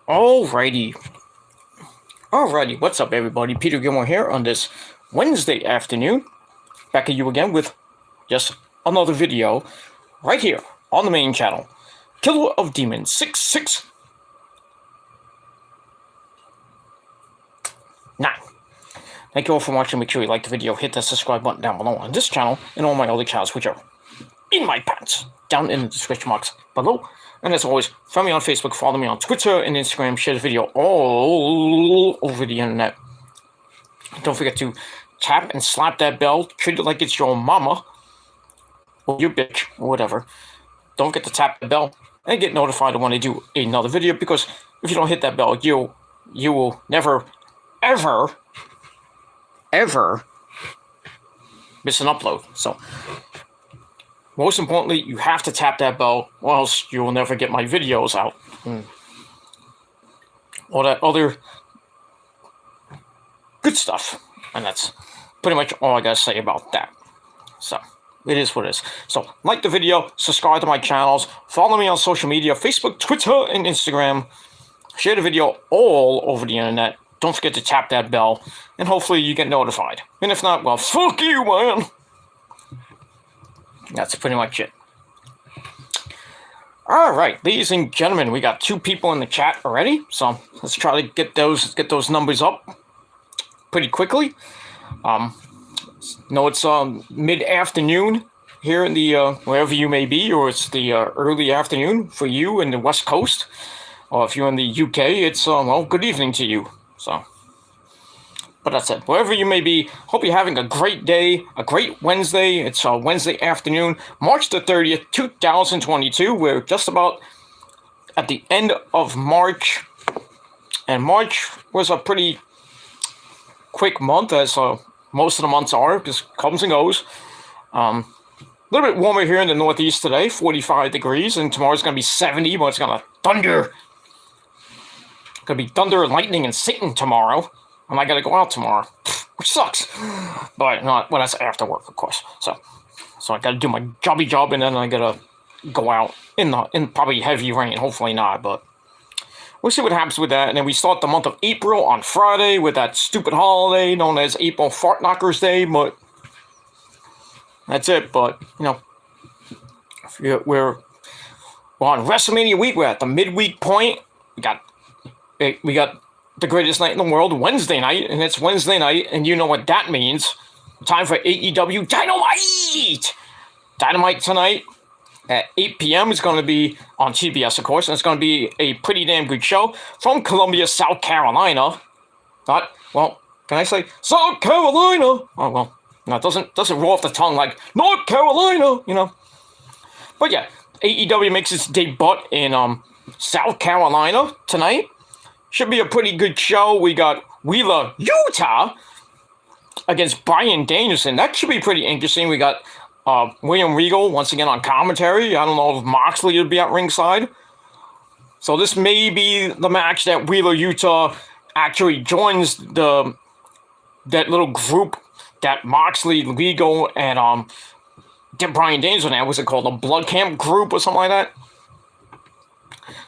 Alrighty. Alrighty, what's up everybody? Peter Gilmore here on this Wednesday afternoon. Back at you again with just another video right here on the main channel. Killer of Demons 669. Thank you all for watching. Make sure you like the video, hit that subscribe button down below on this channel and all my other channels, which are in my pants, down in the description box below. And as always, find me on Facebook, follow me on Twitter and Instagram, share the video all over the internet. Don't forget to tap and slap that bell, treat it like it's your mama, or your bitch, or whatever. Don't forget to tap the bell and get notified when I do another video, because if you don't hit that bell, you will never, ever miss an upload. So most importantly, you have to tap that bell, or else you will never get my videos out. All that other good stuff. And that's pretty much all I gotta say about that. So, it is what it is. So, like the video, subscribe to my channels, follow me on social media, Facebook, Twitter, and Instagram. Share the video all over the internet. Don't forget to tap that bell, and hopefully you get notified. And if not, well, fuck you, man! That's pretty much it. Alright, ladies and gentlemen, we got 2 people in the chat already, so let's try to get those numbers up pretty quickly. No, it's mid-afternoon here in the wherever you may be, or it's the early afternoon for you in the West Coast, or if you're in the UK, it's well, good evening to you. So, but that's it. Wherever you may be, hope you're having a great day, a great Wednesday. It's Wednesday afternoon, March the 30th, 2022. We're just about at the end of March, and March was a pretty quick month, as most of the months are, just comes and goes. A little bit warmer here in the Northeast today, 45 degrees, and tomorrow's going to be 70, but it's going to thunder. It's going to be thunder, lightning, and Satan tomorrow. And I gotta go out tomorrow, which sucks. But not, well, that's after work, of course. So I gotta do my jobby job, and then I gotta go out in probably heavy rain. Hopefully not, but we'll see what happens with that. And then we start the month of April on Friday with that stupid holiday known as April Fart Knockers Day. But that's it. But you know, we're on WrestleMania week. We're at the midweek point. We got the greatest night in the world, Wednesday night, and it's Wednesday night, and you know what that means. Time for AEW Dynamite! Dynamite tonight at 8 p.m. is going to be on TBS, of course, and it's going to be a pretty damn good show from Columbia, South Carolina. Well, can I say South Carolina? Oh, well, no, it doesn't roll off the tongue like North Carolina, you know. But yeah, AEW makes its debut in South Carolina tonight. Should be a pretty good show. We got Wheeler, Utah against Bryan Danielson. That should be pretty interesting. We got William Regal once again on commentary. I don't know if Moxley will be at ringside. So this may be the match that Wheeler, Utah actually joins that little group that Moxley, Regal, and Bryan Danielson had. Was it called the Blood Camp Group or something like that?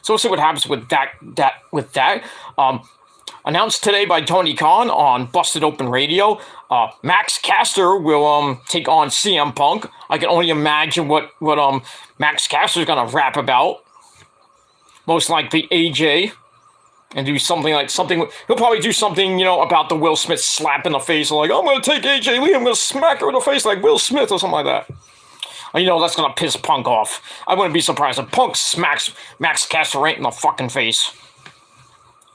So we'll see what happens with that. Announced today by Tony Khan on Busted Open Radio. Max Caster will take on CM Punk. I can only imagine what Max Caster's gonna rap about. Most likely AJ, and do something. He'll probably do something, you know, about the Will Smith slap in the face, like I'm gonna take AJ Lee, I'm gonna smack her in the face like Will Smith or something like that. You know, that's going to piss Punk off. I wouldn't be surprised if Punk smacks Max Caster right in the fucking face.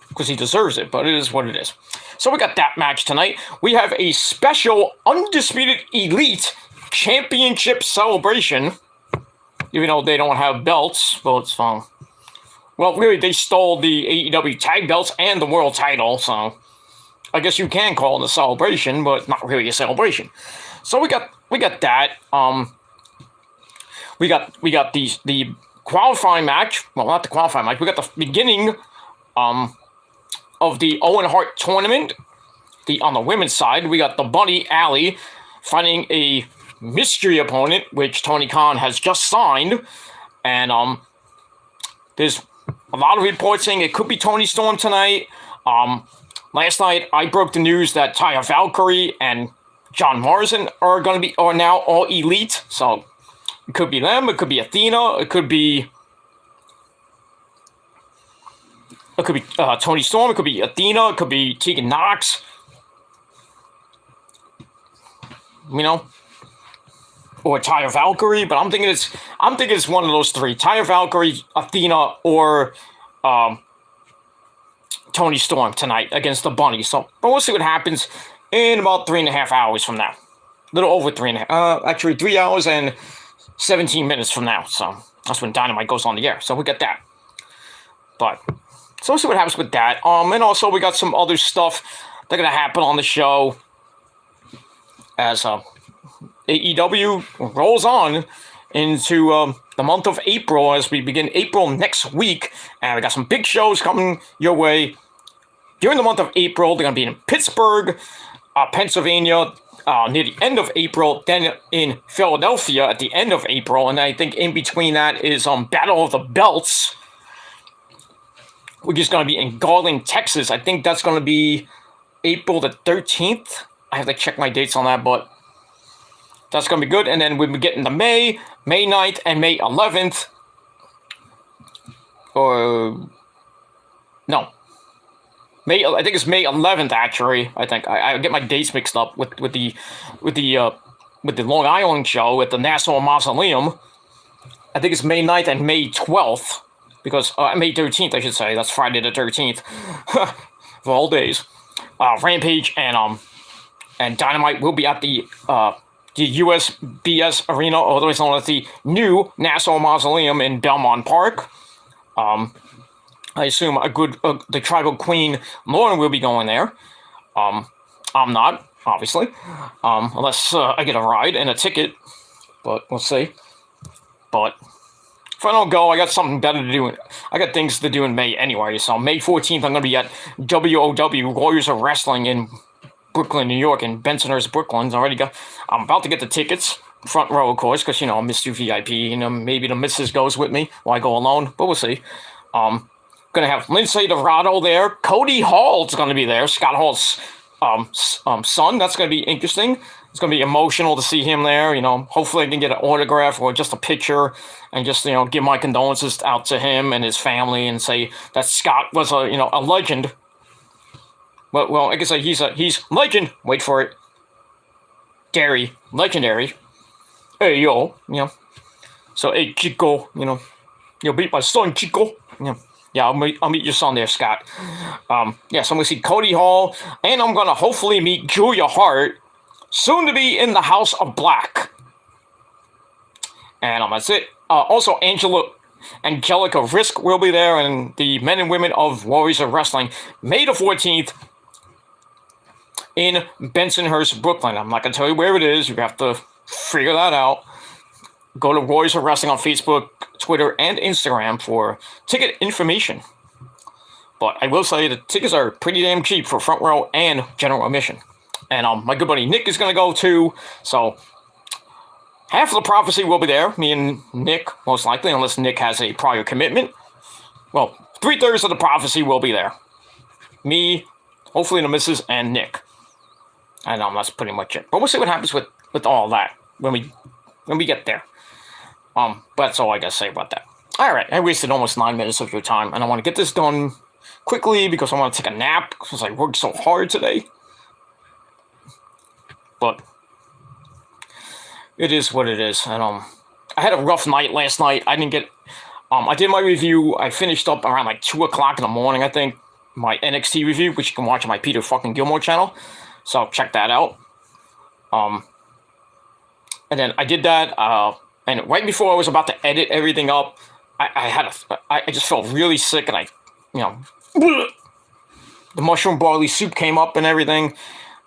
Because he deserves it, but it is what it is. So we got that match tonight. We have a special Undisputed Elite Championship celebration. Even though they don't have belts. Well, it's fine. Well, really, they stole the AEW tag belts and the world title, so I guess you can call it a celebration, but not really a celebration. So we got that. We got the qualifying match. Well, not the qualifying match. We got the beginning of the Owen Hart tournament. On the women's side, we got the Bunny Alley fighting a mystery opponent, which Tony Khan has just signed. And there's a lot of reports saying it could be Toni Storm tonight. Last night I broke the news that Taya Valkyrie and John Morrison are now all elite. So it could be them. It could be Athena. It could be Toni Storm. It could be Athena. It could be Tegan Nox. Or Taya Valkyrie. But I'm thinking it's one of those three: Taya Valkyrie, Athena, or Toni Storm tonight against the Bunny. So, but we'll see what happens in about 3.5 hours from now. A little over 3.5. Actually, 3 hours and 17 minutes from now. So that's when Dynamite goes on the air. So we got that. But so we'll see what happens with that. And also we got some other stuff that's gonna happen on the show as AEW rolls on into the month of April as we begin April next week. And we got some big shows coming your way during the month of April. They're going to be in Pittsburgh, Pennsylvania, near the end of April, then in Philadelphia at the end of April. And I think in between that is Battle of the Belts, which is going to be in Garland, Texas. I think that's going to be April the 13th. I have to check my dates on that, but that's going to be good. And then we get into May 9th, and May 11th. I think it's May 11th, actually. I think I get my dates mixed up with the Long Island show at the Nassau Mausoleum. I think it's May 9th and May 12th. Because, May 13th, I should say. That's Friday the 13th. Of all days. Rampage and Dynamite will be at the USBS Arena, otherwise known as the new Nassau Mausoleum in Belmont Park. I assume the Tribal Queen Lauren will be going there. I'm not, obviously, unless I get a ride and a ticket, but we'll see. But if I don't go, I got something better to do. I got things to do in May anyway. So May 14th, I'm going to be at WOW, Warriors of Wrestling in Brooklyn, New York, and Bensonhurst, Brooklyn. I'm about to get the tickets, front row, of course, because, I'm Mr. VIP, maybe the missus goes with me while I go alone, but we'll see. Going to have Lindsay Dorado there. Cody Hall's going to be there, Scott Hall's son. That's going to be interesting. It's going to be emotional to see him there. Hopefully I can get an autograph or just a picture and just, give my condolences out to him and his family and say that Scott was a legend. Well, I guess he's legend. Wait for it. Legendary. Hey, yo, So, hey, Chico, you'll beat my son, Chico. Yeah, I'll meet your son there, Scott. So I'm going to see Cody Hall, and I'm going to hopefully meet Julia Hart, soon to be in the House of Black. And that's it. Also, Angelica Risk will be there, and the men and women of Warriors of Wrestling, May the 14th, in Bensonhurst, Brooklyn. I'm not going to tell you where it is. You have to figure that out. Go to Warriors of Wrestling on Facebook, Twitter, and Instagram for ticket information. But I will say the tickets are pretty damn cheap for front row and general admission. And my good buddy Nick is going to go too. So half of the prophecy will be there. Me and Nick, most likely, unless Nick has a prior commitment. Well, 3/3 of the prophecy will be there. Me, hopefully the missus, and Nick. And that's pretty much it. But we'll see what happens with all that when we get there. But that's all I gotta say about that. Alright, I wasted almost 9 minutes of your time, and I want to get this done quickly because I want to take a nap because I worked so hard today. But it is what it is. And I had a rough night last night. I didn't get I did my review. I finished up around like 2 o'clock in the morning, I think. My NXT review, which you can watch on my Peter fucking Gilmore channel. So check that out. And then I did that, and right before I was about to edit everything up, I just felt really sick, and the mushroom barley soup came up and everything,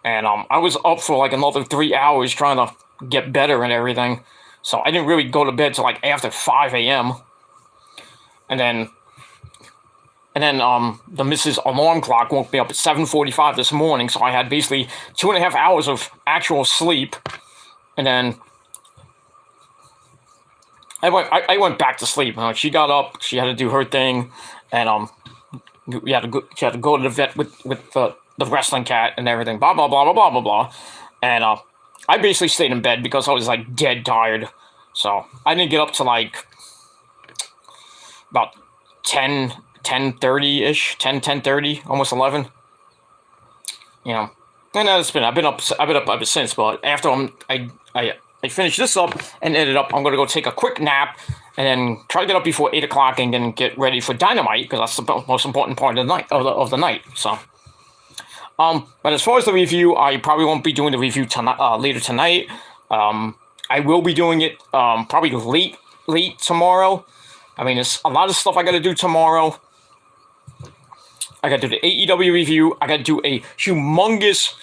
and I was up for like another 3 hours trying to get better and everything, so I didn't really go to bed till like after 5 a.m. And then the missus' alarm clock woke me up at 7:45 this morning, so I had basically 2.5 hours of actual sleep, and then I went back to sleep. She got up. She had to do her thing, and she had to go to the vet with the wrestling cat and everything. Blah blah blah blah blah blah blah. And I basically stayed in bed because I was like dead tired. So I didn't get up to like about 10:30 ish, 10:30, almost 11. You know, and that's been I've been up ever since. But after I finished this up and ended up, I'm gonna go take a quick nap and then try to get up before 8 o'clock and then get ready for Dynamite because that's the most important part of the night of the night. So, but as far as the review, I probably won't be doing the review tonight, later tonight. I will be doing it probably late tomorrow. I mean, there's a lot of stuff I got to do tomorrow. I got to do the AEW review. I got to do a humongous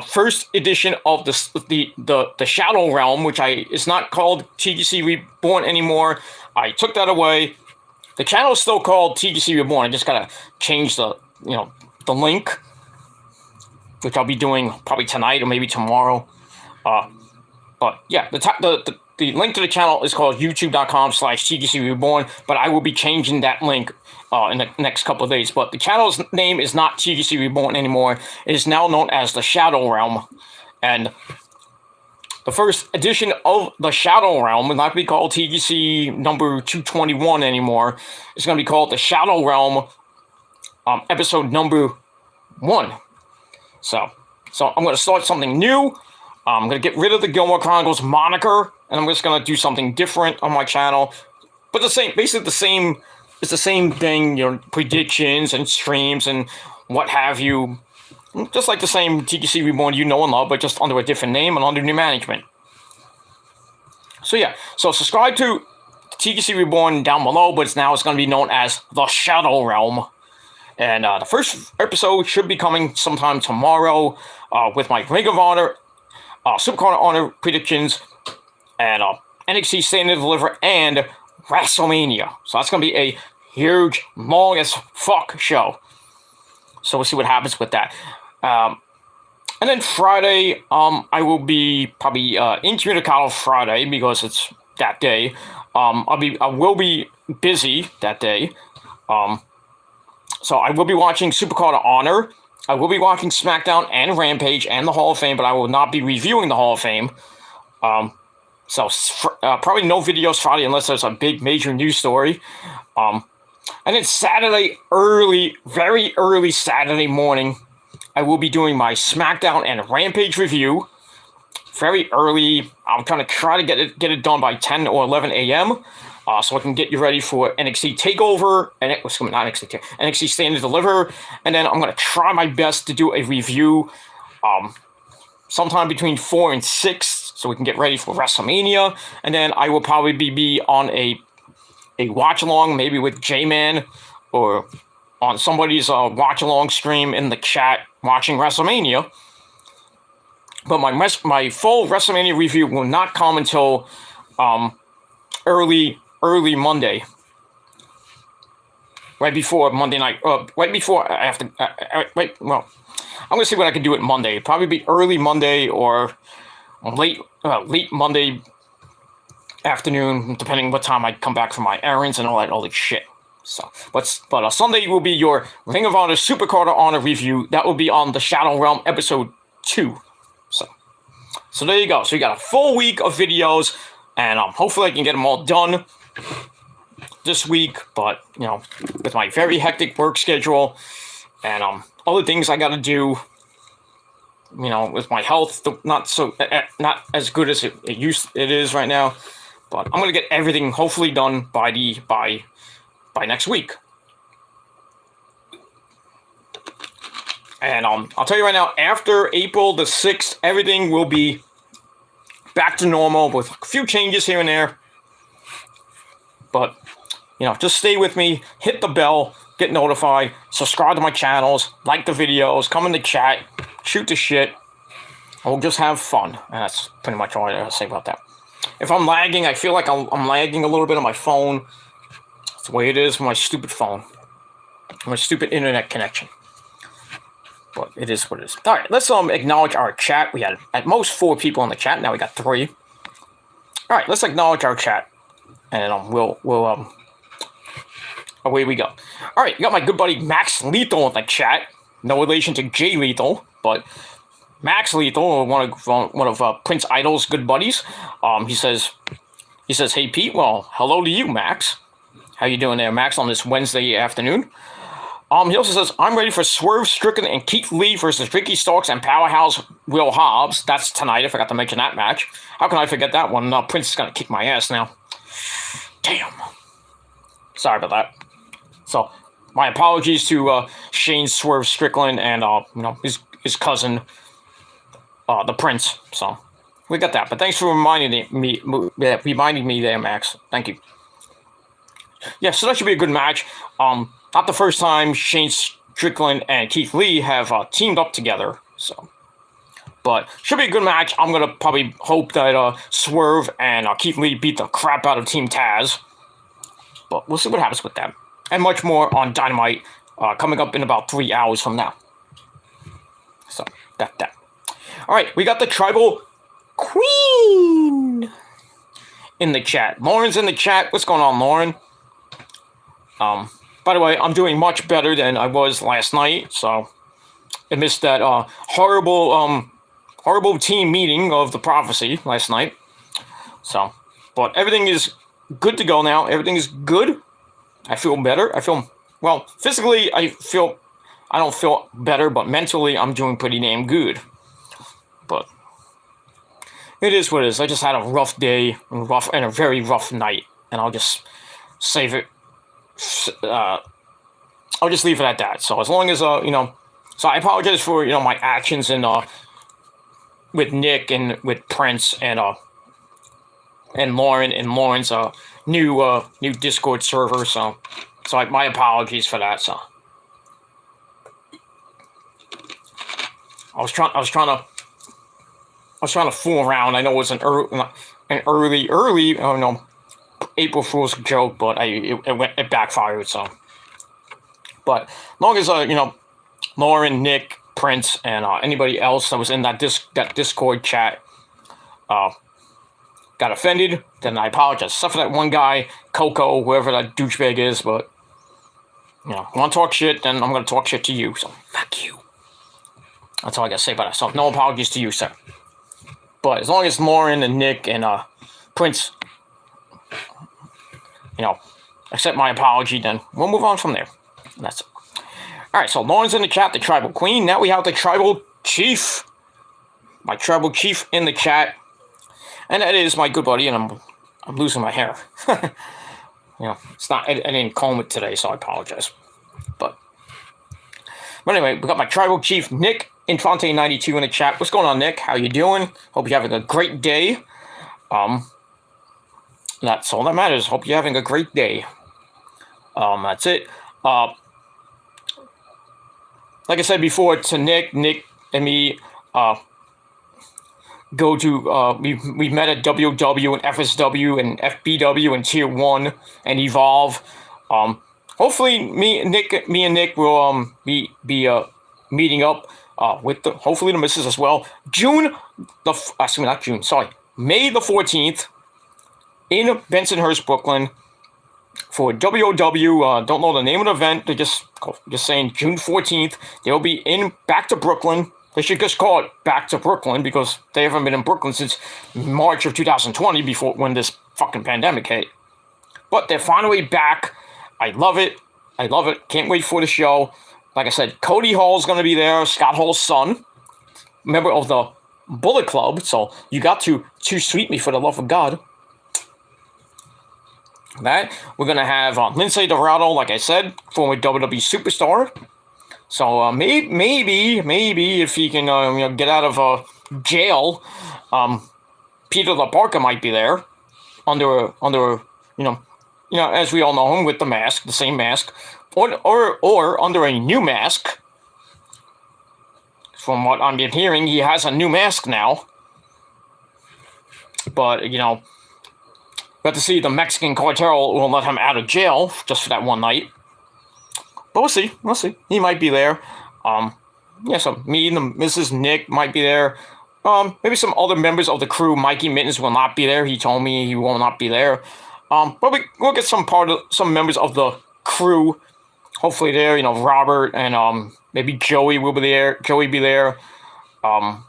first edition of the Shadow Realm, which is not called TGC Reborn anymore. I took that away. The channel is still called TGC Reborn. I just gotta change the link, which I'll be doing probably tonight or maybe tomorrow. But yeah, the link to the channel is called youtube.com/TGC Reborn, but I will be changing that link in the next couple of days. But the channel's name is not TGC Reborn anymore. It is now known as the Shadow Realm. And the first edition of the Shadow Realm will not be called TGC number 221 anymore. It's going to be called the Shadow Realm episode number 1. So I'm going to start something new. I'm going to get rid of the Gilmore Chronicles moniker, and I'm just going to do something different on my channel. But basically it's the same thing, predictions and streams and what have you. Just like the same TGC Reborn you know and love, but just under a different name and under new management. So yeah, so subscribe to TGC Reborn down below, but now it's going to be known as the Shadow Realm. And the first episode should be coming sometime tomorrow with my Ring of Honor, Supercard of Honor predictions, and NXT Stand and Deliver, and WrestleMania. So that's going to be a huge, long as fuck show. So we'll see what happens with that. And then Friday, I will be probably incommunicado Friday because it's that day. I will be busy that day. So I will be watching Supercard of Honor. I will be watching SmackDown and Rampage and the Hall of Fame, but I will not be reviewing the Hall of Fame. So probably no videos Friday unless there's a big major news story. And then Saturday, very early Saturday morning, I will be doing my SmackDown and Rampage review. Very early. I'm going to try to get it done by 10 or 11 a.m. So I can get you ready for NXT TakeOver, and NXT Stand and Deliver. And then I'm going to try my best to do a review sometime between 4 and 6 so we can get ready for WrestleMania. And then I will probably be on a watch-along, maybe with J-Man or on somebody's watch-along stream in the chat watching WrestleMania. But my full WrestleMania review will not come until early Monday. Right before Monday night. Right before I have to... well, I'm going to see what I can do it Monday. It'll probably be early Monday or late Monday afternoon, depending what time I come back from my errands and all that other shit. So, but Sunday will be your Ring of Honor Supercard of Honor review. That will be on the Shadow Realm episode 2. So there you go. So you got a full week of videos, and hopefully I can get them all done this week. But with my very hectic work schedule and other things I got to do, with my health not as good as it is right now. But I'm gonna get everything hopefully done by next week. And I'll tell you right now, after April the 6th, everything will be back to normal with a few changes here and there. But, just stay with me, hit the bell, get notified, subscribe to my channels, like the videos, come in the chat, shoot the shit. We'll just have fun. And that's pretty much all I gotta say about that. If I'm lagging, I feel like I'm lagging a little bit on my phone. That's the way it is with my stupid phone. My stupid internet connection. But it is what it is. All right, let's acknowledge our chat. We had at most 4 people in the chat. Now we got 3. All right, let's acknowledge our chat. and we'll away we go. All right, you got my good buddy Max Lethal in the chat. No relation to Jay Lethal, but Max Lethal, one of Prince Idol's good buddies. He says, "Hey Pete, well, hello to you, Max. How you doing there, Max, on this Wednesday afternoon?" He also says, "I'm ready for Swerve Strickland and Keith Lee versus Ricky Starks and Powerhouse Will Hobbs. That's tonight. I forgot to mention that match. How can I forget that one? Prince is gonna kick my ass now. Damn. Sorry about that. So, my apologies to Shane Swerve Strickland and his cousin, the Prince. So, we got that. But thanks for reminding me there, Max. Thank you. Yeah, so that should be a good match. Not the first time Shane Strickland and Keith Lee have teamed up together. So, but should be a good match. I'm gonna probably hope that Swerve and Keith Lee beat the crap out of Team Taz. But we'll see what happens with that. And much more on Dynamite coming up in about 3 hours from now. So, that. All right, we got the Tribal Queen in the chat. Lauren's in the chat. What's going on, Lauren? By the way, I'm doing much better than I was last night. So, I missed that horrible team meeting of the Prophecy last night. So, but everything is good to go now. Everything is good. I feel better. Physically, I don't feel better, but mentally, I'm doing pretty damn good. But it is what it is. I just had a rough day and a very rough night, and I'll just save it. I'll just leave it at that. So as long as so I apologize for my actions and with Nick and with Prince and Lauren and Lauren's new Discord server. So my apologies for that. So I was trying to fool around. I know it was an early April Fool's joke, but it backfired. So, but as long as Lauren, Nick, Prince, and anybody else that was in that Discord chat got offended, then I apologize. Except for that one guy, Coco, whoever that douchebag is. But want to talk shit, then I'm gonna talk shit to you. So fuck you. That's all I gotta say about that. So no apologies to you, sir. But as long as Lauren and Nick and Prince, accept my apology, then we'll move on from there. And that's it. All right, so Lauren's in the chat, the Tribal Queen. Now we have the Tribal Chief. My Tribal Chief in the chat. And that is my good buddy, and I'm losing my hair. It's not, I didn't comb it today, so I apologize. But anyway, we got my Tribal Chief, Nick Infante92 in the chat. What's going on, Nick? How you doing? Hope you're having a great day. That's all that matters. Hope you're having a great day. That's it. Like I said before, to Nick and me go to we met at WW and FSW and FBW and Tier 1 and Evolve. Hopefully me and Nick will be meeting up with hopefully the missus as well. May the 14th in Bensonhurst, Brooklyn for WOW. Don't know the name of the event. They're just saying June 14th. They'll be in back to Brooklyn. They should just call it Back to Brooklyn because they haven't been in Brooklyn since March of 2020 when this fucking pandemic hit. But they're finally back. I love it. Can't wait for the show. Like I said, Cody Hall's going to be there. Scott Hall's son. Member of the Bullet Club. So you got to sweet me for the love of God. That we're going to have Lindsay Dorado, like I said, former WWE superstar. So maybe if he can get out of jail, Peter LaParca might be there under as we all know him with the mask, the same mask, or under a new mask. From what I'm hearing, he has a new mask now. But we have to see the Mexican cartel will let him out of jail just for that one night. But we'll see. He might be there. So me and the Mrs. Nick might be there. Maybe some other members of the crew. Mikey Mittens will not be there. He told me he will not be there. But we'll get some members of the crew. Hopefully there, Robert and maybe Joey will be there. Joey be there. I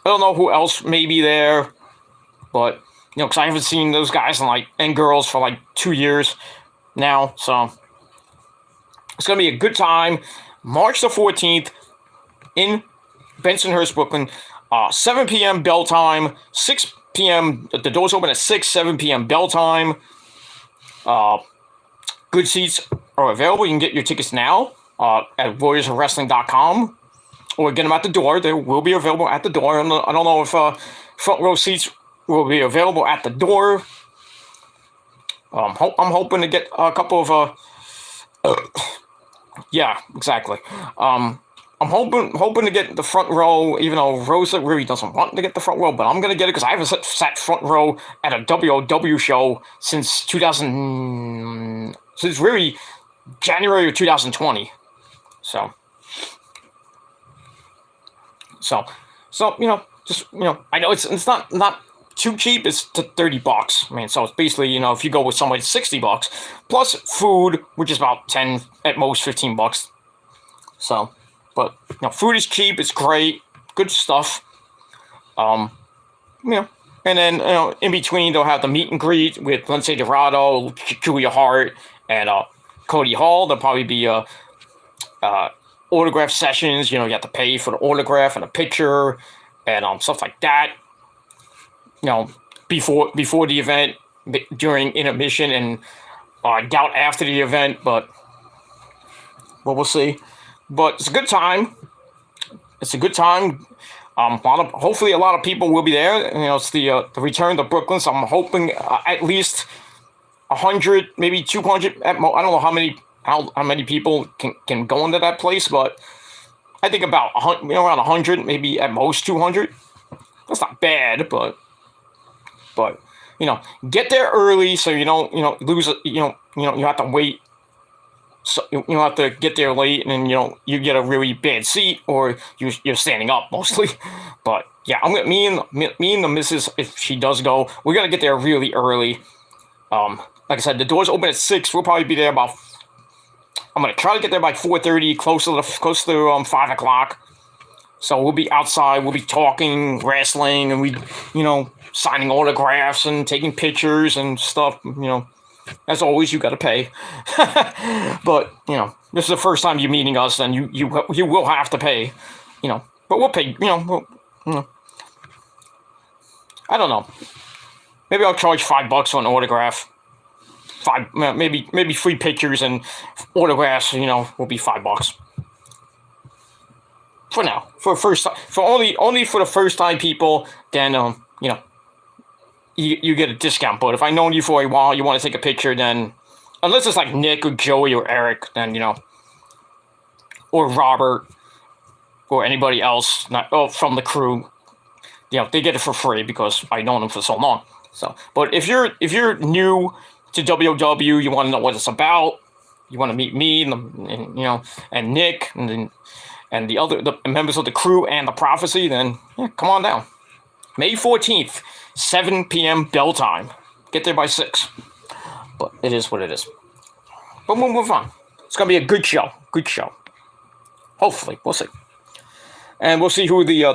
don't know who else may be there, but because I haven't seen those guys and girls for 2 years now, so it's gonna be a good time. March the 14th in Bensonhurst, Brooklyn. 7 p.m. bell time. 6 p.m. The doors open at 7 p.m. bell time. Good seats are available. You can get your tickets now at warriorsofwrestling.com, or get them at the door. They will be available at the door. I don't know if front row seats will be available at the door. I'm hoping to get a couple of yeah, exactly. I'm hoping to get the front row, even though Rosa really doesn't want to get the front row, but I'm gonna get it because I haven't sat front row at a WOW show since since really January of 2020. So I know it's not too cheap. It's $30. I mean, so it's basically, if you go with somebody, $60 plus food, which is about 10 at most, $15. So, but food is cheap. It's great, good stuff. And then in between they'll have the meet and greet with Lindsay Dorado, Julia Hart, and Cody Hall. There'll probably be autograph sessions. You have to pay for the autograph and a picture and stuff like that. Before the event, during intermission, and I doubt after the event, but we'll see. But it's a good time. Hopefully a lot of people will be there. It's the return to Brooklyn, so I'm hoping at least 100, maybe 200 at most. I don't know how many people can go into that place, but I think about around 100, maybe at most 200. That's not bad, but get there early so you don't lose you have to wait. So you don't have to get there late, and then you get a really bad seat, or you're standing up mostly. But yeah, me and the missus, if she does go, we're gonna get there really early. Like I said, the doors open at 6. We'll probably be there I'm gonna try to get there by 4:30, close to 5 o'clock. So we'll be outside. We'll be talking wrestling, and we signing autographs and taking pictures and stuff. As always, you got to pay. But this is the first time you're meeting us, and you will have to pay. But we'll pay. I don't know. Maybe I'll charge $5 for an autograph. Maybe free pictures and autographs. Will be $5 for now. For only for the first time people. Then you get a discount. But if I've known you for a while, you want to take a picture, then unless it's like Nick or Joey or Eric, then or Robert or anybody else from the crew, they get it for free because I've known them for so long. So, but if you're new to WOW, you want to know what it's about, you want to meet me and Nick and the other members of the crew and the Prophecy, then come on down. May 14th, 7 p.m. bell time. Get there by 6. But it is what it is. But we'll move on. It's going to be a good show. Good show. Hopefully. We'll see. And we'll see who the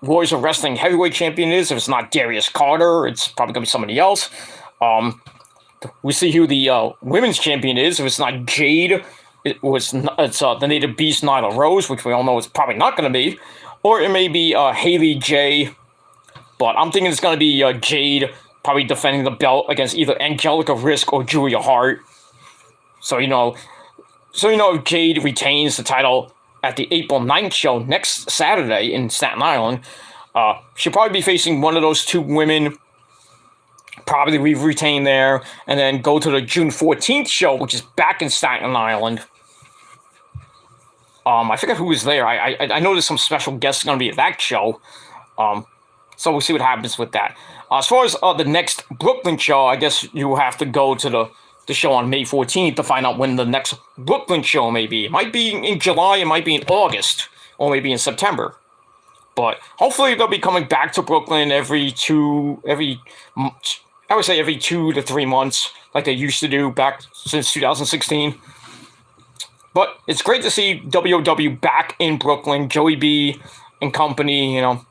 Warriors of Wrestling heavyweight champion is. If it's not Darius Carter, it's probably going to be somebody else. We see who the women's champion is. If it's not Jade, it's the Native Beast Nyla Rose, which we all know it's probably not going to be. Or it may be Haley J. But I'm thinking it's going to be Jade, probably defending the belt against either Angelica Risk or Julia Hart. So if Jade retains the title at the April 9th show next Saturday in Staten Island, she'll probably be facing one of those two women. Probably retain there, and then go to the June 14th show, which is back in Staten Island. I forget who was there. I know there's some special guests going to be at that show. So we'll see what happens with that. As far as the next Brooklyn show, I guess you will have to go to the show on May 14th to find out when the next Brooklyn show may be. It might be in July, it might be in August, or maybe in September. But hopefully they'll be coming back to Brooklyn every I would say every 2 to 3 months, like they used to do back since 2016. But it's great to see WOW back in Brooklyn. Joey B and company, you know.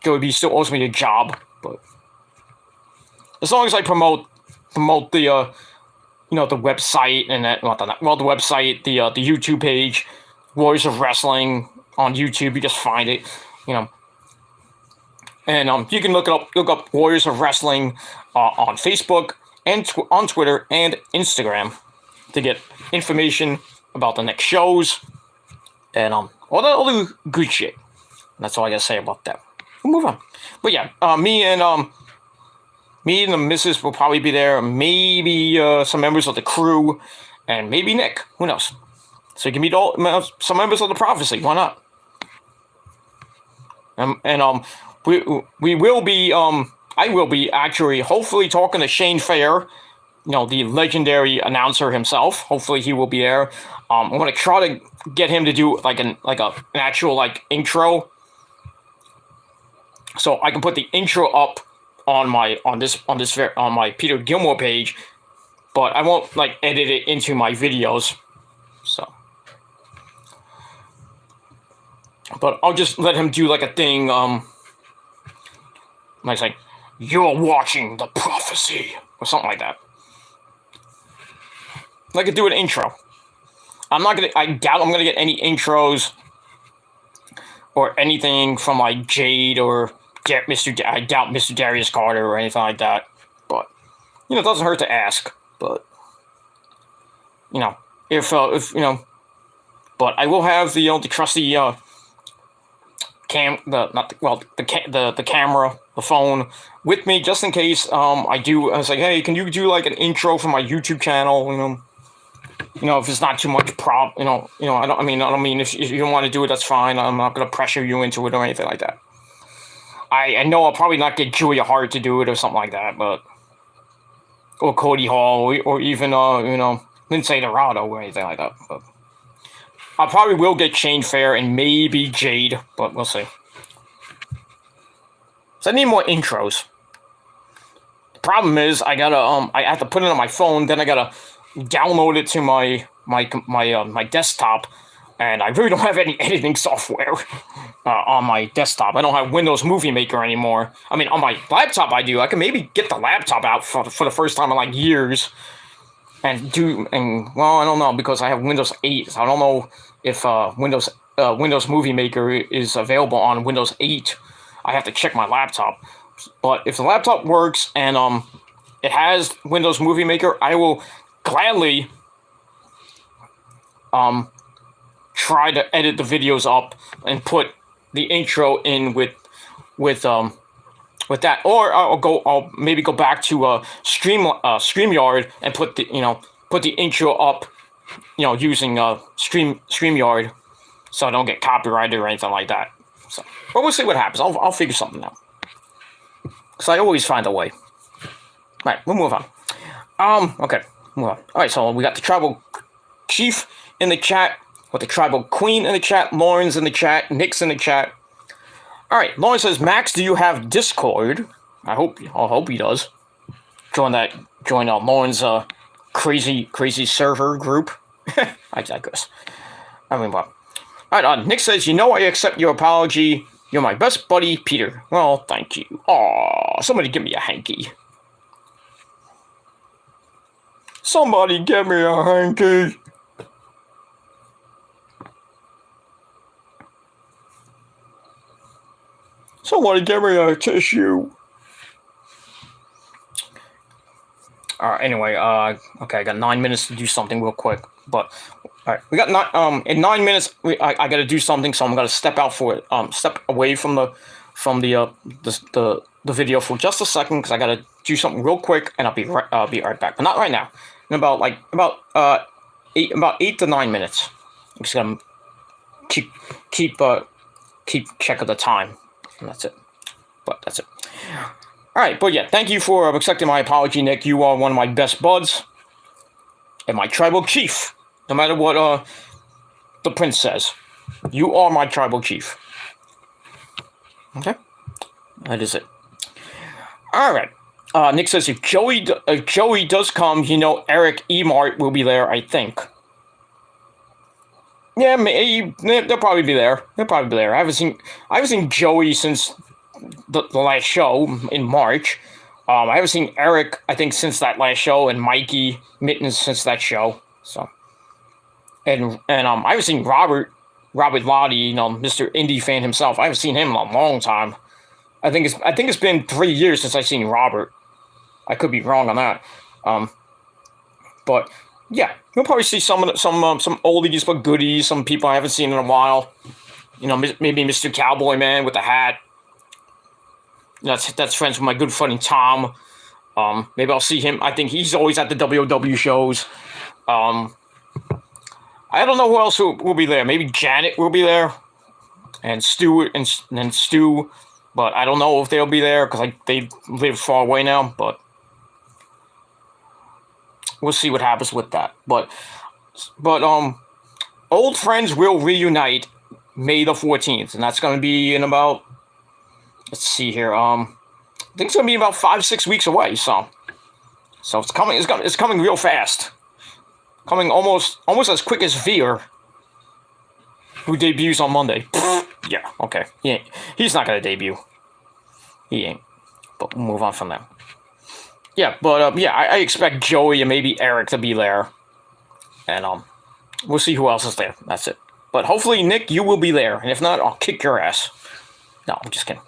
Joey B still owes me a job, but as long as I promote the you know, the website and that, well, the website, the YouTube page, Warriors of Wrestling on YouTube. You just find it, you know. And you can look up Warriors of Wrestling on Facebook and on Twitter and Instagram to get information about the next shows and all the good shit. That's all I gotta say about that. We'll move on. But yeah, me and the missus will probably be there. Maybe some members of the crew, and maybe Nick. Who knows? So you can meet some members of the Prophecy. Why not? We will be. I will be actually, hopefully, talking to Shane Fair, you know, the legendary announcer himself. Hopefully, he will be there. I'm gonna try to get him to do like an actual like intro, so I can put the intro up on my Peter Gilmore page, but I won't like edit it into my videos. So, but I'll just let him do like a thing. Like saying, "You're watching the Prophecy" or something like that. I could do an intro. I doubt I'm gonna get any intros or anything from like Jade or I doubt Mr. Darius Carter or anything like that. But you know, it doesn't hurt to ask. But you know, if you know, but I will have the the trusty the camera, the phone with me just in case I do. I was like, hey, can you do like an intro for my YouTube channel? You know, if it's not too much you know, I don't mean if you don't want to do it, that's fine. I'm not gonna pressure you into it or anything like that. I know I'll probably not get Julia Hart to do it or something like that, but or Cody Hall or even you know, Lindsay Dorado or anything like that. But I probably will get Shane Fair and maybe Jade, but we'll see. So I need more intros. The problem is I gotta I have to put it on my phone, then I gotta download it to my desktop, and I really don't have any editing software on my desktop. I don't have Windows Movie Maker anymore. I mean, on my laptop I do. I can maybe get the laptop out for the first time in like years, and well, I don't know, because I have Windows 8. So I don't know if Windows Movie Maker is available on Windows 8. I have to check my laptop. But if the laptop works and it has Windows Movie Maker, I will gladly try to edit the videos up and put the intro in with that, or I'll maybe go back to StreamYard and put the intro up, you know, using StreamYard, so I don't get copyrighted or anything like that. So, but we'll see what happens. I'll figure something out, because I always find a way. Right, we'll move on. Okay, move on. All right, so we got the Tribal Chief in the chat, with the Tribal Queen in the chat, Lauren's in the chat, Nick's in the chat. All right, Lauren says, Max, do you have Discord? I hope he does. Join Lauren's crazy server group. I digress. I mean, well. All right, Nick says, you know I accept your apology. You're my best buddy, Peter. Well, thank you. Aw, somebody give me a hanky. Somebody give me a hanky. Somebody give me a tissue. Anyway, okay, I got 9 minutes to do something real quick, but all right, we got in 9 minutes. I got to do something, so I'm gonna step out for it. Step away from the video for just a second, because I gotta do something real quick, and I'll be right back. But not right now. In about 8 to 9 minutes. I'm just gonna keep check of the time, and that's it. But that's it. All right, but yeah, thank you for accepting my apology, Nick. You are one of my best buds and my tribal chief. No matter what the prince says, you are my tribal chief. Okay, that is it. All right. Nick says if Joey does come, Eric Emart will be there, I think. Yeah, they'll probably be there. I haven't seen Joey since the last show in March. I haven't seen Eric, I think, since that last show, and Mikey Mittens since that show. So, and I haven't seen Robert Lottie, Mr. Indie fan himself. I haven't seen him in a long time. I think it's been 3 years since I've seen Robert. I could be wrong on that. But yeah, we'll probably see some oldies but goodies, some people I haven't seen in a while. Maybe Mr. Cowboy Man with the hat. That's friends with my good friend Tom. Maybe I'll see him. I think he's always at the WOW shows. I don't know who else will be there. Maybe Janet will be there, and Stu and Stu, but I don't know if they'll be there because they live far away now. But we'll see what happens with that. But old friends will reunite May the 14th, and that's going to be in about. Let's see here. I think it's gonna be about 5-6 weeks away. So it's coming. It's coming real fast. Coming almost as quick as Veer, who debuts on Monday. Yeah. Okay. Yeah. He's not gonna debut. He ain't. But we'll move on from that. Yeah. But yeah, I expect Joey and maybe Eric to be there, and we'll see who else is there. That's it. But hopefully, Nick, you will be there, and if not, I'll kick your ass. No, I'm just kidding.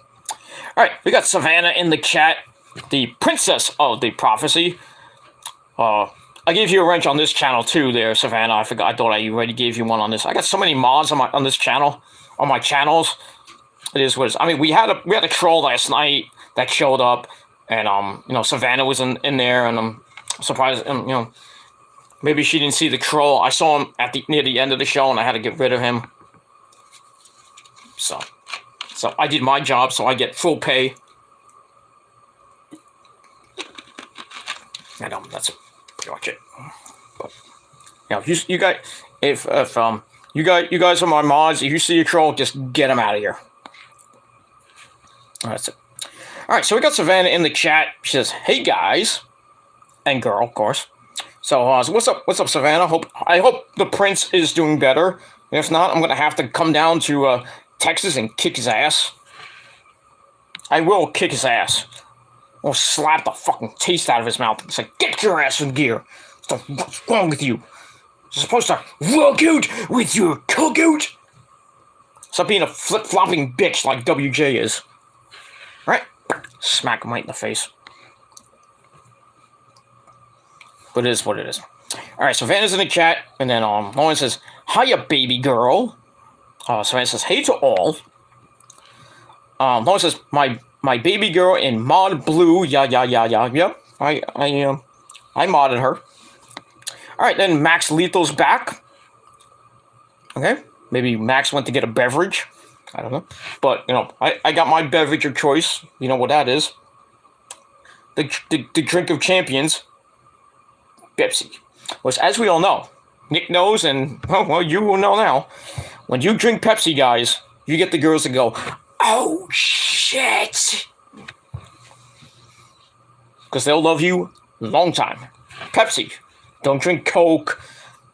All right, we got Savannah in the chat, the princess of the prophecy. I gave you a wrench on this channel too, there, Savannah. I forgot. I thought I already gave you one on this. I got so many mods on this channel, on my channels. It is what it is. I mean, we had a troll last night that showed up, and Savannah was in there, and I'm surprised. Maybe she didn't see the troll. I saw him near the end of the show, and I had to get rid of him. So I did my job, so I get full pay. I know that's pretty much it. But you guys, if you guys are my mods, if you see a troll, just get them out of here. That's it. All right, so we got Savannah in the chat. She says, "Hey guys," and girl, of course. So what's up, Savannah? I hope the prince is doing better. And if not, I'm gonna have to come down to Texas and kick his ass. I will kick his ass. I'll slap the fucking taste out of his mouth. It's like, get your ass in gear. What's wrong with you? You're supposed to rock out with your cock out. Stop being a flip-flopping bitch like WJ is. Right? Smack him right in the face. But it is what it is. Alright, so Savannah's in the chat, and then Lauren says, "Hiya, baby girl." Savannah says, "Hey to all." Lauren says, my baby girl in mod blue. Yeah. Yep. I modded her. Alright, then Max Lethal's back. Okay. Maybe Max went to get a beverage. I don't know. But, I got my beverage of choice. You know what that is. The drink of champions. Pepsi. Which, as we all know, Nick knows, and, well, you will know now. When you drink Pepsi, guys, you get the girls to go, "Oh, shit." Because they'll love you a long time. Pepsi. Don't drink Coke.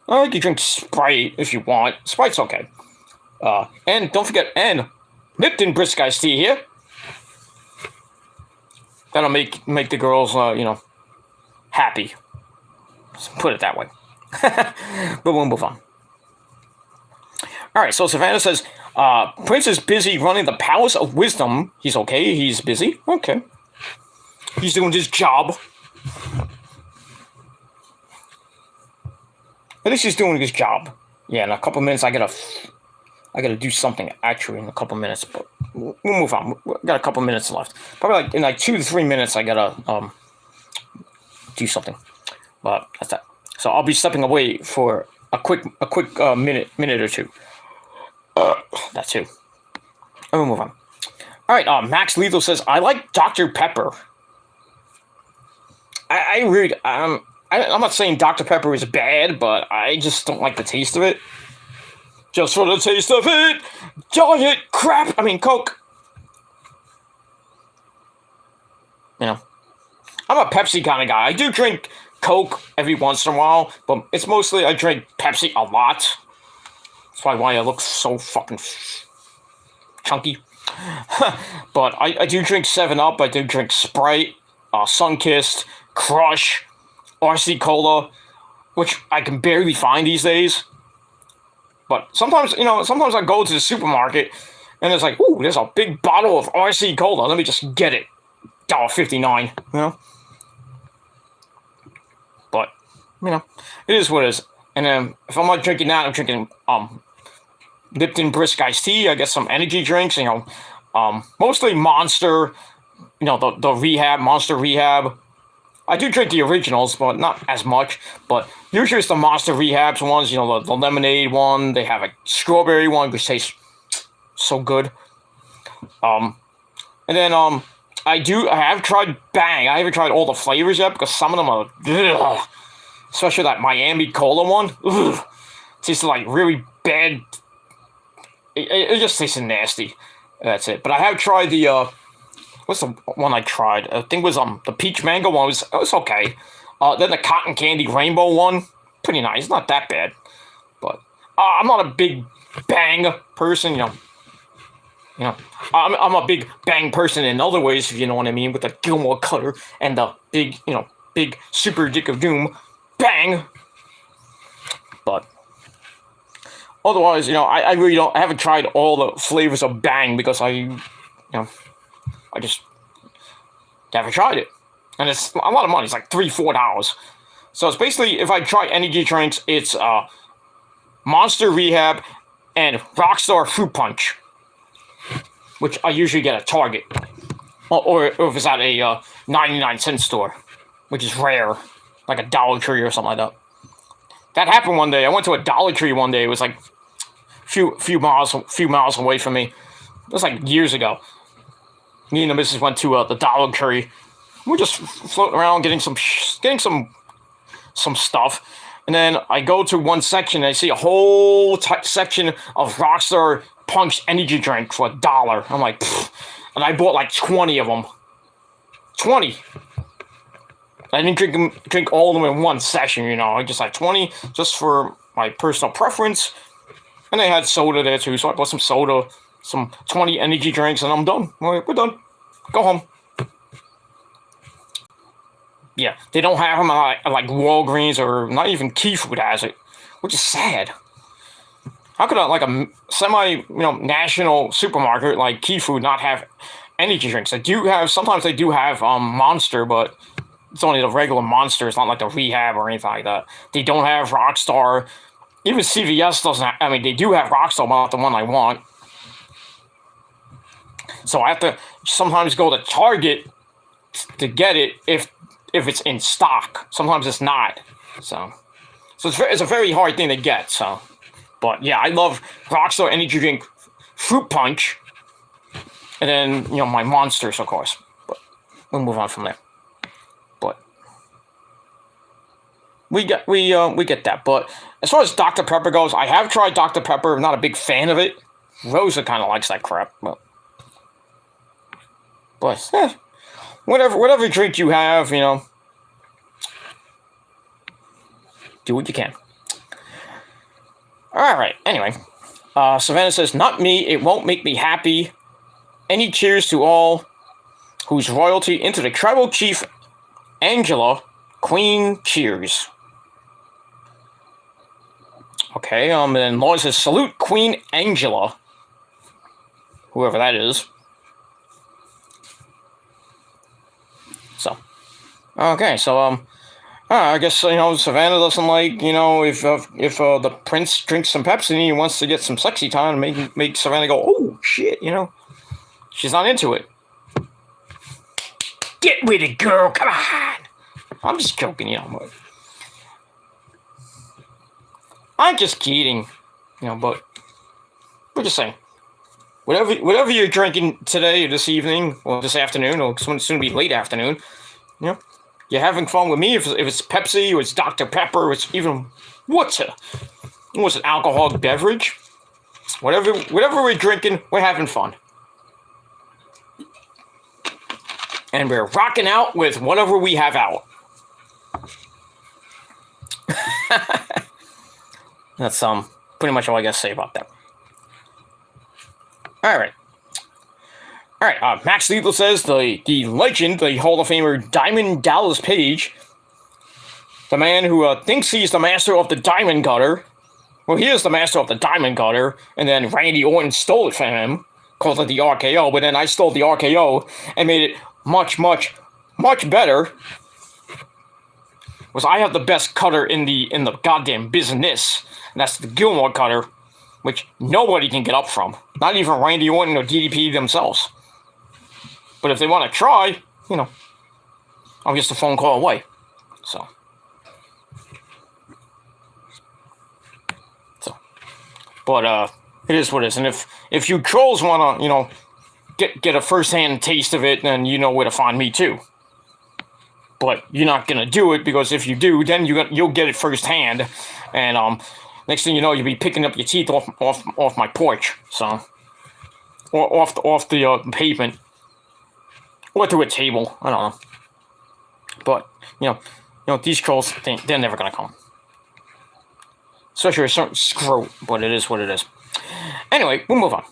You can drink Sprite if you want. Sprite's okay. And don't forget, Lipton Brisk Iced Tea here. That'll make the girls, happy. Let's put it that way. But we'll move on. Alright, so Savannah says, Prince is busy running the Palace of Wisdom. He's okay, he's busy. Okay. He's doing his job. At least he's doing his job. Yeah, in a couple minutes I gotta do something actually in a couple minutes, but we'll move on. We got a couple minutes left. Probably in 2 to 3 minutes I gotta do something. But that's that. So I'll be stepping away for a quick minute or two. That's it. And we'll move on. All right. Max Lethal says, "I like Dr. Pepper." I'm not saying Dr. Pepper is bad, but I just don't like the taste of it. Just for the taste of it, giant crap. I mean, Coke. I'm a Pepsi kind of guy. I do drink Coke every once in a while, but it's mostly I drink Pepsi a lot. That's probably why I look so fucking chunky. But I do drink 7-Up. I do drink Sprite, Sunkist, Crush, RC Cola, which I can barely find these days. But sometimes I go to the supermarket and it's like, ooh, there's a big bottle of RC Cola. Let me just get it. $1.59, you know? But, it is what it is. And then if I'm not drinking that, I'm drinking Lipton Brisk Iced Tea. I get some energy drinks, mostly Monster, the Rehab, Monster Rehab. I do drink the originals, but not as much. But usually it's the Monster Rehabs ones, the lemonade one. They have a strawberry one, which tastes so good. And then I have tried Bang. I haven't tried all the flavors yet because some of them are, ugh. Especially that Miami Cola one. Ugh. Tastes like really bad. It just tastes nasty. That's it. But I have tried the what's the one I tried? I think it was the peach mango one. It was okay. Then the cotton candy rainbow one, pretty nice. Not that bad. But I'm not a big Bang person. I'm a big Bang person in other ways, if you know what I mean, with the Gilmore Cutter and the big super dick of doom, Bang. But otherwise, I really I haven't tried all the flavors of Bang because I just haven't tried it, and it's a lot of money. It's like $3-4. So it's basically, if I try energy drinks, it's Monster Rehab and Rockstar Fruit Punch, which I usually get at Target, or if it's at a 99-cent store, which is rare, like a Dollar Tree or something like that. That happened one day. I went to a Dollar Tree one day. It was like few miles away from me. It was like years ago. Me and the missus went to the Dollar Tree. We're just floating around getting some stuff, and then I go to one section and I see a whole section of Rockstar Punch energy drink for $1. I'm like, pfft. And I bought like 20 of them. 20. I didn't drink all of them in one session, I just had 20 just for my personal preference. And they had soda there too, so I bought some soda, some 20 energy drinks, and I'm done. We're done. Go home. Yeah, they don't have them at like Walgreens, or not even Key Food has it, which is sad. How could a national supermarket like Key Food not have energy drinks? Sometimes they do have Monster, but it's only the regular Monster. It's not like the Rehab or anything like that. They don't have Rockstar. Even CVS doesn't have, they do have Rockstar, but not the one I want. So I have to sometimes go to Target to get it if it's in stock. Sometimes it's not. So it's a very hard thing to get. So, but yeah, I love Rockstar energy drink, Fruit Punch, and then my Monsters, of course. But we'll move on from there. But we get that. But as far as Dr. Pepper goes, I have tried Dr. Pepper. I'm not a big fan of it. Rosa kind of likes that crap, but whatever drink you have, do what you can. All right. Anyway, Savannah says, "Not me. It won't make me happy. Any cheers to all whose royalty into the tribal chief, Angela, Queen. Cheers." Okay. And then Laura says, "Salute Queen Angela," whoever that is. So, okay, so I guess Savannah doesn't like if the prince drinks some Pepsi and he wants to get some sexy time and make Savannah go, oh shit, she's not into it. Get with it, girl, come on. I'm just joking, but I'm just kidding, but we're just saying. Whatever you're drinking today or this evening or this afternoon or soon to be late afternoon, you're having fun with me. If it's Pepsi or it's Dr. Pepper or it's even water, what's an alcoholic beverage? Whatever we're drinking, we're having fun. And we're rocking out with whatever we have out. That's pretty much all I gotta say about that. Alright. Max Lethal says the legend, the Hall of Famer Diamond Dallas Page, the man who thinks he's the master of the Diamond Cutter. Well, he is the master of the Diamond Cutter, and then Randy Orton stole it from him, called it the RKO, but then I stole the RKO and made it much, much, much better. Was I have the best cutter in the goddamn business, and that's the Gilmore Cutter, which nobody can get up from. Not even Randy Orton or DDP themselves. But if they want to try, I'm just a phone call away. But it is what it is. And if you trolls want to, get a first-hand taste of it, then you know where to find me too. But you're not gonna do it, because if you do, then you'll get it firsthand. And next thing you know, you'll be picking up your teeth off my porch. So, or off the pavement, or through a table. I don't know. But these trolls, they're never gonna come. Especially a certain screw, but it is what it is. Anyway, we'll move on.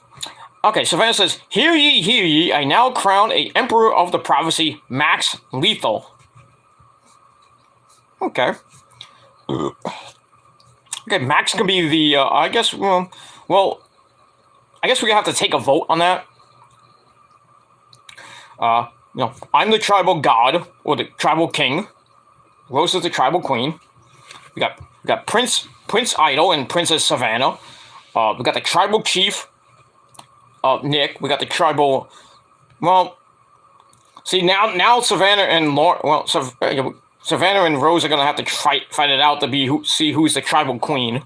Okay, Savannah says, hear ye, I now crown a Emperor of the Prophecy, Max Lethal. Okay. Okay, Max can be the, I guess we have to take a vote on that. I'm the tribal god, or the tribal king. Rose is the tribal queen. We got Prince Idol and Princess Savannah. We got the tribal chief, Nick. We got the tribal. Well, see now Savannah and Savannah and Rose are gonna have to fight it out to see who's the tribal queen.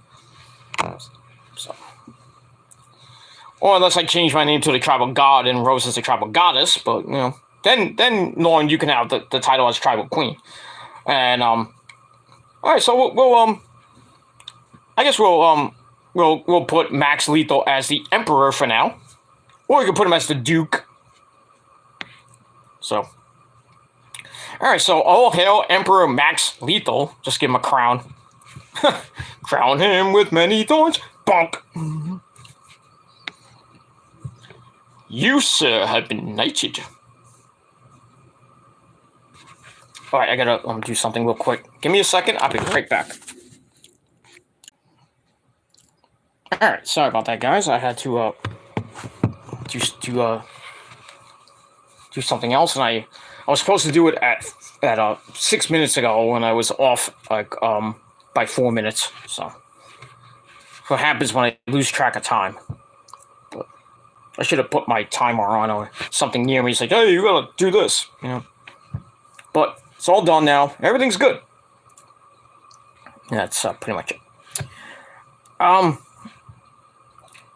So, or unless I change my name to the tribal god and Rose is the tribal goddess, but then Lauren, you can have the title as tribal queen. And all right, so we'll put Max Lethal as the Emperor for now, or we can put him as the Duke. So, all right, so all hail Emperor Max Lethal. Just give him a crown. Crown him with many thorns. Bonk. You, sir, have been knighted. All right, I gotta do something real quick. Give me a second. I'll be right back. All right, sorry about that, guys. I had to do something else, and I was supposed to do it at 6 minutes ago, when I was off by 4 minutes. So what happens when I lose track of time? But I should have put my timer on or something near me. It's like, hey, you gotta do this, But it's all done now. Everything's good. That's pretty much it.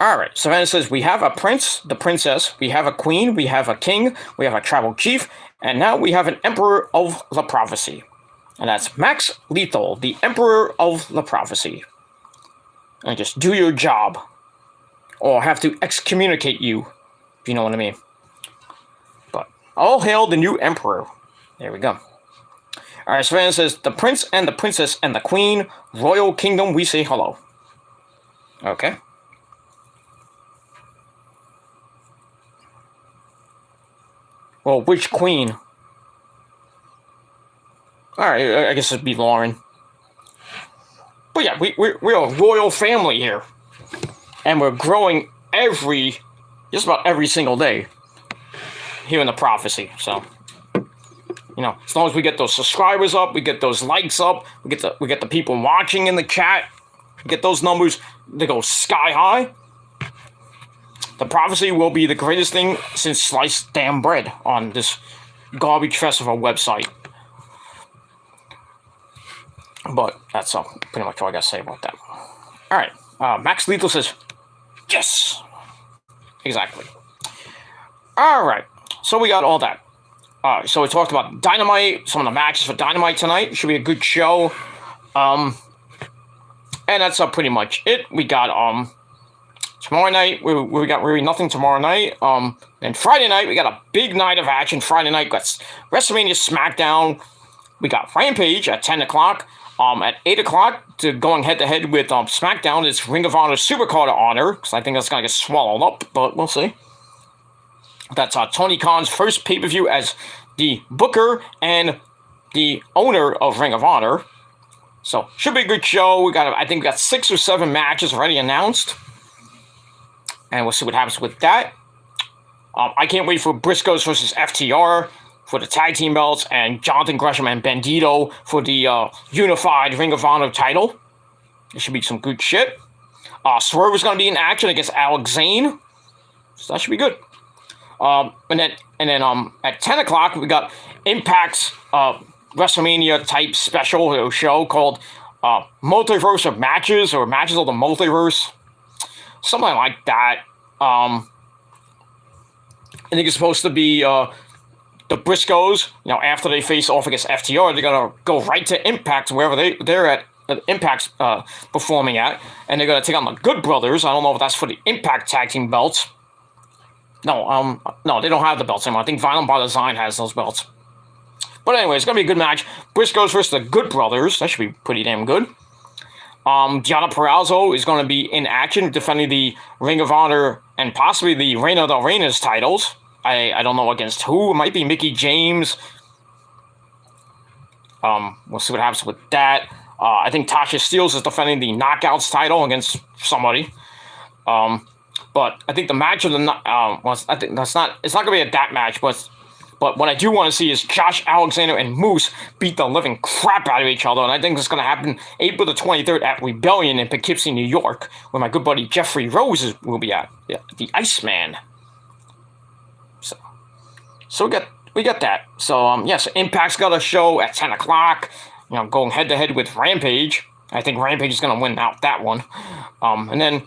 All right, Savannah says, we have a prince, the princess, we have a queen, we have a king, we have a tribal chief, and now we have an Emperor of the Prophecy. And that's Max Lethal, the Emperor of the Prophecy. And just do your job. Or have to excommunicate you, if you know what I mean. But all hail the new Emperor. There we go. All right, Savannah says, the prince and the princess and the queen, royal kingdom, we say hello. Okay. Well, which queen? All right, I guess it'd be Lauren. But yeah, we're a royal family here, and we're growing just about every single day here in the Prophecy. So, as long as we get those subscribers up, we get those likes up, we get the people watching in the chat, we get those numbers, they go sky high. The Prophecy will be the greatest thing since sliced damn bread on this garbage festival website. But that's pretty much all I got to say about that. All right. Max Lethal says, yes. Exactly. All right. So we got all that. So we talked about Dynamite, some of the matches for Dynamite tonight. Should be a good show. And that's pretty much it. We got tomorrow night, we got really nothing tomorrow night. And Friday night, we got a big night of action. Friday night, we got WrestleMania SmackDown. We got Rampage at 10 o'clock. At 8 o'clock, to going head-to-head with SmackDown, it's Ring of Honor Supercard of Honor, because I think that's going to get swallowed up, but we'll see. That's Tony Khan's first pay-per-view as the booker and the owner of Ring of Honor. So, should be a good show. I think we got 6 or 7 matches already announced. And we'll see what happens with that. I can't wait for Briscoes versus FTR for the tag team belts, and Jonathan Gresham and Bandito for the unified Ring of Honor title. It should be some good shit. Swerve is going to be in action against Alex Zane. So that should be good. And then at 10 o'clock, we got Impact's WrestleMania type special show called Multiverse of Matches, or Matches of the Multiverse. Something like that. I think it's supposed to be the Briscoes, after they face off against FTR, they're going to go right to Impact, wherever they're at, Impact's performing at, and they're going to take on the Good Brothers. I don't know if that's for the Impact Tag Team belts. No, they don't have the belts anymore. I think Violent by Design has those belts. But anyway, it's going to be a good match. Briscoes versus the Good Brothers. That should be pretty damn good. Deonna Purrazzo is going to be in action, defending the Ring of Honor and possibly the Reina del Reinas titles. I don't know against who. It might be Mickie James. We'll see what happens with that. I think Tasha Steelz is defending the Knockouts title against somebody. But I think the match of the I think it's not going to be a that match, but what I do want to see is Josh Alexander and Moose beat the living crap out of each other, and I think it's going to happen April the 23rd at Rebellion in Poughkeepsie, New York, where my good buddy Jeffrey Rose will be at, the Iceman. So we got that. So so Impact's got a show at 10 o'clock. Going head to head with Rampage. I think Rampage is gonna win out that one. And then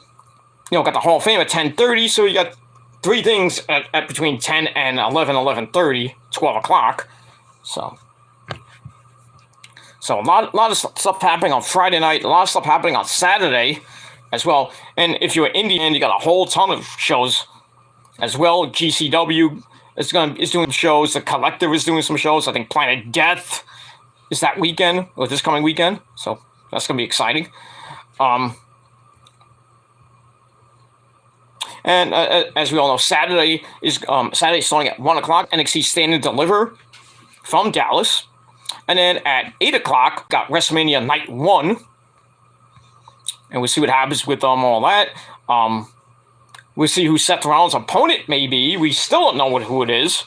got the Hall of Fame at 10:30. So you got 3 things at between 10 and 11:30, 12 o'clock. So a lot of stuff happening on Friday night. A lot of stuff happening on Saturday as well. And if you're Indian, you got a whole ton of shows as well. GCW is doing shows. The Collective is doing some shows. I think Planet Death is that weekend, or this coming weekend. So that's going to be exciting. And as we all know, Saturday starting at 1 o'clock. NXT Stand and Deliver from Dallas. And then at 8 o'clock, got WrestleMania Night 1. And we'll see what happens with all that. We'll see who Seth Rollins' opponent may be. We still don't know who it is.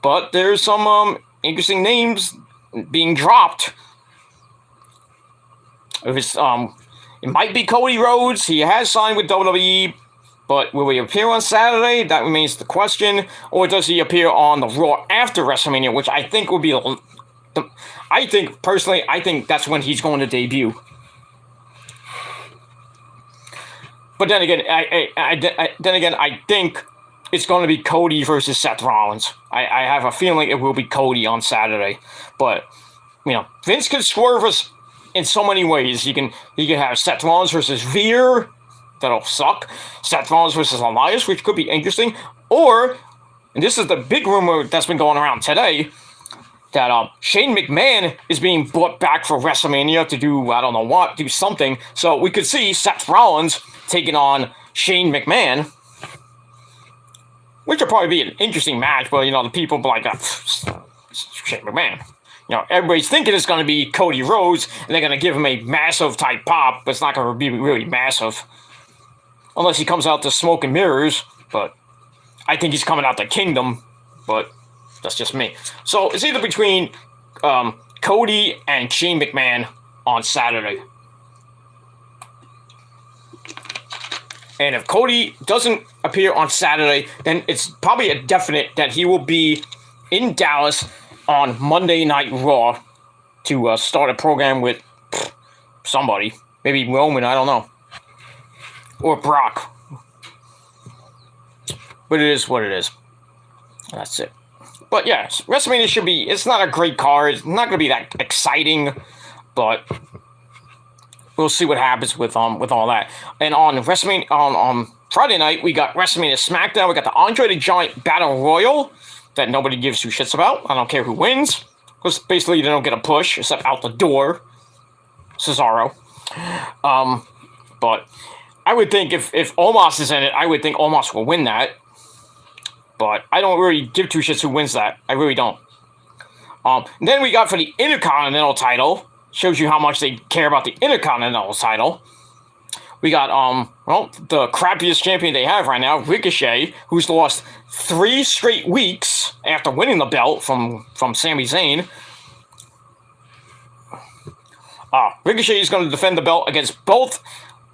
But there's some interesting names being dropped. It might be Cody Rhodes. He has signed with WWE. But will he appear on Saturday? That remains the question. Or does he appear on the Raw after WrestleMania, which I think will be I think that's when he's going to debut. But then again, I think it's going to be Cody versus Seth Rollins. I have a feeling it will be Cody on Saturday. But Vince can swerve us in so many ways. You can have Seth Rollins versus Veer. That'll suck. Seth Rollins versus Elias, which could be interesting. Or, and this is the big rumor that's been going around today, that Shane McMahon is being brought back for WrestleMania to do something. So we could see Seth Rollins taking on Shane McMahon, which will probably be an interesting match, but the people be like, Shane McMahon. Everybody's thinking it's going to be Cody Rhodes, and they're going to give him a massive type pop, but it's not going to be really massive. Unless he comes out to Smoke and Mirrors, but I think he's coming out to Kingdom, but that's just me. So it's either between Cody and Shane McMahon on Saturday. And if Cody doesn't appear on Saturday, then it's probably a definite that he will be in Dallas on Monday Night Raw to start a program with somebody. Maybe Roman, I don't know. Or Brock. But it is what it is. That's it. But yeah, WrestleMania it's not a great card. It's not going to be that exciting. But we'll see what happens with all that. And on WrestleMania on Friday night, we got WrestleMania SmackDown. We got the Andre the Giant Battle Royal that nobody gives two shits about. I don't care who wins, because basically they don't get a push except out the door. Cesaro. But I would think if Omos is in it, I would think Omos will win that. But I don't really give two shits who wins that. I really don't. Then we got for the Intercontinental title. Shows you how much they care about the Intercontinental title. We got, the crappiest champion they have right now, Ricochet, who's lost 3 straight weeks after winning the belt from Sami Zayn. Ricochet is going to defend the belt against both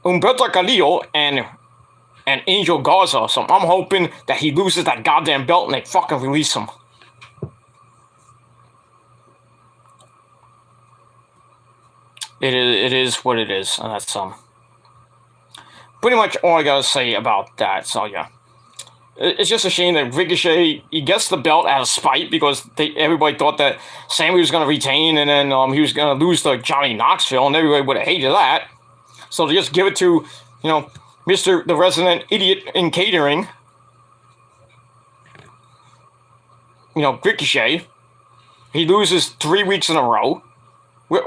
Humberto Carrillo and Angel Garza. So I'm hoping that he loses that goddamn belt and they fucking release him. It is what it is, and that's pretty much all I gotta say about that. So yeah, it's just a shame that Ricochet, he gets the belt out of spite because everybody thought that Sammy was gonna retain, and then he was gonna lose to Johnny Knoxville, and everybody would have hated that. So they just give it to Mr. the resident idiot in catering, Ricochet. He loses 3 weeks in a row.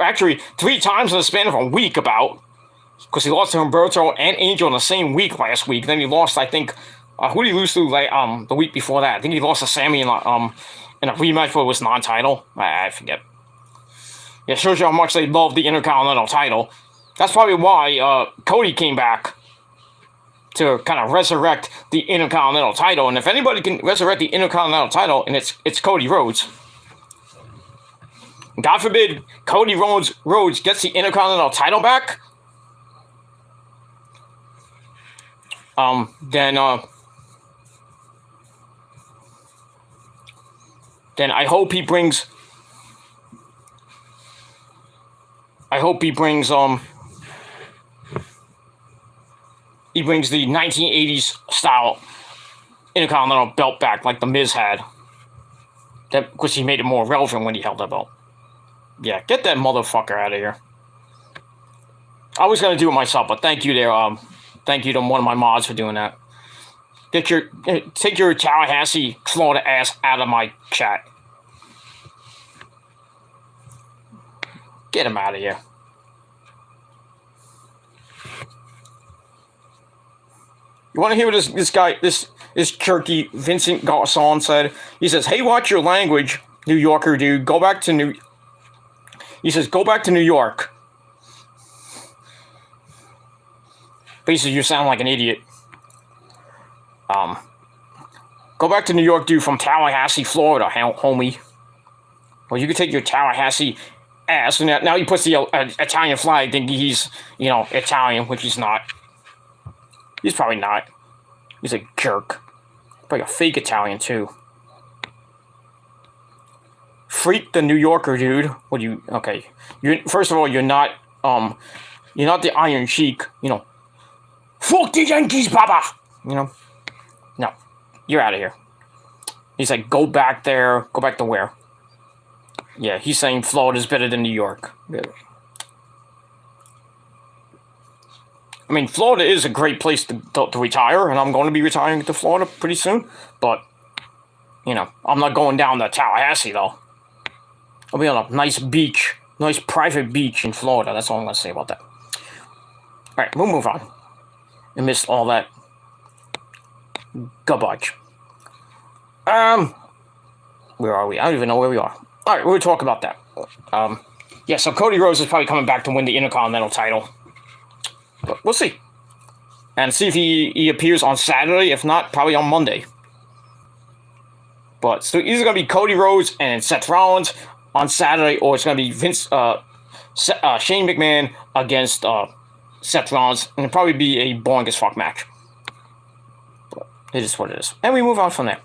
Actually, 3 times in the span of a week, because he lost to Humberto and Angel in the same week last week. Then he lost, I think, who did he lose to the week before that? I think he lost to Sammy in a rematch where it was non-title. I forget. Yeah, it shows you how much they love the Intercontinental title. That's probably why Cody came back to kind of resurrect the Intercontinental title. And if anybody can resurrect the Intercontinental title, and it's Cody Rhodes. God forbid Cody Rhodes gets the Intercontinental title back. Then I hope he brings. He brings the 1980s style Intercontinental belt back, like the Miz had. That because he made it more relevant when he held that belt. Yeah, get that motherfucker out of here. I was gonna do it myself, but thank you there. Thank you to one of my mods for doing that. Take your Tallahassee, Florida ass out of my chat. Get him out of here. You want to hear what this guy, this jerky Vincent Garçon said? He says, "Hey, watch your language, New Yorker dude. Go back to New." He says, "Go back to New York." Basically, you sound like an idiot. Go back to New York, dude, from Tallahassee, Florida, homie. Well, you can take your Tallahassee ass, and now he puts the Italian flag, thinking he's, Italian, which he's not. He's probably not. He's a jerk. Probably a fake Italian, too. Freak the New Yorker, dude. What do you... Okay. First of all, you're not the Iron Sheik, Fuck the Yankees, Papa! No. You're out of here. He's like, go back there. Go back to where? Yeah, he's saying Florida's better than New York. I mean, Florida is a great place to retire, and I'm going to be retiring to Florida pretty soon. But, I'm not going down to Tallahassee, though. I'll be on a nice beach, nice private beach in Florida. That's all I'm going to say about that. All right, we'll move on. I missed all that garbage. Where are we? I don't even know where we are. All right, we'll talk about that. So Cody Rhodes is probably coming back to win the Intercontinental title. But we'll see. And see if he appears on Saturday. If not, probably on Monday. But so either going to be Cody Rhodes and Seth Rollins on Saturday, or it's going to be Shane McMahon against Seth Rollins, and it'll probably be a boring as fuck match. But it is what it is. And we move on from there.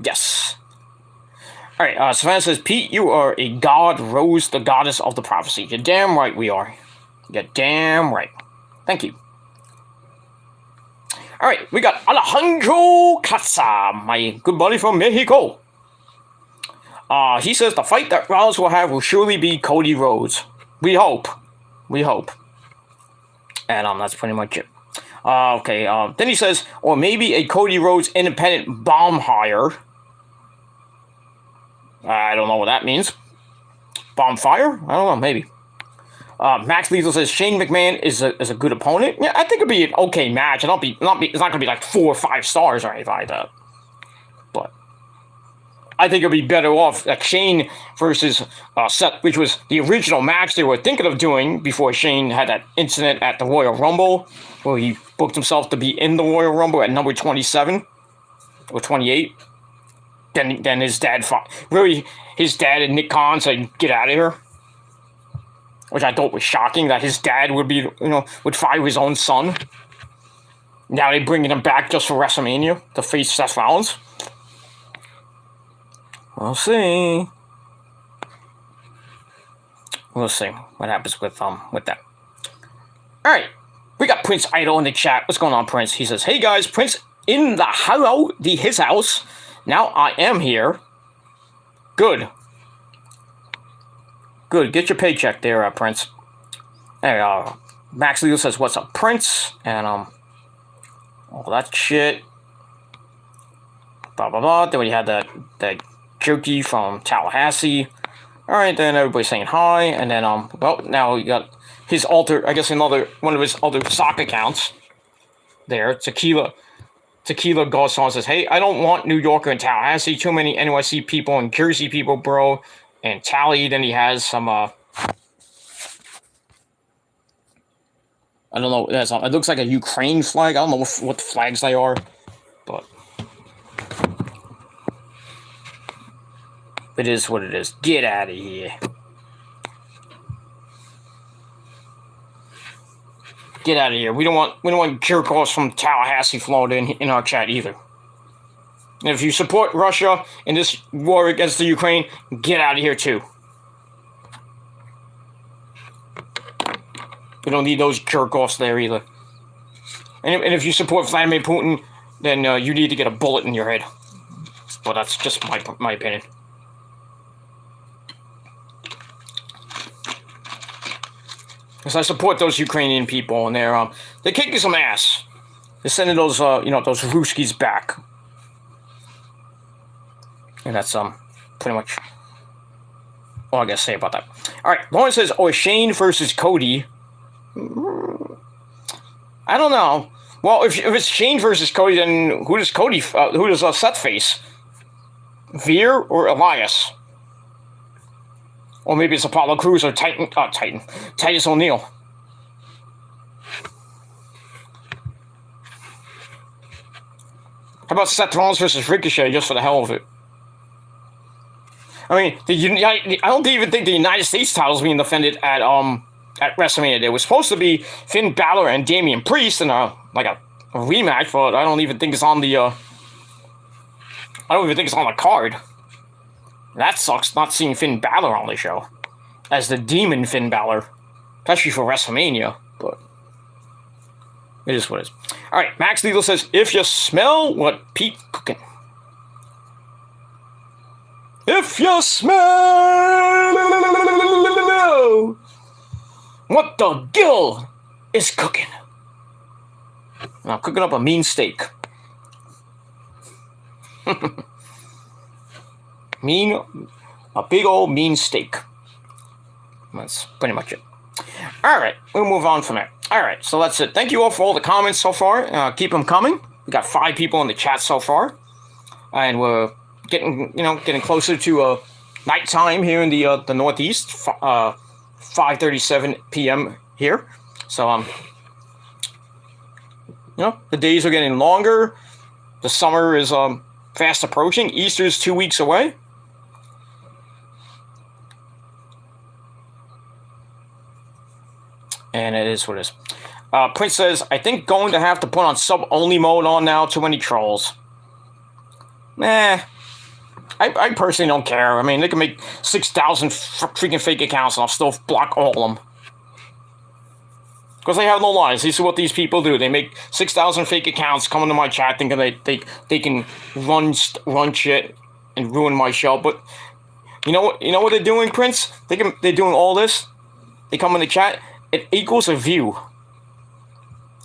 Yes. Alright, Savannah says, Pete, you are a god, Rose, the goddess of the prophecy. You're damn right we are. You're damn right. Thank you. Alright, we got Alejandro Casa, my good buddy from Mexico. He says the fight that Rollins will have will surely be Cody Rhodes. We hope. We hope. And that's pretty much it. Okay, then he says, or maybe a Cody Rhodes independent bomb hire. I don't know what that means. Bomb fire? I don't know, maybe. Max Lethal says Shane McMahon is a good opponent. Yeah, I think it'd be an okay match. It's not gonna be like 4 or 5 stars or anything like that. But I think it'd be better off like Shane versus Seth, which was the original match they were thinking of doing before Shane had that incident at the Royal Rumble, where he booked himself to be in the Royal Rumble at number 27 or 28. Then his dad his dad and Nick Khan said, "Get out of here." Which I thought was shocking that his dad would fire his own son. Now they're bringing him back just for WrestleMania to face Seth Rollins. We'll see. We'll see what happens with that. All right, we got Prince Idol in the chat. What's going on, Prince? He says, "Hey guys, Prince in his house. Now I am here. Good. Good. Get your paycheck there, Prince." Hey, Max Leo says, "What's up, Prince?" And all that shit. Blah blah blah. Then we had that jerky from Tallahassee. All right, then everybody's saying hi, and then well, now we got his another one of his other sock accounts. There, Tequila Garcon says, "Hey, I don't want New Yorker and Tallahassee. Too many NYC people and Jersey people, bro." And Tally, then he has some, I don't know, it looks like a Ukraine flag. I don't know what flags they are, but it is what it is. Get out of here. Get out of here. We don't want jerk-offs from Tallahassee, Florida in our chat either. And if you support Russia in this war against the Ukraine, get out of here too. We don't need those jerk-offs there either. And if you support Vladimir Putin, then you need to get a bullet in your head. But that's just my opinion. Because I support those Ukrainian people, and they're kicking some ass. They're sending those those Ruskies back. And that's pretty much all I gotta say about that. All right, Lauren says, "Oh, Shane versus Cody." I don't know. Well, if it's Shane versus Cody, then who does Seth face? Veer or Elias? Or maybe it's Apollo Crews or Titus O'Neil. How about Seth Rollins versus Ricochet, just for the hell of it? I mean, I don't even think the United States titles being defended at WrestleMania. There was supposed to be Finn Balor and Damian Priest in a rematch, but I don't even think it's on the card. That sucks, not seeing Finn Balor on the show as the Demon Finn Balor, especially for WrestleMania. But it is what it is. All right, Max Legal says, "If you smell what Pete cooking." If you smell what the Gill is cooking. I'm cooking up a mean steak. A big old mean steak. That's pretty much it. All right, we'll move on from there. All right, so that's it. Thank you all for all the comments so far. Keep them coming. We got 5 people in the chat so far, and we're getting closer to nighttime here in the Northeast. 5:37 p.m. here. So the days are getting longer. The summer is fast approaching. Easter's 2 weeks away. And it is what it is. Prince says, "I think going to have to put on sub-only mode on now. Too many trolls." Nah. I personally don't care. I mean, they can make 6,000 freaking fake accounts and I'll still block all of them. Because they have no lies. This is what these people do. They make 6,000 fake accounts, come into my chat thinking they can run shit and ruin my show. But you know what they're doing, Prince? They're doing all this they come in the chat, it equals a view.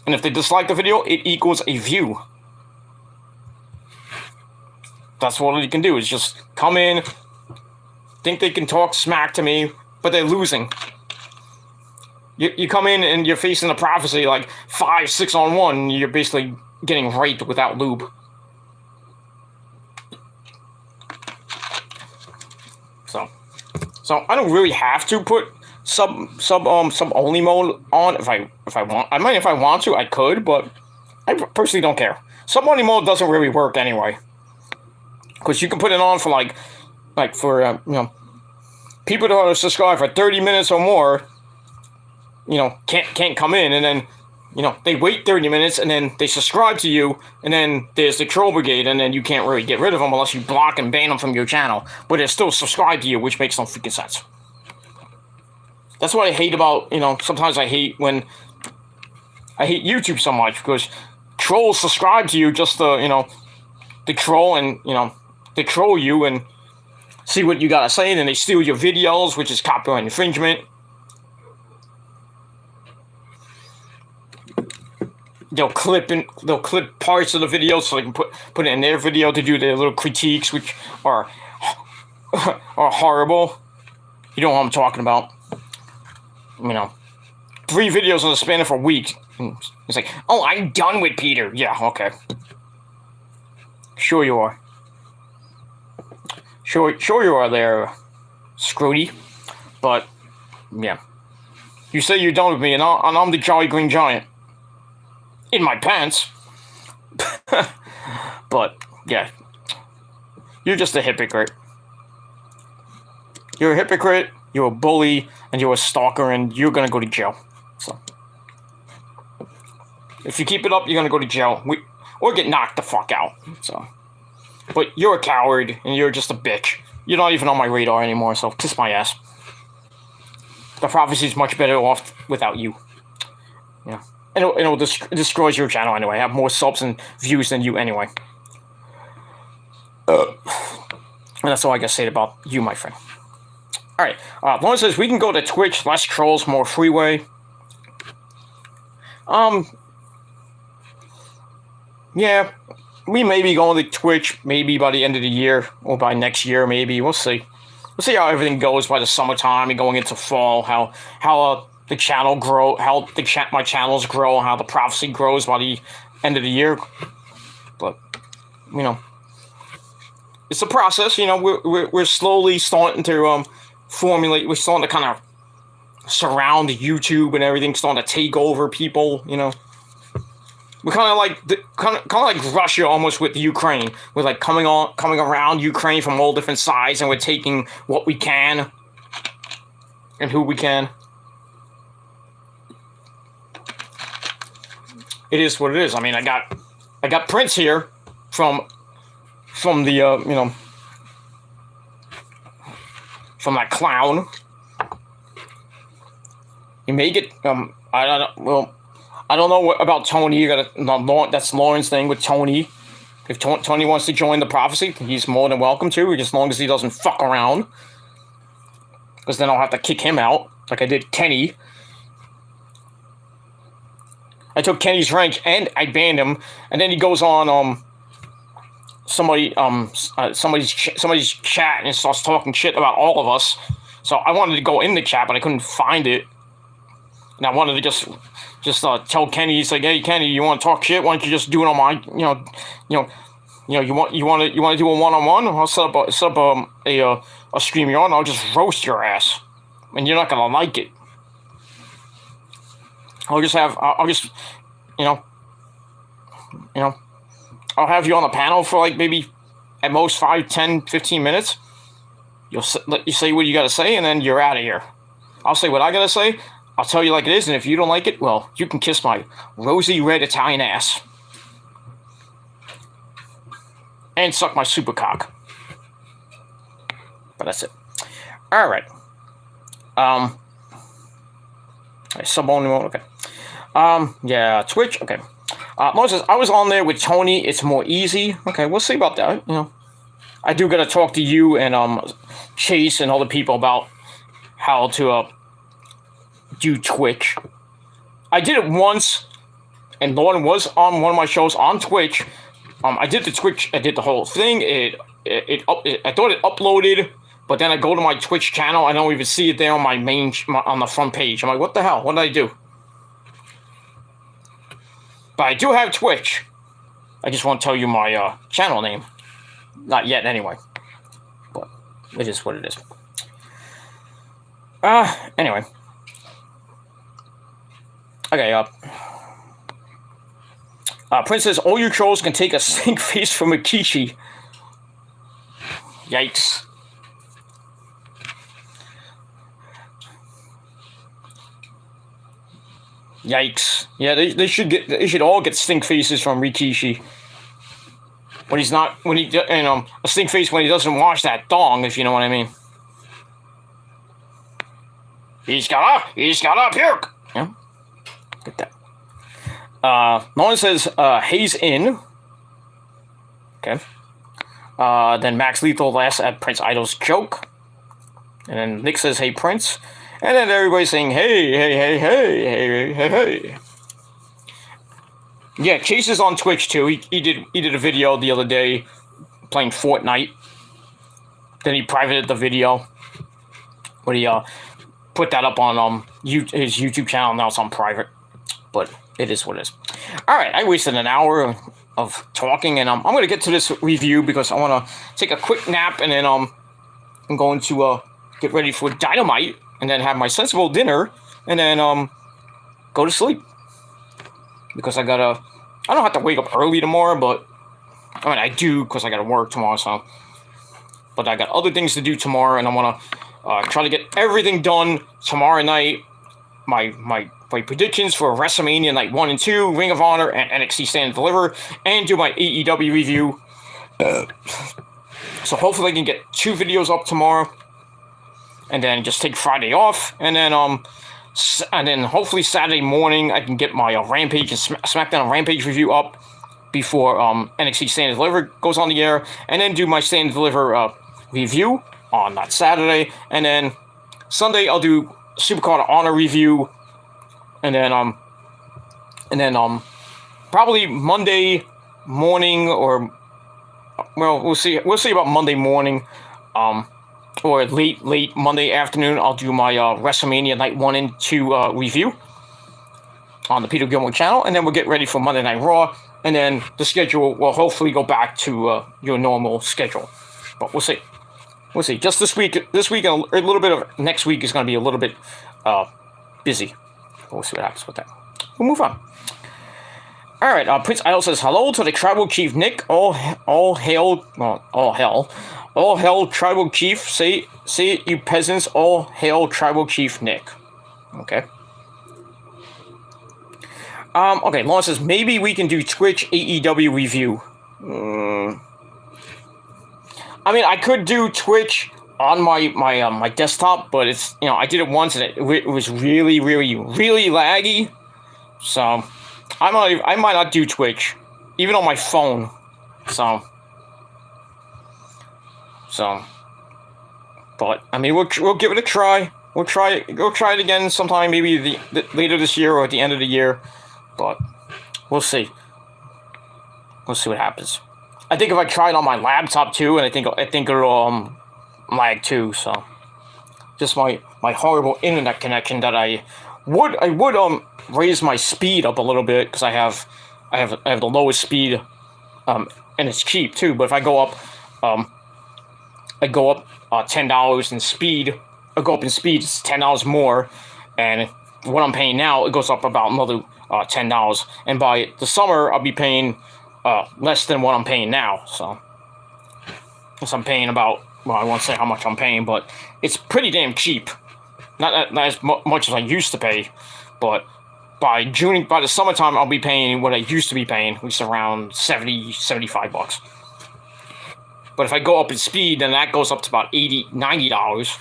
And if they dislike the video, it equals a view. That's what you can do, is just come in, think they can talk smack to me, but they're losing. You come in and you're facing a prophecy like 5-6 on 1, and you're basically getting raped without lube. So I don't really have to put sub only mode on if I want. I mean, if I want to, I could, but I personally don't care. Sub only mode doesn't really work anyway, because you can put it on for like for you know, people that are subscribed for 30 minutes or more. You know, can't come in, and then, you know, they wait 30 minutes, and then they subscribe to you, and then there's the troll brigade, and then you can't really get rid of them unless you block and ban them from your channel. But they're still subscribed to you, which makes no freaking sense. That's what I hate about, you know, sometimes I hate YouTube so much, because trolls subscribe to you just to, you know, to troll and, you know, to troll you and see what you gotta say, and then they steal your videos, which is copyright infringement. They'll clip parts of the video so they can put it in their video to do their little critiques, which are horrible. You know what I'm talking about. You know, 3 videos in the span of a week. It's like, oh, I'm done with Peter. Yeah, okay. Sure you are. Sure you are there, Scrooty. But yeah, you say you're done with me, and I'm the Jolly Green Giant. In my pants. But, yeah. You're just a hypocrite. You're a hypocrite, you're a bully, and you're a stalker, and you're gonna go to jail. So, if you keep it up, you're gonna go to jail. Or get knocked the fuck out. So, but you're a coward, and you're just a bitch. You're not even on my radar anymore, so kiss my ass. The prophecy's much better off without you. Yeah. And it'll destroys your channel anyway. I have more subs and views than you anyway. And that's all I gotta say about you, my friend. Alright, Lauren says, we can go to Twitch, less trolls, more freeway. Yeah, we may be going to Twitch maybe by the end of the year, or by next year maybe, we'll see. We'll see how everything goes by the summertime and going into fall, how the channel grow, how my channels grow, how the prophecy grows by the end of the year. But, you know, it's a process. You know, we're slowly starting to formulate. We're starting to kind of surround YouTube and everything, starting to take over people. You know, we're kind of like Russia almost with Ukraine. We're like coming around Ukraine from all different sides, and we're taking what we can and who we can. It is what it is. I mean, I got Prince here from the you know, from that clown. You may get I don't know what about Tony. You got that's Lauren's thing with Tony. If Tony wants to join the prophecy, he's more than welcome to, as long as he doesn't fuck around. Because then I'll have to kick him out, like I did Kenny. I took Kenny's rank and I banned him, and then he goes on somebody's chat and starts talking shit about all of us. So I wanted to go in the chat, but I couldn't find it, and I wanted to just tell Kenny. He's like, hey Kenny, you want to talk shit? Why don't you just do it on my you want to do a one-on-one? I'll set up a StreamYard, and I'll just roast your ass, and you're not gonna like it. I'll just I'll have you on the panel for like maybe at most 5, 10, 15 minutes. You say what you gotta say, and then you're out of here. I'll say what I gotta say. I'll tell you like it is, and if you don't like it, well, you can kiss my rosy red Italian ass. And suck my super cock. But that's it. Alright. Sub only mode, okay. Yeah, Twitch, okay. Moses, I was on there with Tony. It's more easy. Okay, we'll see about that. You know, I do gotta talk to you and Chase and other people about how to do Twitch. I did it once, and Lauren was on one of my shows on Twitch. I did the Twitch. I did the whole thing. I thought it uploaded, but then I go to my Twitch channel. I don't even see it there on my main on the front page. I'm like, what the hell? What did I do? But I do have Twitch. I just won't tell you my channel name. Not yet, anyway. But it is what it is. Anyway. Okay, Prince says, all you trolls can take a stink face from Rikishi. Yikes. Yikes. Yeah, they should all get stink faces from Rikishi. When he's not, a stink face when he doesn't wash that thong, if you know what I mean. He's gotta puke. Yeah. Get that. Nolan says, Hayes in. Okay. Then Max Lethal laughs at Prince Idol's joke. And then Nick says, hey, Prince. And then everybody's saying, hey, hey, hey, hey, hey, hey, hey. Yeah, Chase is on Twitch too. He did a video the other day playing Fortnite. Then he privated the video. But he put that up on his YouTube channel. Now it's on private. But it is what it is. Alright, I wasted an hour of talking, and I'm going to get to this review because I want to take a quick nap, and then I'm going to get ready for Dynamite, and then have my sensible dinner, and then go to sleep. Because I don't have to wake up early tomorrow, but I mean I do because I gotta work tomorrow, so. But I got other things to do tomorrow, and I want to try to get everything done tomorrow night. My predictions for WrestleMania Night 1 and 2, Ring of Honor, and NXT Stand and Deliver, and do my AEW review. So hopefully I can get 2 videos up tomorrow, and then just take Friday off, and then hopefully Saturday morning I can get my Rampage and SmackDown Rampage review up before NXT Stand and Deliver goes on the air, and then do my Stand and Deliver review on that Saturday, and then Sunday I'll do Supercard of Honor review, and then probably Monday morning, or well, we'll see about Monday morning, or late Monday afternoon, I'll do my WrestleMania Night 1 and 2 review on the Peter Gilmore channel, and then we'll get ready for Monday Night Raw, and then the schedule will hopefully go back to your normal schedule. But we'll see. We'll see. Just this week and a little bit of next week is going to be a little bit busy. But we'll see what happens with that. We'll move on. All right. Prince Idol says hello to the Tribal Chief Nick. All hell. All hail Tribal Chief. Say it, you peasants. All hail Tribal Chief Nick. Okay. Okay, Lawrence says, maybe we can do Twitch AEW review. I mean, I could do Twitch on my desktop, but it's, I did it once, and it was really, really, really laggy. So, I might not do Twitch, even on my phone. So, but I mean, we'll give it a try. We'll try it again sometime, maybe later this year or at the end of the year. But we'll see. We'll see what happens. I think if I try it on my laptop too, and I think it'll lag too. So just my horrible internet connection that I would raise my speed up a little bit, because I have the lowest speed, and it's cheap too. But if I go up, $10 in speed. I go up in speed, it's $10 more, and what I'm paying now, it goes up about another $10. And by the summer, I'll be paying less than what I'm paying now. So I'm paying about, well, I won't say how much I'm paying, but it's pretty damn cheap. Not as much as I used to pay, but by the summertime, I'll be paying what I used to be paying, which is around $75. But if I go up in speed, then that goes up to about $90.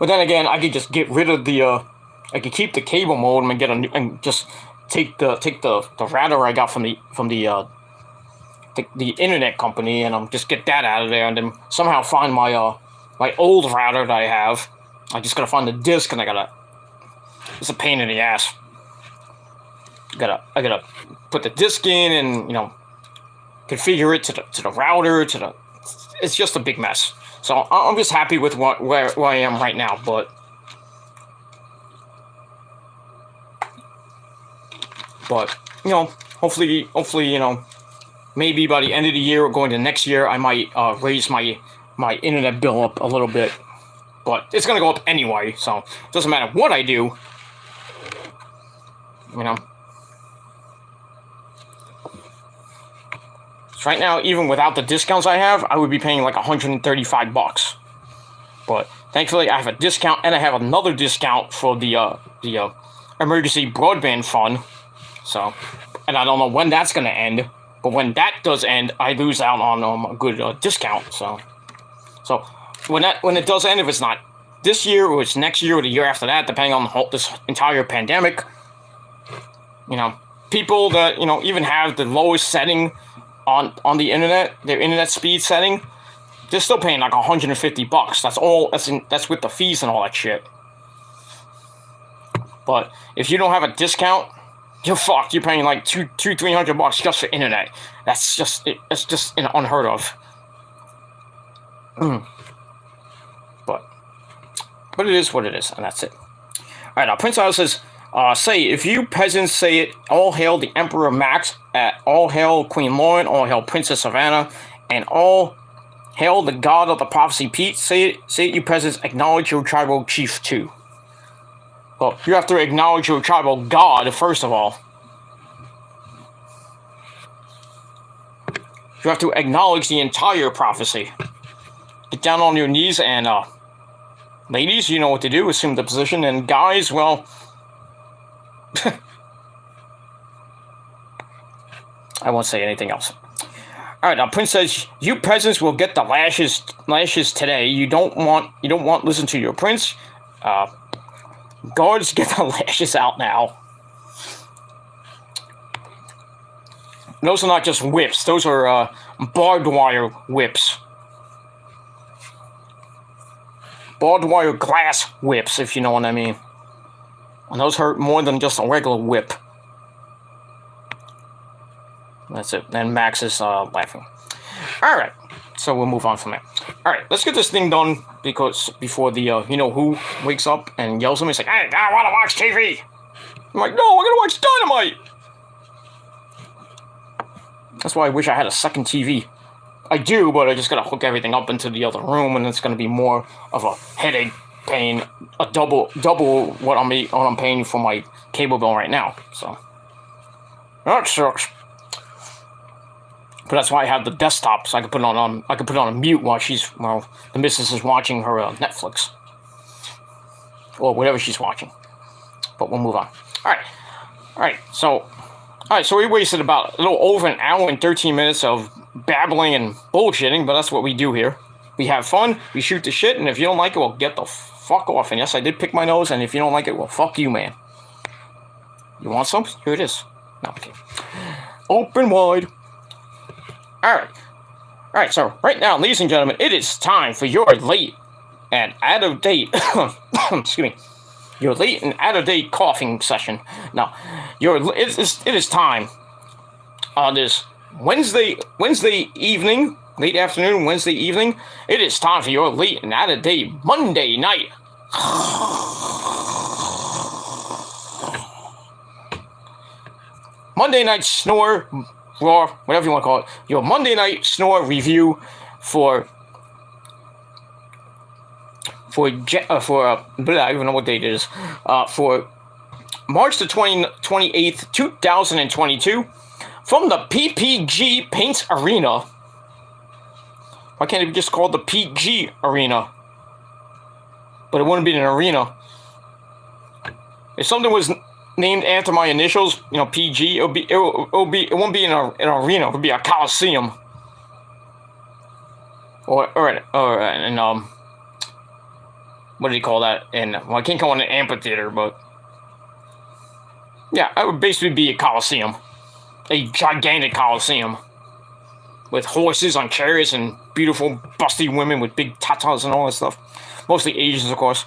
But then again, I could just get rid of I could keep the cable modem and just take the router I got from the internet company, and just get that out of there, and then somehow find my my old router that I have. I just gotta find the disk, and it's a pain in the ass. I gotta put the disk in, and configure it to the router it's just a big mess. So I'm just happy with where I am right now, but hopefully, maybe by the end of the year or going to next year, I might raise my internet bill up a little bit. But it's gonna go up anyway, so it doesn't matter what I do. So right now, even without the discounts I have, I would be paying like $135. But thankfully, I have a discount, and I have another discount for the emergency broadband fund. So, and I don't know when that's gonna end. But when that does end, I lose out on a good discount. So when it does end, if it's not this year or it's next year or the year after that, depending on this entire pandemic, people that even have the lowest setting on the internet, their internet speed setting, they're still paying like $150. That's all. That's with the fees and all that shit. But if you don't have a discount, you're fucked. You're paying like $300 just for internet. That's just unheard of. But it is what it is, and that's it. All right, now Prince Isle says, say, if you peasants say it, all hail the Emperor Max, all hail Queen Lauren, all hail Princess Savannah, and all hail the god of the prophecy Pete, say it, you peasants, acknowledge your tribal chief too. Well, you have to acknowledge your tribal god, first of all. You have to acknowledge the entire prophecy. Get down on your knees and, ladies, you know what to do, assume the position, and guys, well, I won't say anything else. All right, now Prince says, you peasants will get the lashes today. You don't want listen to your prince. Guards, get the lashes out now. Those are not just whips. Those are barbed wire whips. Barbed wire glass whips, if you know what I mean. And those hurt more than just a regular whip. That's it. And Max is laughing. Alright, so we'll move on from there. Alright, let's get this thing done before the who wakes up and yells at me. He's like, hey, I want to watch TV. I'm like, no, we're going to watch Dynamite. That's why I wish I had a second TV. I do, but I just got to hook everything up into the other room, and it's going to be more of a headache paying a double what I'm paying for my cable bill right now. So that sucks. But that's why I have the desktop, so I can put it on a mute while the missus is watching her Netflix or whatever she's watching. But we'll move on. All right. So we wasted about a little over an hour and 13 minutes of babbling and bullshitting, but that's what we do here. We have fun, we shoot the shit, and if you don't like it, well, get the fuck off. And yes, I did pick my nose, and if you don't like it, well, fuck you, man. You want some? Here it is. No, okay. Open wide. Alright, so right now, ladies and gentlemen, it is time for your late and out-of-date, excuse me, your late and out-of-date coughing session. Now, it is time on this Wednesday evening, late afternoon, Wednesday evening. It is time for your late and out-of-date Monday night. Monday night snore, roar, whatever you want to call it. Your Monday night snore review for I don't even know what date it is. For March the 28th, 2022. From the PPG Paint Arena. Why can't it be just called the PG Arena? But it wouldn't be an arena. If something was named after my initials, PG, it won't be an arena. It would be a coliseum. Or what do you call that? I can't call it an amphitheater, but yeah, it would basically be a coliseum. A gigantic coliseum with horses on chariots and beautiful, busty women with big tatas and all that stuff. Mostly Asians, of course.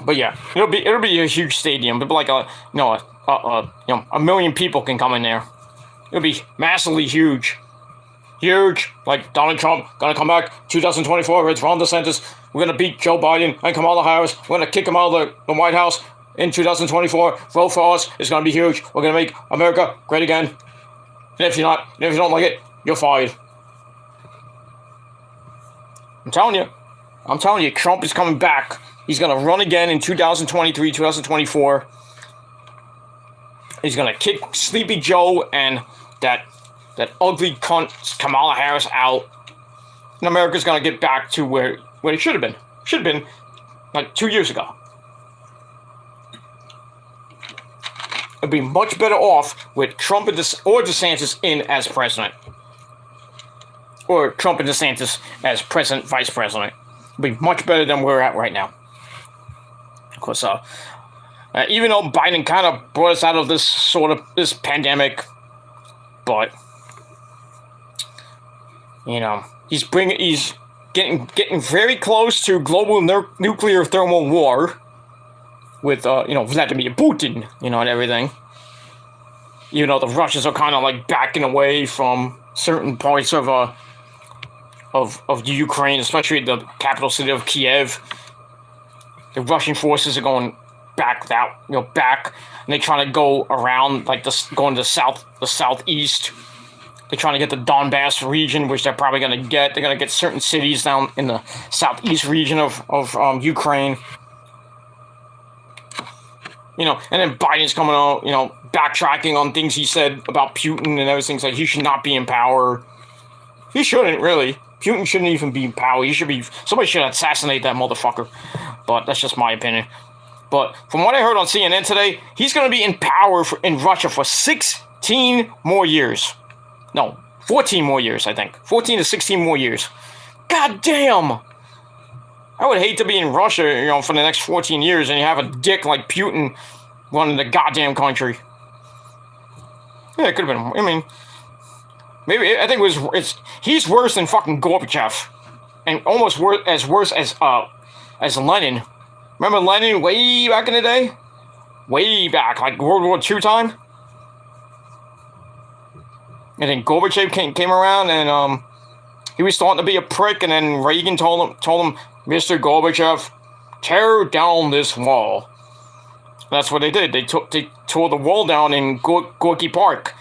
But yeah, it'll be a huge stadium. It'll be like a million people can come in there. It'll be massively huge. Huge. Like Donald Trump gonna come back 2024. It's Ron DeSantis. We're gonna beat Joe Biden and Kamala Harris. We're gonna kick him out of the White House in 2024. Vote for us. It's gonna be huge. We're gonna make America great again. And if you don't like it, you're fired. I'm telling you, Trump is coming back. He's gonna run again in 2023, 2024. He's gonna kick Sleepy Joe and that ugly cunt Kamala Harris out. And America's gonna get back to where it should have been. Should have been like 2 years ago. It'd be much better off with Trump or DeSantis in as president. Or Trump and DeSantis as president, vice president. It'd be much better than we're at right now. Of course, even though Biden kind of brought us out of this pandemic, but he's getting very close to global nuclear thermal war with Vladimir Putin, and everything. The Russians are kind of like backing away from certain parts of the Ukraine, especially the capital city of Kiev. The Russian forces are going back, and they're trying to go around, going to the southeast. They're trying to get the Donbass region, which they're probably going to get. They're going to get certain cities down in the southeast region of Ukraine. And then Biden's coming out, backtracking on things he said about Putin and everything. Like he should not be in power. He shouldn't, really. Putin shouldn't even be in power. Somebody should assassinate that motherfucker. But that's just my opinion. But from what I heard on CNN today, he's going to be in power in Russia for 16 more years. No, 14 more years, I think. 14 to 16 more years. God damn! I would hate to be in Russia, for the next 14 years and you have a dick like Putin running the goddamn country. Yeah, it could have been. Maybe I think he's worse than fucking Gorbachev, and almost worse as Lenin. Remember Lenin way back in the day? Way back, like World War II time? And then Gorbachev came around and he was starting to be a prick, and then Reagan told him, Mr. Gorbachev, tear down this wall. That's what they did. They tore the wall down in Gorky Park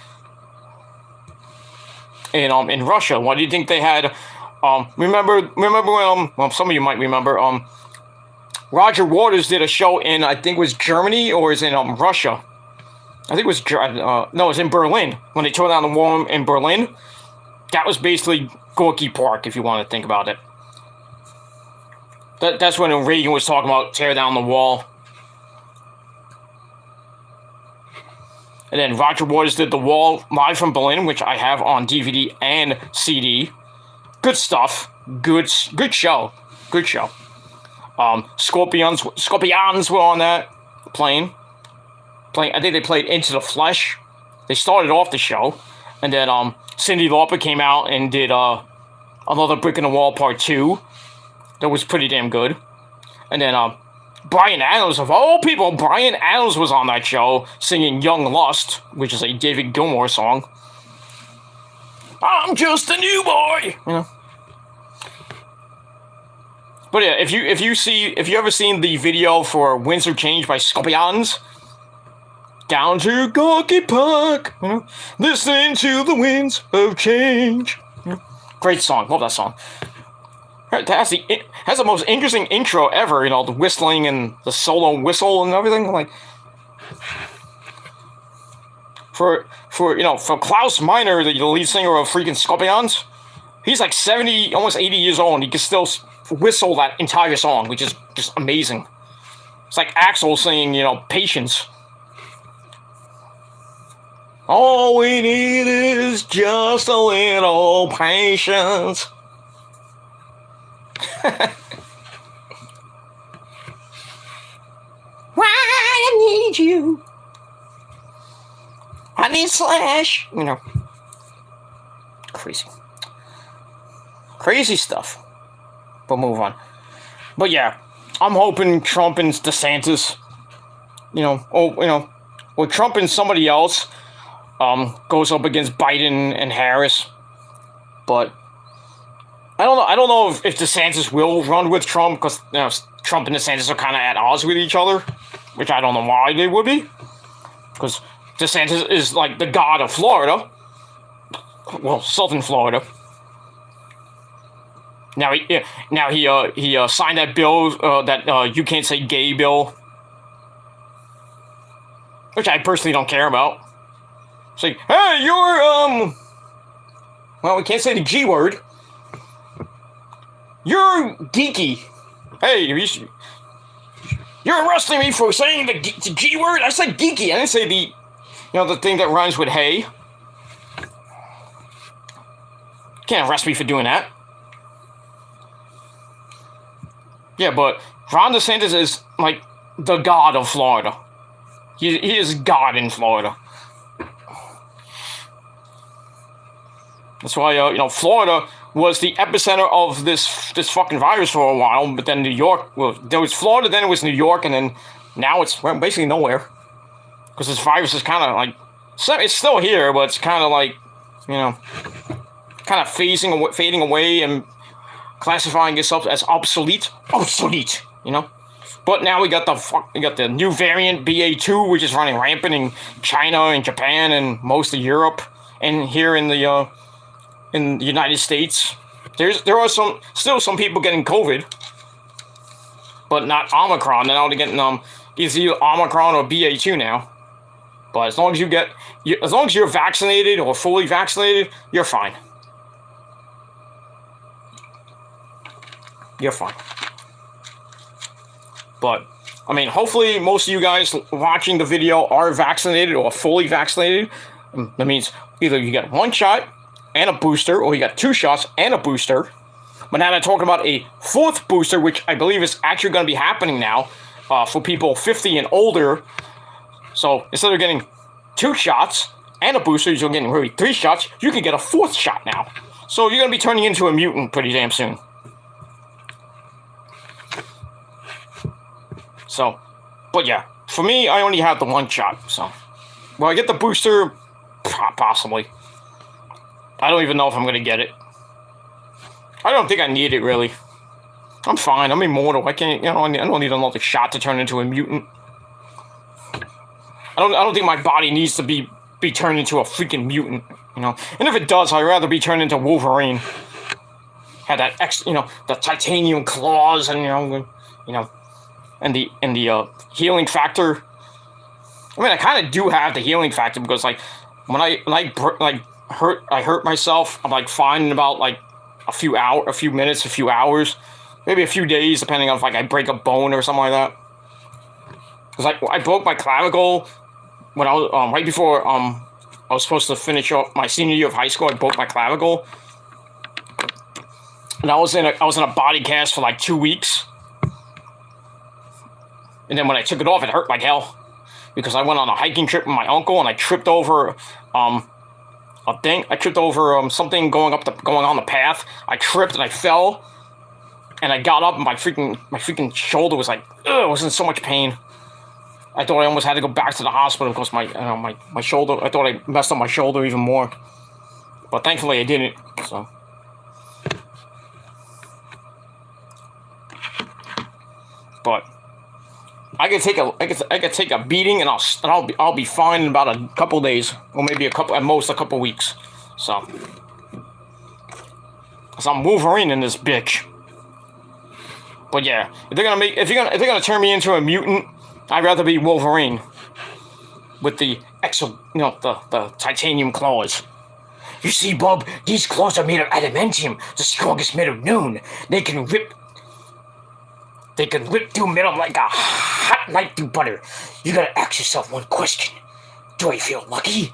in Russia. Why do you think they had remember when some of you might remember Roger Waters did a show in, I think it was Germany or is in Russia. I think it was it was in Berlin when they tore down the wall in Berlin. That was basically Gorky Park, if you want to think about it. That's when Reagan was talking about tear down the wall. And then Roger Waters did The Wall live from Berlin, which I have on DVD and CD. Good stuff. Good show. Good show. Scorpions were on that playing. I think they played Into the Flesh. They started off the show. And then Cyndi Lauper came out and did Another Brick in the Wall Part 2. That was pretty damn good. And then Bryan Adams, of all people, Bryan Adams was on that show singing Young Lust, which is a David Gilmour song. I'm just a new boy, But yeah, if you ever seen the video for Winds of Change by Scorpions, down to Gorky Park, listening to the winds of change. Great song, love that song. It has the most interesting intro ever, the whistling and the solo whistle and everything. Like, for Klaus Meine, the lead singer of freaking Scorpions, he's like 70, almost 80 years old, and he can still whistle that entire song, which is just amazing. It's like Axl singing, Patience. All we need is just a little patience. Why I need you. I need Slash. Crazy stuff. But move on. But yeah, I'm hoping Trump and DeSantis, or Trump and somebody else, goes up against Biden and Harris. But I don't know if DeSantis will run with Trump, because Trump and DeSantis are kind of at odds with each other, which I don't know why they would be, because DeSantis is like the god of Florida. Well, Southern Florida. Now he signed that bill, that you can't say gay bill, which I personally don't care about. It's like, hey, you're well, we can't say the G word. You're geeky. Hey, you're arresting me for saying the G word? I said geeky. I didn't say the thing that rhymes with hey. Can't arrest me for doing that. Yeah, but Ron DeSantis is like the god of Florida. He is God in Florida. That's why Florida was the epicenter of this fucking virus for a while. But then New York, well, there was Florida, then it was New York, and then now it's basically nowhere, because this virus is kind of like, it's still here, but it's kind of like, kind of fading away and classifying itself as obsolete. But now we got the new variant BA2, which is running rampant in China and Japan and most of Europe, and here in the United States. There are still some people getting COVID, but not Omicron. They're only getting either Omicron or BA2 now. But as long as you're vaccinated or fully vaccinated, you're fine. You're fine. But, I mean, hopefully most of you guys watching the video are vaccinated or fully vaccinated. That means either you get one shot and a booster, or you got 2 shots and a booster. But now they're talking about a 4th booster, which I believe is actually going to be happening now for people 50 and older. So instead of getting 2 shots and a booster, you're getting really 3 shots. You can get a 4th shot now. So you're going to be turning into a mutant pretty damn soon. So, but yeah, for me, I only had the 1 shot. So, will I get the booster? Possibly. I don't even know if I'm going to get it. I don't think I need it, really. I'm fine. I'm immortal. I don't need another shot to turn into a mutant. I don't think my body needs to be turned into a freaking mutant, And if it does, I'd rather be turned into Wolverine. Had that the titanium claws and and the healing factor. I mean, I kind of do have the healing factor, because like when I hurt myself, I'm like fine in about like a few hours, maybe a few days, depending on if like I break a bone or something like that. Because I broke my clavicle when I was right before I was supposed to finish up my senior year of high school. I broke my clavicle, and I was in a body cast for like 2 weeks. And then when I took it off, it hurt like hell, because I went on a hiking trip with my uncle, and I tripped over I tripped over something going on the path. I tripped and I fell, and I got up, and my freaking shoulder was like, I was in so much pain. I thought I almost had to go back to the hospital because my shoulder. I thought I messed up my shoulder even more, but thankfully I didn't. So, but I could take a beating, and I'll be fine in about a couple days, or maybe at most a couple weeks. So, cause I'm Wolverine in this bitch. But yeah, if they're gonna turn me into a mutant, I'd rather be Wolverine with the the titanium claws. You see, Bob, these claws are made of adamantium, the strongest metal known. They can rip through metal like a hot knife through butter. You gotta ask yourself one question: do I feel lucky?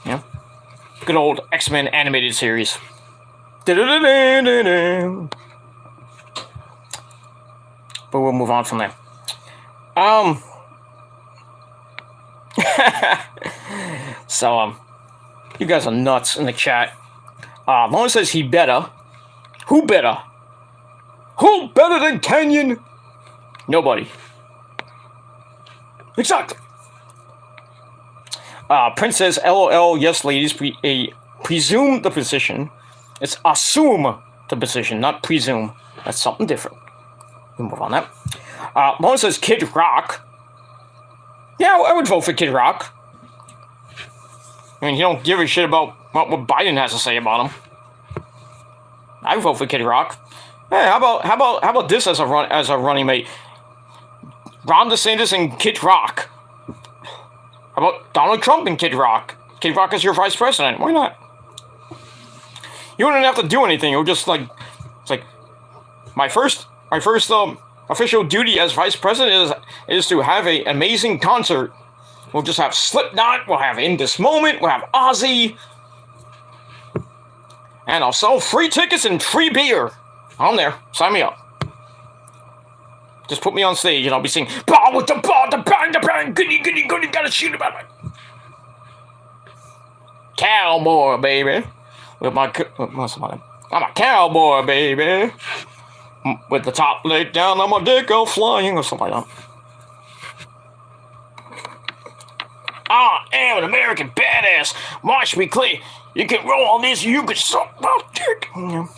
Yeah, good old X-Men animated series. But we'll move on from there. So You guys are nuts in the chat. Rollins says he better. Who better? Who better than Canyon? Nobody. Exactly. Prince says, LOL, yes, ladies, presume the position. It's assume the position, not presume. That's something different. We'll move on that. Rollins says, Kid Rock. Yeah, I would vote for Kid Rock. I mean, you don't give a shit about what Biden has to say about him. I would vote for Kid Rock. Hey, how about this as a running mate? Ron DeSantis and Kid Rock. How about Donald Trump and Kid Rock? Kid Rock is your vice president. Why not? You wouldn't have to do anything. It would just it's like my first official duty as vice president is to have an amazing concert. We'll just have Slipknot. We'll have In This Moment. We'll have Ozzy. And I'll sell free tickets and free beer. I'm there. Sign me up. Just put me on stage and I'll be singing, ball with the ball, the bang, goody, goody, goody, gotta shoot about it. Cowboy, baby. With my, I'm a cowboy, baby. With the top laid down on my dick, I'm flying, or something like that. I am an American badass. Watch me clear. You can roll on this, you can suck my dick. Yeah.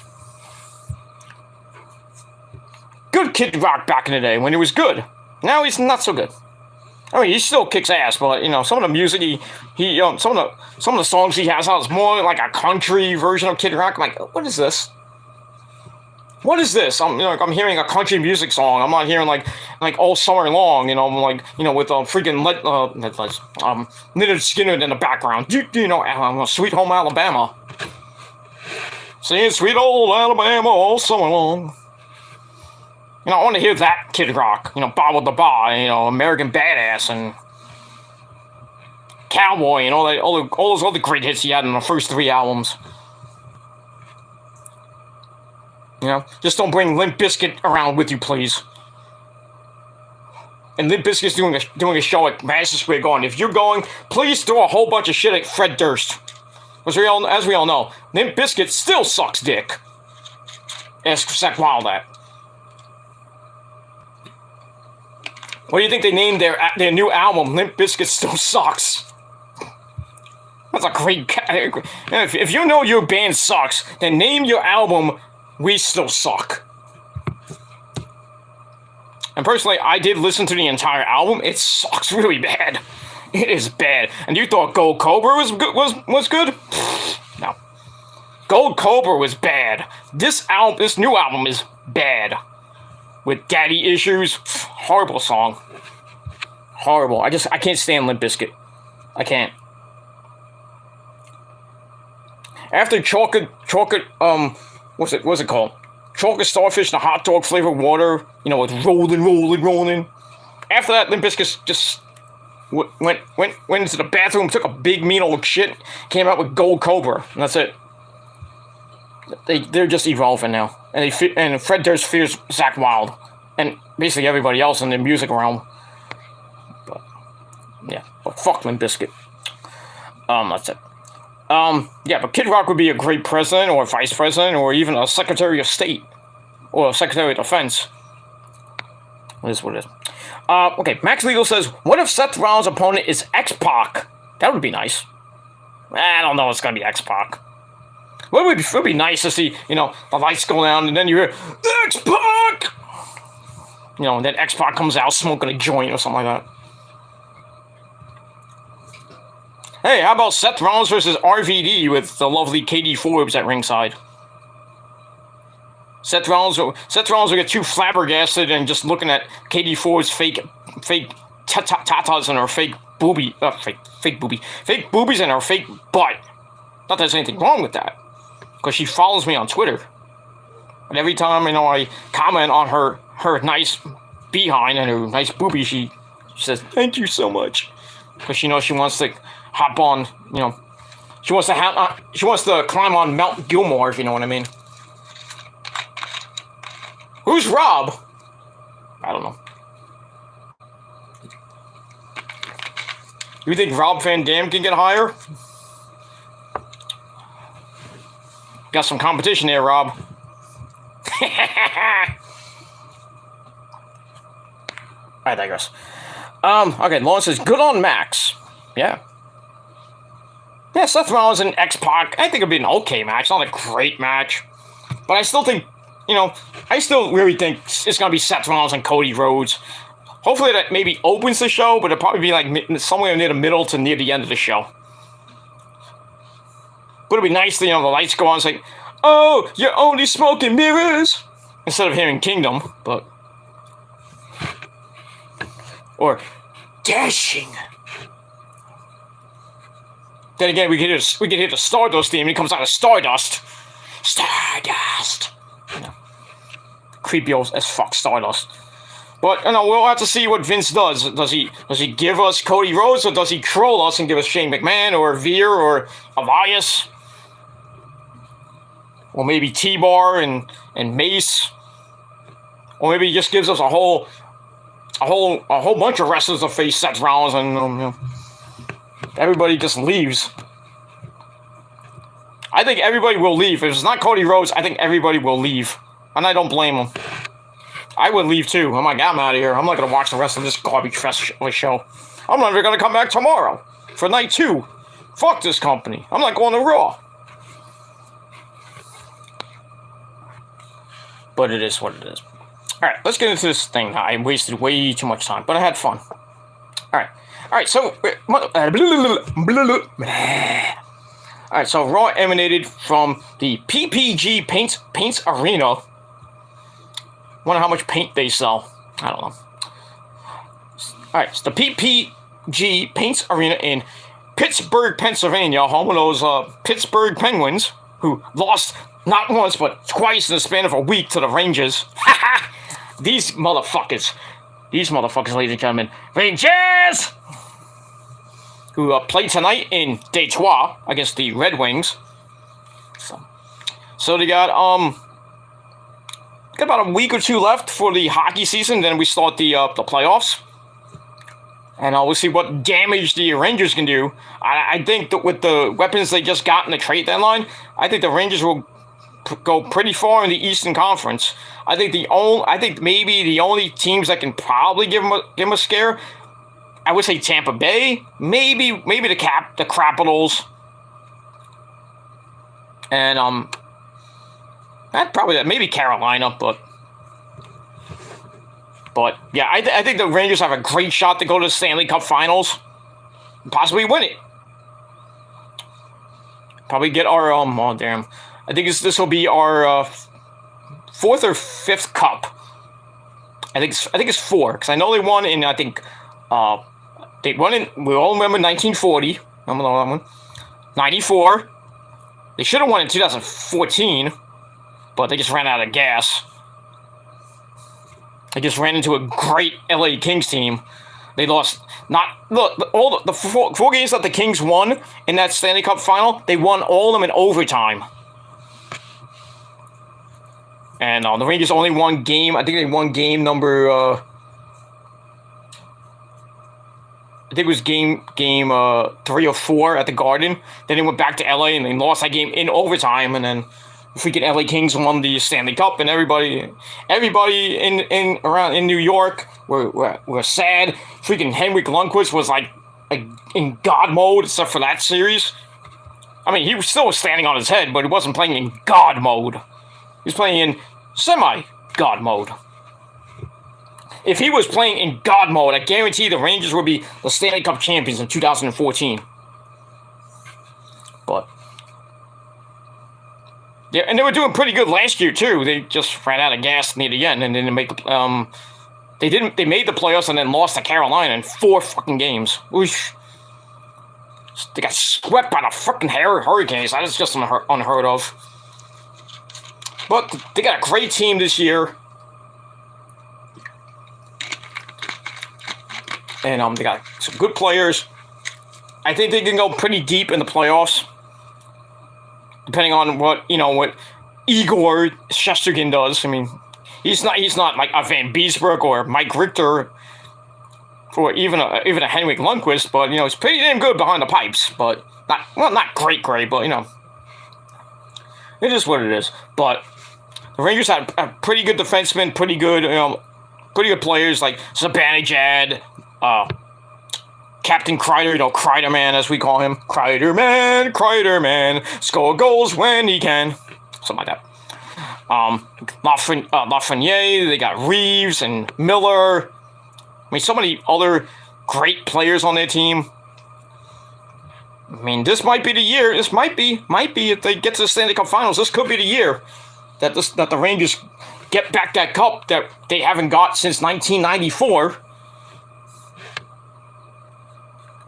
Good Kid Rock back in the day when he was good. Now he's not so good. I mean, he still kicks ass, but some of the music some of the songs he has out is more like a country version of Kid Rock. I'm like, what is this? What is this? I'm hearing a country music song. I'm not hearing like all summer long. With freaking Leonard Skinner in the background. Sweet Home Alabama. Singing Sweet Old Alabama all summer long. I want to hear that Kid Rock. Bob with the Bar. American Badass and Cowboy and all those other great hits he had in the first 3 albums. Just don't bring Limp Bizkit around with you, please. And Limp Bizkit's doing a show at Madison Square Garden. If you're going, please throw a whole bunch of shit at Fred Durst. As we all know, Limp Bizkit still sucks dick. Ask Zach Wild that. What do you think they named their new album? Limp Bizkit Still Sucks. That's a great... If you know your band sucks, then name your album We Still Suck. And personally, I did listen to the entire album. It sucks really bad. It is bad. And you thought Gold Cobra was good? No. Gold Cobra was bad. This new album is bad. With Daddy Issues, horrible song. Horrible. I can't stand Limp Bizkit. I can't. After chocolate, what's it called? Chocolate Starfish and a hot dog flavored water, it's rolling. After that, Limp Bizkit just went into the bathroom, took a big mean old shit, came out with Gold Cobra, and that's it. They're just evolving now, and Fred Durst fears Zach Wild, and basically everybody else in the music realm. But fuck Limp Bizkit. That's it. But Kid Rock would be a great president, or vice president, or even a Secretary of State, or a Secretary of Defense. It is what it is. Okay, Max Legal says, what if Seth Rollins' opponent is X-Pac? That would be nice. I don't know if it's gonna be X-Pac. Well, it would be nice to see, the lights go down, and then you hear, X-Pac! And then X-Pac comes out smoking a joint or something like that. Hey, how about Seth Rollins versus RVD with the lovely Katie Forbes at ringside? Seth Rollins will get too flabbergasted and just looking at Katie Forbes' fake tatas and her fake boobies and her fake butt. Not that there's anything wrong with that, because she follows me on Twitter, and every time I comment on her nice behind and her nice boobie, she says thank you so much, because she wants to hop on, she wants to climb on Mount Gilmore, if you know what I mean. Who's Rob? I don't know. You think Rob Van Dam can get higher? got some competition there, Rob. I digress. Okay, Lawrence says, good on Max. Yeah. Yeah, Seth Rollins and X-Pac, I think it'll be an okay match. Not a great match. But I still think, I still really think it's going to be Seth Rollins and Cody Rhodes. Hopefully that maybe opens the show, but it'll probably be like somewhere near the middle to near the end of the show. But it'd be nice to, the lights go on and say, oh, you're only smoking mirrors. Instead of hearing Kingdom, but... Or dashing. Then again, we could hit the Stardust theme, and it comes out of Stardust. Stardust. Creepy as fuck Stardust. But we'll have to see what Vince does. Does he give us Cody Rhodes, or does he troll us and give us Shane McMahon or Veer or Elias? Or maybe T-Bar and Mace. Or maybe he just gives us a whole bunch of wrestlers to face Seth Rollins, and everybody just leaves. I think everybody will leave. If it's not Cody Rhodes, I think everybody will leave. And I don't blame them. I would leave too. I'm like, I'm out of here. I'm not going to watch the rest of this garbage show. I'm not even going to come back tomorrow for night 2. Fuck this company. I'm not going to Raw. But it is what it is. Alright, let's get into this thing. I wasted way too much time, but I had fun. Alright, so... Alright, so Raw emanated from the PPG Paints Arena. Wonder how much paint they sell. I don't know. Alright, it's the PPG Paints Arena in Pittsburgh, Pennsylvania, home of those Pittsburgh Penguins, who lost not once, but twice in the span of a week to the Rangers. These motherfuckers, ladies and gentlemen, Rangers, who play tonight in Detroit against the Red Wings. So they got about a week or two left for the hockey season. Then we start the playoffs, and we'll see what damage the Rangers can do. I think that with the weapons they just got in the trade deadline, I think the Rangers will go pretty far in the Eastern Conference. I think maybe the only teams that can probably give them a scare, I would say Tampa Bay, maybe the Capitals, and maybe Carolina, but yeah, I think the Rangers have a great shot to go to the Stanley Cup Finals, and possibly win it. Probably get our oh damn. I think this will be our 4th or 5th cup. I think it's 4, because I know they won in, I think they won in, we all remember 1940. Remember that one? 94. They should have won in 2014, but they just ran out of gas. They just ran into a great LA Kings team. They lost all the 4 games that the Kings won in that Stanley Cup final. They won all of them in overtime. And the Rangers only won game. I think they won game number. I think it was game 3 or 4 at the Garden. Then they went back to LA and they lost that game in overtime. And then freaking LA Kings won the Stanley Cup. And everybody in New York were sad. Freaking Henrik Lundqvist was like in God mode, except for that series. I mean, he was still standing on his head, but he wasn't playing in God mode. He was playing in semi-God mode. If he was playing in God mode, I guarantee the Rangers would be the Stanley Cup champions in 2014. But yeah, and they were doing pretty good last year too. They just ran out of gas near the end and didn't make the They made the playoffs and then lost to Carolina in 4 fucking games. Oosh. They got swept by the fucking Hurricanes. That is just unheard of. But they got a great team this year. And they got some good players. I think they can go pretty deep in the playoffs. Depending on what Igor Shesterkin does. I mean, he's not like a Van Beesbrook or Mike Richter or even a Henrik Lundqvist, but he's pretty damn good behind the pipes. But not great, but it is what it is. But the Rangers had a pretty good defensemen, pretty good players like Zibanejad, Captain Kreider, Kreider Man as we call him. Kreider Man, score goals when he can. Something like that. Lafreniere, they got Reeves and Miller. I mean, so many other great players on their team. I mean, this might be the year. This might be if they get to the Stanley Cup Finals. This could be the year that the Rangers get back that cup that they haven't got since 1994.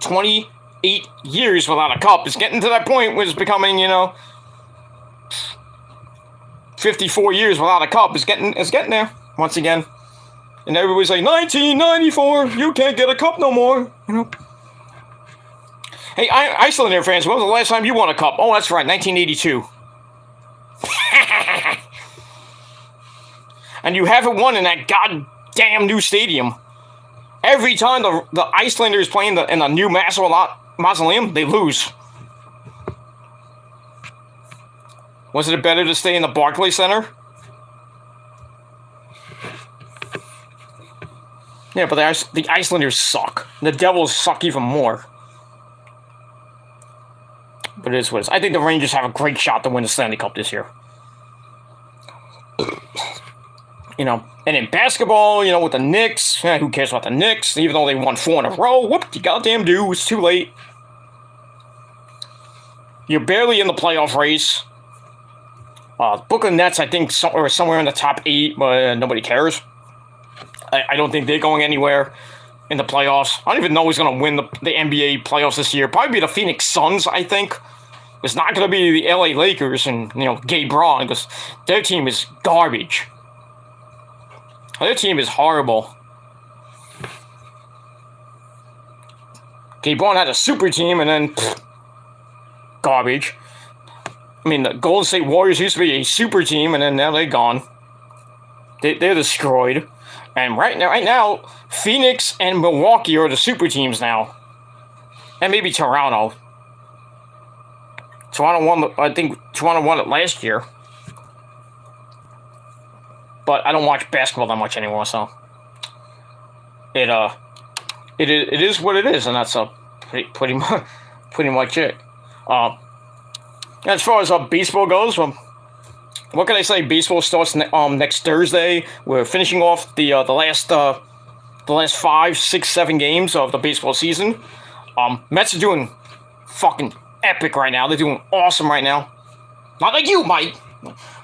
28 years without a cup. It's getting to that point where it's becoming, 54 years without a cup. It's getting there once again. And everybody's like, 1994, you can't get a cup no more. Hey, Islander fans, when was the last time you won a cup? Oh, that's right, 1982. And you haven't won in that goddamn new stadium. Every time the Islanders play in the new mausoleum, they lose. Wasn't it better to stay in the Barclays Center? Yeah, but the Islanders suck. The Devils suck even more. But it is what it is. I think the Rangers have a great shot to win the Stanley Cup this year. And in basketball, with the Knicks, who cares about the Knicks? Even though they won 4 in a row, whoop, you goddamn do. It's too late. You're barely in the playoff race. Brooklyn Nets, I think, are somewhere in the top 8, but nobody cares. I don't think they're going anywhere in the playoffs. I don't even know who's going to win the NBA playoffs this year. Probably be the Phoenix Suns, I think. It's not going to be the LA Lakers and, Gabe Braun, because their team is garbage. Their team is horrible. Gabe Braun had a super team, and then garbage. I mean, the Golden State Warriors used to be a super team, and then now they're gone. They're destroyed. And right now, Phoenix and Milwaukee are the super teams now. And maybe Toronto. I think Toronto won it last year. But I don't watch basketball that much anymore, so it is what it is, and that's pretty much it. As far as baseball goes, what can I say? Baseball starts next Thursday. We're finishing off the last 5, 6, 7 games of the baseball season. Mets are doing fucking epic right now. They're doing awesome right now. Not like you, Mike.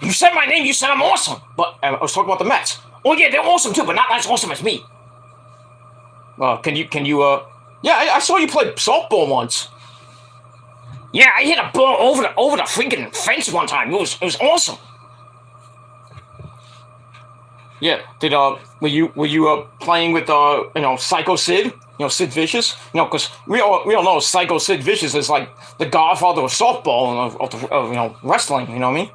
You said my name. You said I'm awesome. But I was talking about the Mets. Oh yeah, they're awesome too, but not as awesome as me. Can you? Yeah, I saw you play softball once. Yeah, I hit a ball over the freaking fence one time. It was awesome. Yeah, were you playing with Psycho Sid? Sid Vicious? Because we all know Psycho Sid Vicious is like the godfather of softball and of wrestling. You know what I mean?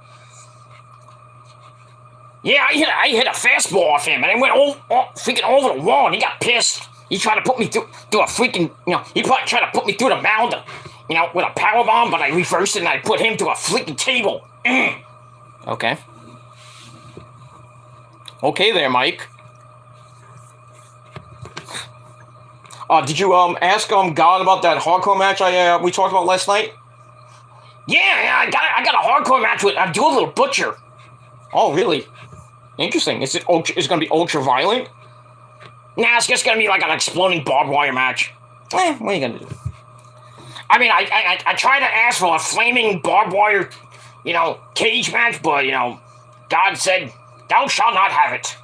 Yeah, I hit a fastball off him, and it went freaking over the wall, and he got pissed. He tried to put me through a freaking, he probably tried to put me through the mound, with a power bomb, but I reversed it and I put him through a freaking table. Okay. Okay there, Mike. Did you ask God about that hardcore match we talked about last night? Yeah, I got a hardcore match with Abdul Little Butcher. Oh, really? Interesting. Is it gonna be ultra violent? Nah, it's just gonna be like an exploding barbed wire match. What are you gonna do? I mean, I tried to ask for a flaming barbed wire, cage match, but God said, "Thou shalt not have it."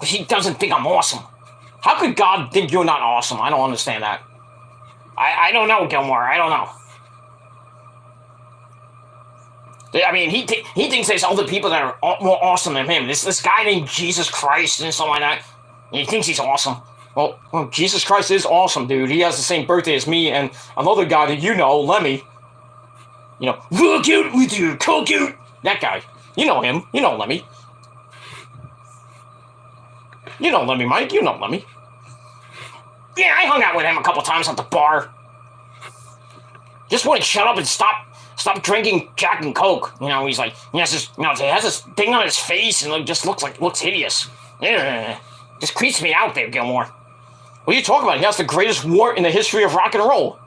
He doesn't think I'm awesome. How could God think you're not awesome? I don't understand that. I don't know, Gilmore. I don't know. I mean, he thinks there's other people that are more awesome than him. This guy named Jesus Christ and something like that. And he thinks he's awesome. Well, Jesus Christ is awesome, dude. He has the same birthday as me and another guy that Lemmy. Look out with your coke out. That guy. You know him. You know Lemmy. You know Lemmy, Mike. You know Lemmy. Yeah, I hung out with him a couple times at the bar. Just wouldn't shut up and stop stop drinking Jack and Coke. You know, he's like, he has this thing on his face and it just looks hideous. Yeah, just creeps me out there, Gilmore. What are you talking about? He has the greatest wart in the history of rock and roll.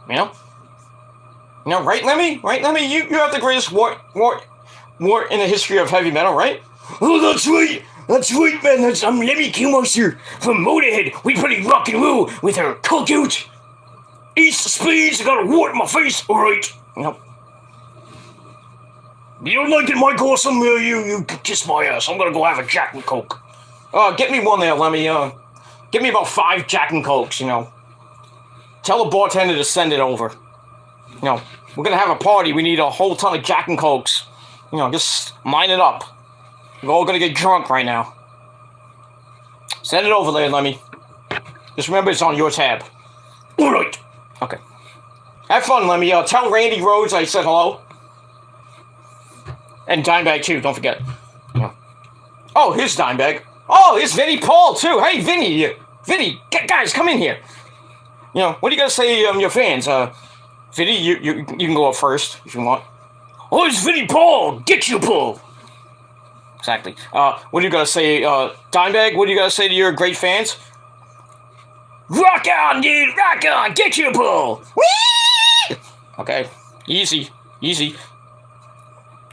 You know, right, Lemmy? Right, Lemmy? You have the greatest wart in the history of heavy metal, right? Oh, that's right. That's right, man. I'm Lemmy Kilmister from Motorhead. We play rock and roll with our cock out. East Speeds, I got a wart in my face. All right. You know. You don't like it, Mike Awesome? You kiss my ass. I'm gonna go have a Jack and Coke. Get me one there, Lemmy. Get me about 5 Jack and Cokes, you know. Tell the bartender to send it over. You know, we're gonna have a party. We need a whole ton of Jack and Cokes. You know, just line it up. We're all gonna get drunk right now. Send it over there, Lemmy. Just remember it's on your tab. All right. Okay. Have fun, Lemmy. Tell Randy Rhodes I said hello. And Dimebag too, don't forget. Yeah. Oh, here's Dimebag. Oh, here's Vinnie Paul too. Hey, Vinnie, guys, come in here. You know, what do you gotta say your fans? Vinnie, you can go up first if you want. Oh, it's Vinnie Paul. Get you, Paul. Exactly. What do you gotta say, Dimebag? What do you gotta say to your great fans? Rock on, dude. Rock on. Get you, Paul. Whee! Okay. Easy.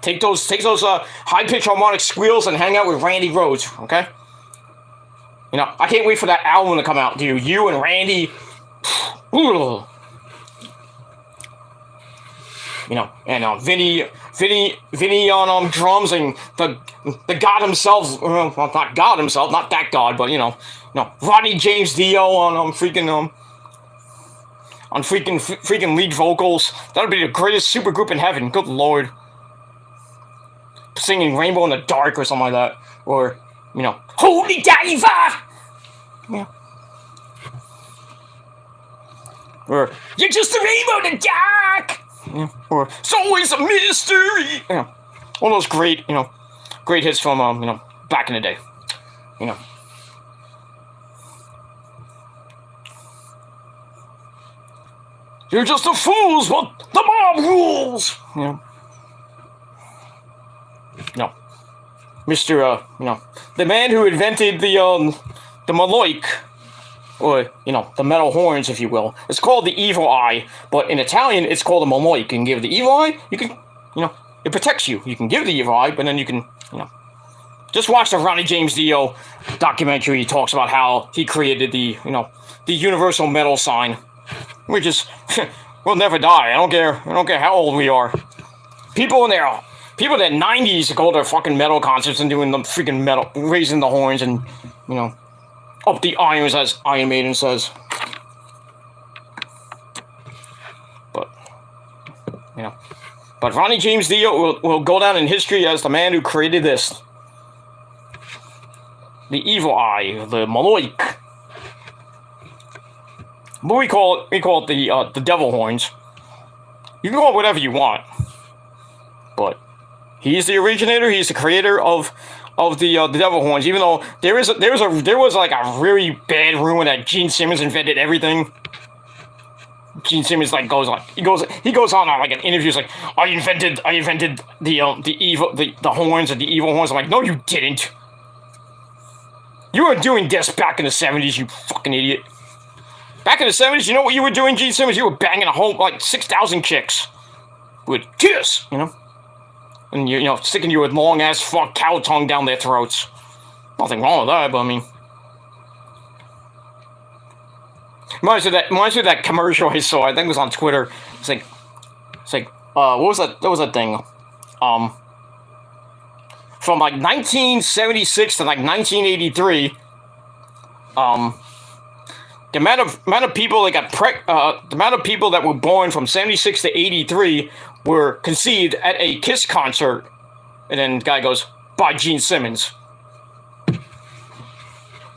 Take those high-pitched harmonic squeals and hang out with Randy Rhodes, okay? You know, I can't wait for that album to come out, dude. You and Randy. You know, and Vinny on drums, and the God himself, well, not God himself, not that God, but you know, Rodney James Dio on freaking lead vocals. That would be the greatest supergroup in heaven. Good Lord. Singing Rainbow in the Dark or something like that, or you know, Holy Diver. Yeah. Or you're just a rainbow in the dark. Yeah. Or it's always a mystery. Yeah. All those great hits from back in the day. You know. You're just a fools, but the mob rules. You know. No. Mr. the man who invented the Maloik, or, the metal horns, if you will. It's called the Evil Eye, but in Italian, it's called a Maloik. You can give the Evil Eye, you can, it protects you. You can give the Evil Eye, but then you can, just watch the Ronnie James Dio documentary. He talks about how he created the universal metal sign. We'll never die. I don't care how old we are. People in their 90s go to fucking metal concerts and doing the freaking metal, raising the horns and, up the irons, as Iron Maiden says. But Ronnie James Dio will go down in history as the man who created this. The Evil Eye, the Maloik. But we call it the Devil Horns. You can call it whatever you want. But he's the originator. He's the creator of the Devil Horns. Even though there was like a really bad rumor that Gene Simmons invented everything. Gene Simmons goes on like an interview, like, I invented the horns and the evil horns. I'm like, no, you didn't. You were doing this back in the 70s, you fucking idiot. Back in the 70s, you know what you were doing, Gene Simmons? You were banging a whole 6,000 chicks with kiss, and sticking you with long ass fuck cow tongue down their throats. Nothing wrong with that, but I mean. Reminds me of that commercial I saw. I think it was on Twitter. It's like, what was that thing? From 1976 to 1983. The amount of people that the amount of people that were born from 76 to 83 were conceived at a Kiss concert, and then the guy goes, by Gene Simmons.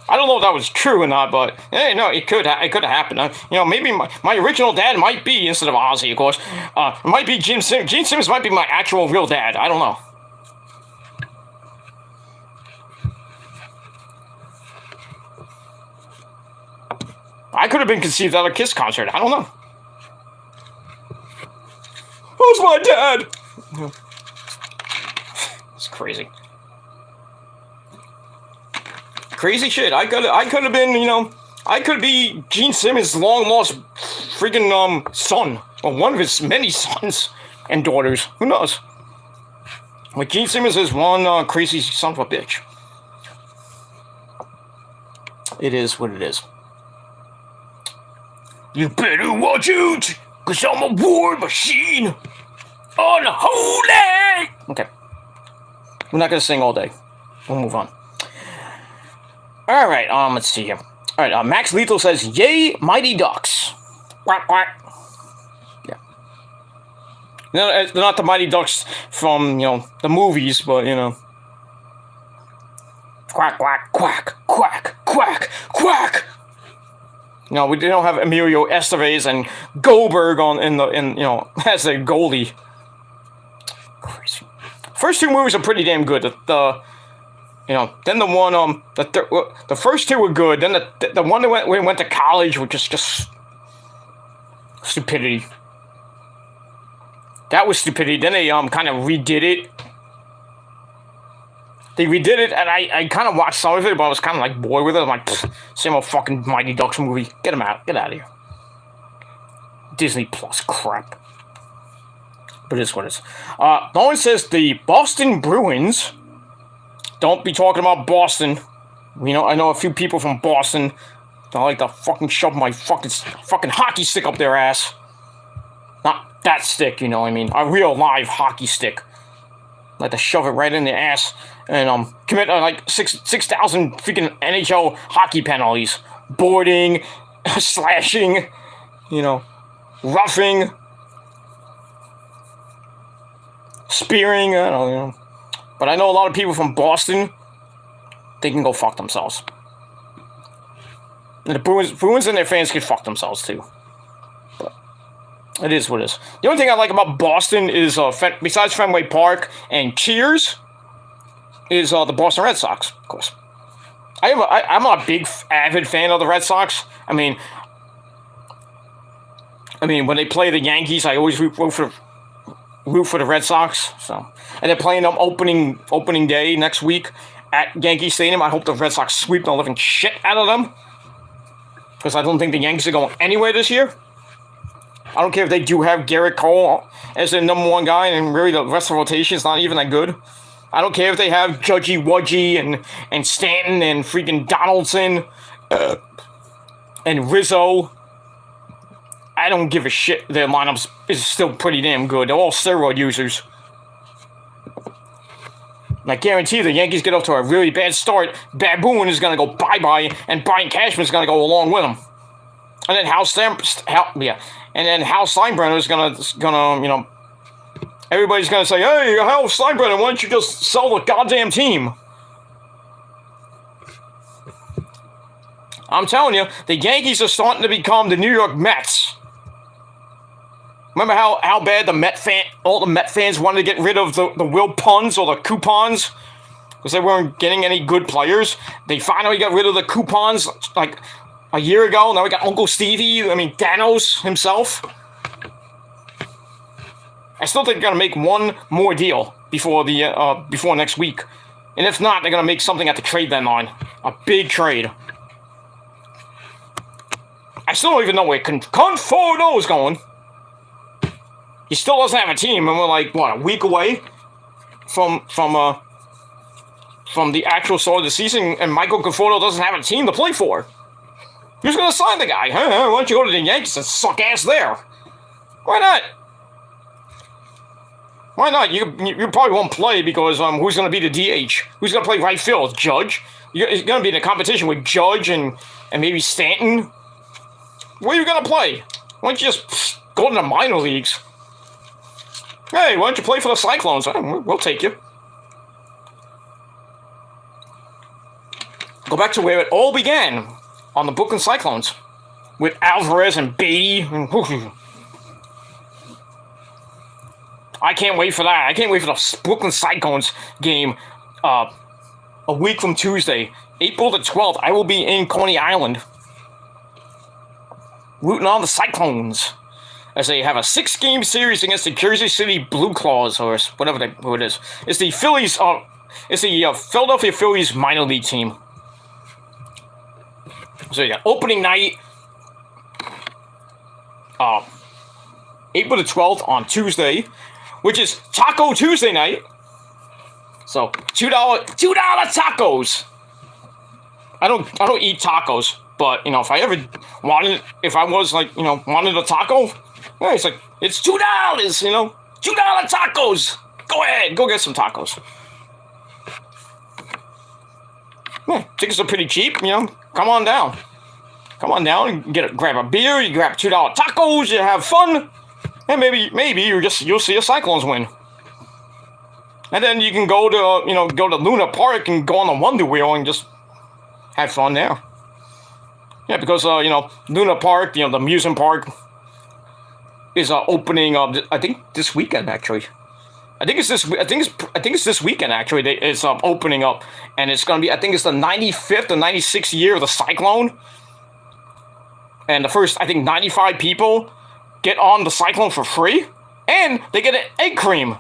I don't know if that was true or not, but hey, no, it could have happened. Maybe my original dad might be, instead of Ozzy, of course, it might be Gene Simmons. Gene Simmons might be my actual real dad. I don't know. I could have been conceived at a Kiss concert. I don't know. Who's my dad? It's crazy. Crazy shit. I could have been, you know, I could be Gene Simmons' long lost freaking son, or one of his many sons and daughters. Who knows? But Gene Simmons is one crazy son of a bitch. It is what it is. You better watch out, cause I'm a war machine. Unholy! Okay. We're not gonna sing all day. We'll move on. Alright, let's see here. Alright, Max Lethal says, yay, Mighty Ducks. Quack, quack. Yeah. No, they're not the Mighty Ducks from, you know, the movies, but, you know. Quack, quack, quack, quack, quack, quack. No, we don't have Emilio Estevez and Goldberg in you know, as the goalie. Crazy. First two movies are pretty damn good. You know, then the one the first two were good. Then the one that went to college was just stupidity. That was stupidity. Then they kind of redid it. They redid it, and I kind of watched some of it, but I was kind of like bored with it. I'm like, same old fucking Mighty Ducks movie. Get them out. Get out of here. Disney Plus crap. But it is what it is. Rollins says the Boston Bruins. Don't be talking about Boston. You know, I know a few people from Boston. I like to fucking shove my fucking hockey stick up their ass. Not that stick, you know what I mean. A real live hockey stick. Like to shove it right in their ass and commit like 6,000 freaking NHL hockey penalties. Boarding, slashing, you know, roughing, spearing, I don't know. But I know a lot of people from Boston, they can go fuck themselves. And the Bruins and their fans can fuck themselves too. But it is what it is. The only thing I like about Boston is, besides Fenway Park and Cheers, is the Boston Red Sox, of course. I'm not a big, avid fan of the Red Sox. I mean, when they play the Yankees, I always root for the Red Sox. So, and they're playing them opening day next week at Yankee Stadium. I hope the Red Sox sweep the living shit out of them, because I don't think the Yankees are going anywhere this year. I don't care if they do have Garrett Cole as their number one guy, and really the rest of the rotation is not even that good. I don't care if they have Judgy Wudgy and Stanton and freaking Donaldson and Rizzo. I don't give a shit. Their lineup is still pretty damn good. They're all steroid users. And I guarantee the Yankees get off to a really bad start. Baboon is going to go bye-bye, and Brian Cashman is going to go along with him. And then Hal Steinbrenner is gonna, you know, everybody's gonna say, hey, Hal Steinbrenner, why don't you just sell the goddamn team? I'm telling you, the Yankees are starting to become the New York Mets. Remember how bad all the Met fans wanted to get rid of the Will Puns or the coupons? Because they weren't getting any good players. They finally got rid of the coupons, like, a year ago. Now we got Uncle Stevie, Thanos himself. I still think they're going to make one more deal before next week. And if not, they're going to make something at the trade deadline. A big trade. I still don't even know where Conforto is going. He still doesn't have a team, and we're like, what, a week away from the actual start of the season, and Michael Conforto doesn't have a team to play for. Who's going to sign the guy? Huh? Why don't you go to the Yankees and suck ass there? Why not? Why not? You probably won't play because who's going to be the DH? Who's going to play right field? Judge? You're going to be in a competition with Judge and maybe Stanton? Where are you going to play? Why don't you just go to the minor leagues? Hey, why don't you play for the Cyclones? We'll take you. Go back to where it all began. On the Brooklyn Cyclones, with Alvarez and Beatty. I can't wait for that. I can't wait for the Brooklyn Cyclones game a week from Tuesday. April the 12th, I will be in Coney Island. rooting on the Cyclones as they have a 6-game series against the Jersey City Blue Claws, or whatever who it is. It's the Phillies. It's the Philadelphia Phillies minor league team. So you got opening night, April the 12th on Tuesday, which is Taco Tuesday night. So $2 tacos. I don't eat tacos, but you know, if I was like, you know, wanted a taco, yeah, it's $2, you know, $2 tacos. Go ahead, go get some tacos. Yeah, tickets are pretty cheap, you know. Come on down. Come on down and grab a beer, you grab $2 tacos, you have fun, and maybe you'll see a Cyclones win. And then you can go to Luna Park and go on the Wonder Wheel and just have fun there. Yeah, because you know, Luna Park, you know, the amusement park is opening I think this weekend actually. I think it's this weekend actually. It's opening up, and it's gonna be, I think it's the 95th or 96th year of the Cyclone. And the first, I think, 95 people get on the Cyclone for free, and they get an egg cream.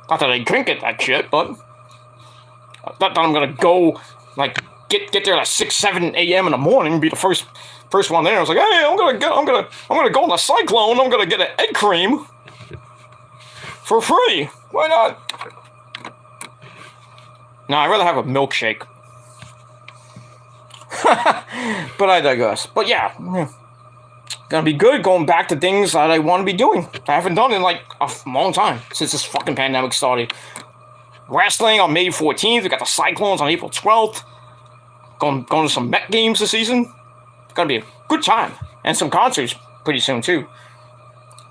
Not that I drink it, that shit, but not that I'm gonna go like get there at 6-7 a.m. in the morning and be the first one there. I was like, hey, I'm gonna go on the Cyclone. I'm gonna get an egg cream for free. Why not? No, I'd rather have a milkshake. But I digress. But yeah, gonna be good going back to things that I want to be doing. I haven't done in like a long time since this fucking pandemic started. Wrestling on May 14th. We got the Cyclones on April 12th. Going to some Met games this season. It's gonna be a good time, and some concerts pretty soon too.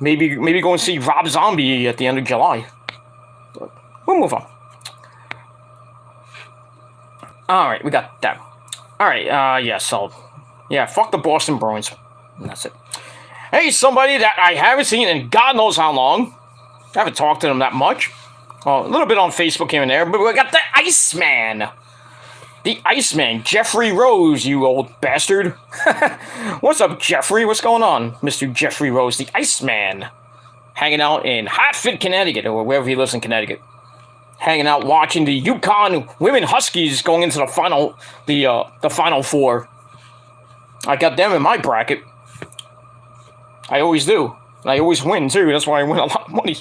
Maybe go and see Rob Zombie at the end of July. But we'll move on. Alright, we got that. Alright, yeah, so, yeah, fuck the Boston Bruins. And that's it. Hey, somebody that I haven't seen in God knows how long. I haven't talked to them that much. A little bit on Facebook here and there, but we got the Iceman. The Iceman, Jeffrey Rose, you old bastard. What's up, Jeffrey? What's going on, Mr. Jeffrey Rose, the Iceman? Hanging out in Hartford, Connecticut, or wherever he lives in Connecticut. Hanging out watching the Yukon Women Huskies going into the Final Four. I got them in my bracket. I always do. And I always win, too. That's why I win a lot of money.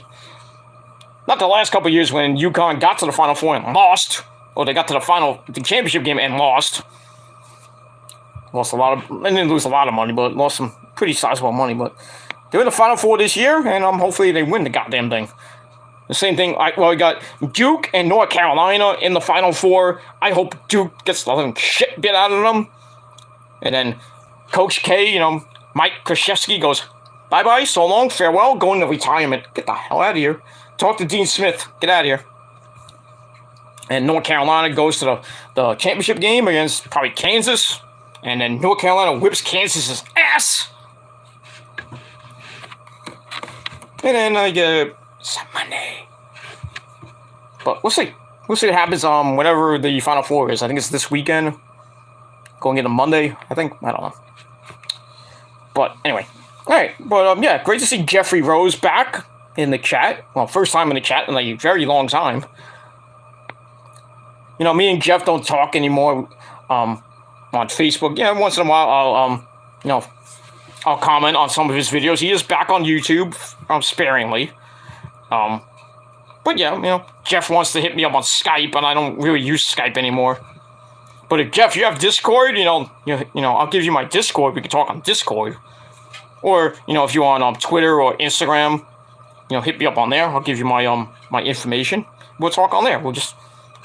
Not the last couple of years when Yukon got to the Final Four and lost. Or they got to the championship game and lost. Lost a lot of, they didn't lose a lot of money, but lost some pretty sizable money. But they're in the Final Four this year, and hopefully they win the goddamn thing. The same thing, we got Duke and North Carolina in the Final Four. I hope Duke gets the living shit bit out of them. And then Coach K, you know, Mike Krzyzewski goes, bye-bye, so long, farewell, going to retirement. Get the hell out of here. Talk to Dean Smith. Get out of here. And North Carolina goes to the championship game against probably Kansas. And then North Carolina whips Kansas' ass. And then I get some money. But we'll see. We'll see what happens whatever the Final Four is. I think it's this weekend. Going into Monday, I think. I don't know. But anyway. Alright. But yeah, great to see Jeffrey Rose back in the chat. Well, first time in the chat in a very long time. You know, me and Jeff don't talk anymore on Facebook. Yeah, once in a while I'll comment on some of his videos. He is back on YouTube, sparingly. But yeah, you know, Jeff wants to hit me up on Skype, and I don't really use Skype anymore. But if Jeff, you have Discord, you know, I'll give you my Discord. We can talk on Discord. Or, you know, if you're on Twitter or Instagram, you know, hit me up on there. I'll give you my my information. We'll talk on there. We'll just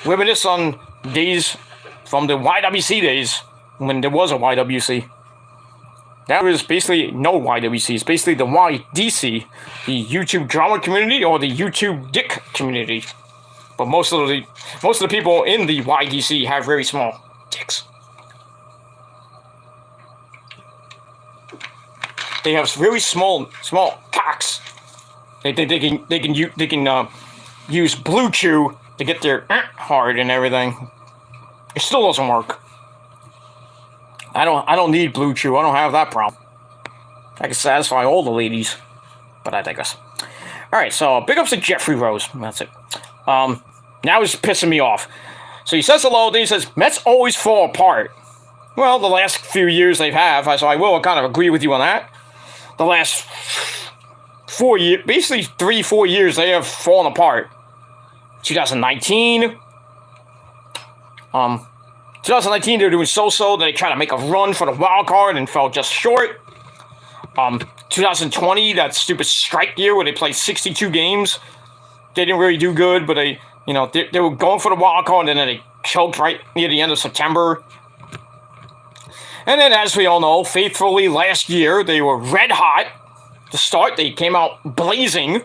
reminisce on days from the YWC days when there was a YWC. That was basically no YWC. It's basically the YDC, the YouTube drama community or the YouTube dick community. But most of the people in the YDC have very small dicks. They have very small cocks. They can use Blue Chew to get their hard and everything. It still doesn't work. I don't need Blue Chew. I don't have that problem. I can satisfy all the ladies. But I digress. Alright, so big ups to Jeffrey Rose. That's it. Now he's pissing me off. So he says hello, then he says, Mets always fall apart. Well, the last few years they have, so I will kind of agree with you on that. The last 4 years, basically 3-4 years, they have fallen apart. 2019, 2019 they were doing so-so. They tried to make a run for the wild card and fell just short. 2020, that stupid strike year where they played 62 games. They didn't really do good, but they were going for the wild card and then they choked right near the end of September. And then, as we all know, faithfully last year, they were red hot to start. They came out blazing.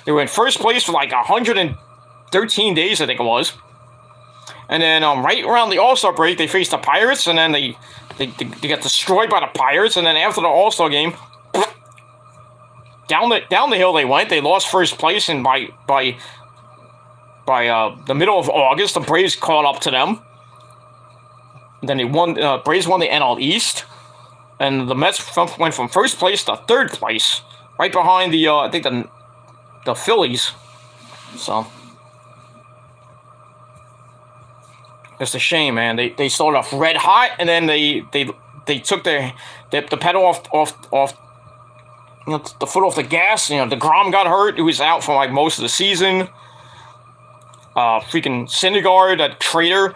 They were in first place for like 113 days, I think it was. And then right around the All-Star break, they faced the Pirates, and then they got destroyed by the Pirates. And then after the All-Star game, down the hill they went. They lost first place, and by the middle of August, the Braves caught up to them. Then they won. Braves won the NL East, and the Mets went from first place to third place, right behind the I think the Phillies. So it's a shame, man. They started off red hot, and then they took the pedal off the foot off the gas. DeGrom got hurt. He was out for like most of the season. Freaking Syndergaard, that traitor,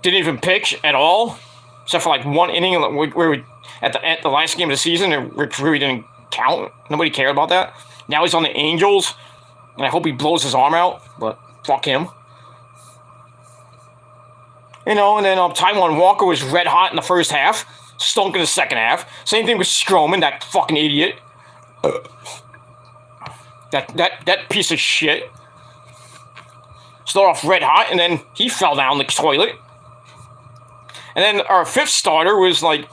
didn't even pitch at all, except for like one inning where at the last game of the season, it really didn't count. Nobody cared about that. Now he's on the Angels, and I hope he blows his arm out, but fuck him. And then Taijuan Walker was red hot in the first half, stunk in the second half. Same thing with Stroman, that fucking idiot. That piece of shit. Started off red hot, and then he fell down the toilet. And then our fifth starter was a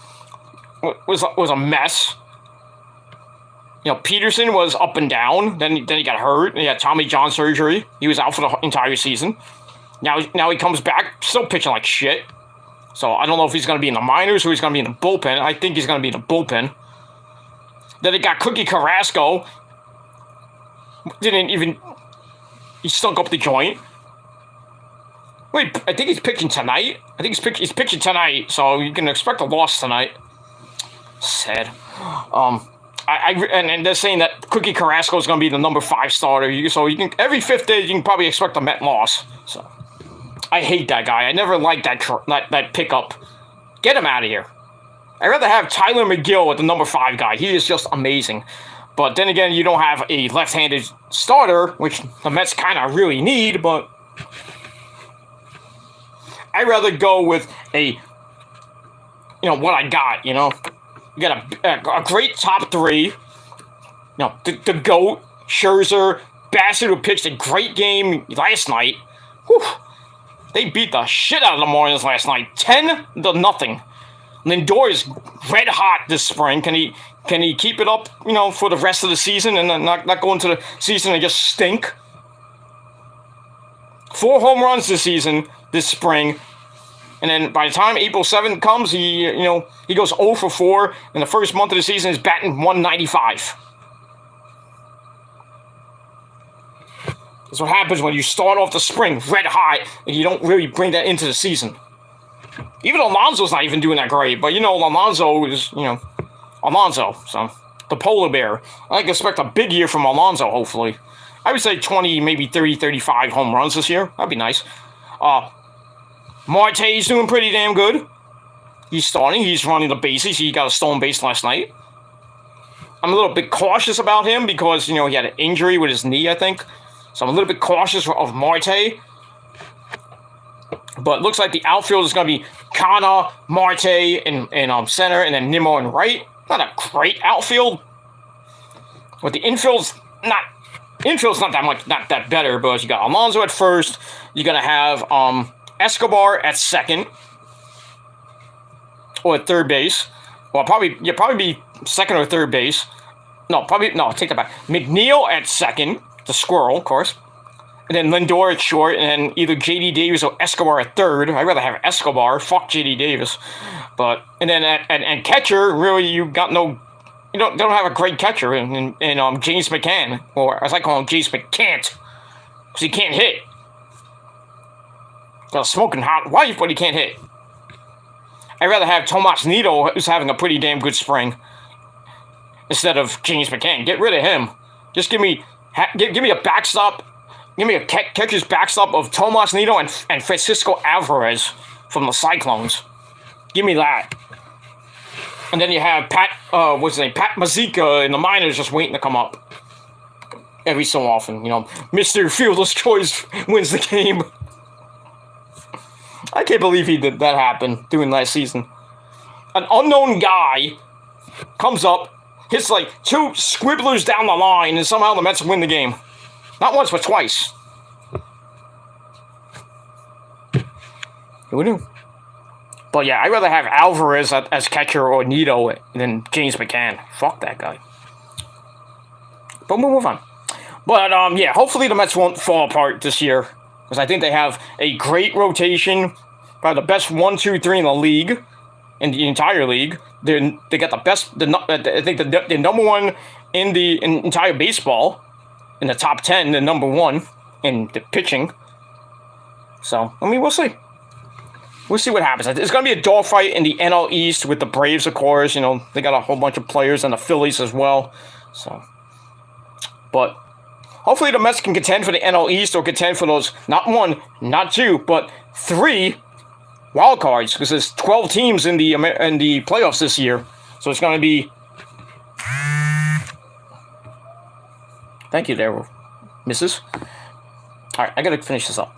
mess. Peterson was up and down. Then he got hurt. He had Tommy John surgery. He was out for the entire season. Now he comes back, still pitching like shit. So I don't know if he's going to be in the minors or he's going to be in the bullpen. I think he's going to be in the bullpen. Then they got Cookie Carrasco. He stunk up the joint. Wait, I think he's pitching tonight. He's pitching tonight, so you can expect a loss tonight. Sad. And they're saying that Cookie Carrasco is going to be the number 5 starter. So you can every 5th day you can probably expect a Met loss. So I hate that guy. I never liked that pickup. Get him out of here. I'd rather have Tyler McGill with the number 5 guy. He is just amazing. But then again, you don't have a left-handed starter, which the Mets kind of really need, but I'd rather go with what I got, You got a great top 3. The GOAT, Scherzer, Bassett, who pitched a great game last night. Whew. They beat the shit out of the Marlins last night, 10-0. Lindor is red hot this spring. Can he keep it up, for the rest of the season and not go into the season and just stink? 4 home runs this spring. And then by the time April 7th comes, he goes 0 for 4. In the first month of the season, he's batting 195. That's what happens when you start off the spring red hot and you don't really bring that into the season. Even Alonso's not even doing that great, but Alonso is, Alonso, so the polar bear. I can expect a big year from Alonso, hopefully. I would say 20, maybe 30, 35 home runs this year. That'd be nice. Marte's doing pretty damn good. He's starting. He's running the bases. He got a stolen base last night. I'm a little bit cautious about him because, he had an injury with his knee, I think. So I'm a little bit cautious of Marte. But it looks like the outfield is going to be Kana, Marte in center, and then Nimmo in right. Not a great outfield. But the infield's not that better, but you got Alonso at first. You're going to have Escobar at second. Or at third base. Well, probably be second or third base. No, take that back. McNeil at second. The squirrel, of course. And then Lindor at short, and then either J.D. Davis or Escobar at third. I'd rather have Escobar. Fuck J.D. Davis. And then at catcher, really, you don't have a great catcher in James McCann, or as I call him, James McCan't, because he can't hit. Got a smoking hot wife, but he can't hit. I'd rather have Tomas Nido, who's having a pretty damn good spring, instead of James McCann. Get rid of him. Just give me a backstop. Give me a catcher's backstop of Tomas Nido and Francisco Alvarez from the Cyclones. Give me that. And then you have Pat Mazeika in the minors just waiting to come up. Every so often, Mr. Fielder's Choice wins the game. I can't believe that happened during last season. An unknown guy comes up, hits like 2 scribblers down the line, and somehow the Mets win the game. Not once, but twice. Who knew? But yeah, I'd rather have Alvarez as catcher or Nido than James McCann. Fuck that guy. But we'll move on. But yeah, hopefully the Mets won't fall apart this year, because I think they have a great rotation, probably the best 1, 2, 3 in the league, in the entire league. They got the best. I think they're number 1 in the entire baseball, in the top 10. They're number 1 in the pitching. So we'll see. We'll see what happens. It's going to be a dogfight in the NL East with the Braves, of course. They got a whole bunch of players, and the Phillies as well. So, but hopefully the Mets can contend for the NL East, or contend for those, not 1, not 2, but 3 wild cards, because there's 12 teams in the playoffs this year. So it's going to be... Thank you there, Mrs. All right, I got to finish this up.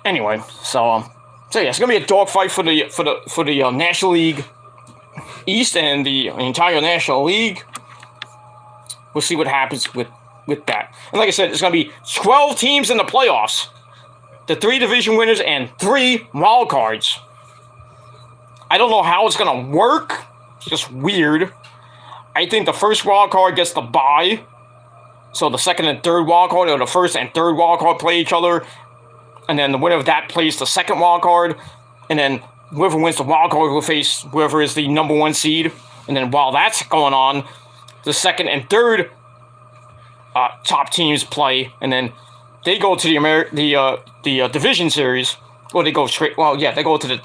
Anyway, so yeah, it's gonna be a dogfight for the National League East and the entire National League. We'll see what happens with that. And like I said, it's gonna be 12 teams in the playoffs, the 3 division winners and 3 wild cards. I don't know how it's gonna work. It's just weird. I think the first wild card gets the bye, so the second and third wild card, or the first and third wild card, play each other. And then the winner of that plays the second wild card. And then whoever wins the wild card will face whoever is the number 1 seed. And then while that's going on, the second and third top teams play. And then they go to the division series. Or they go straight. Well, yeah, they go to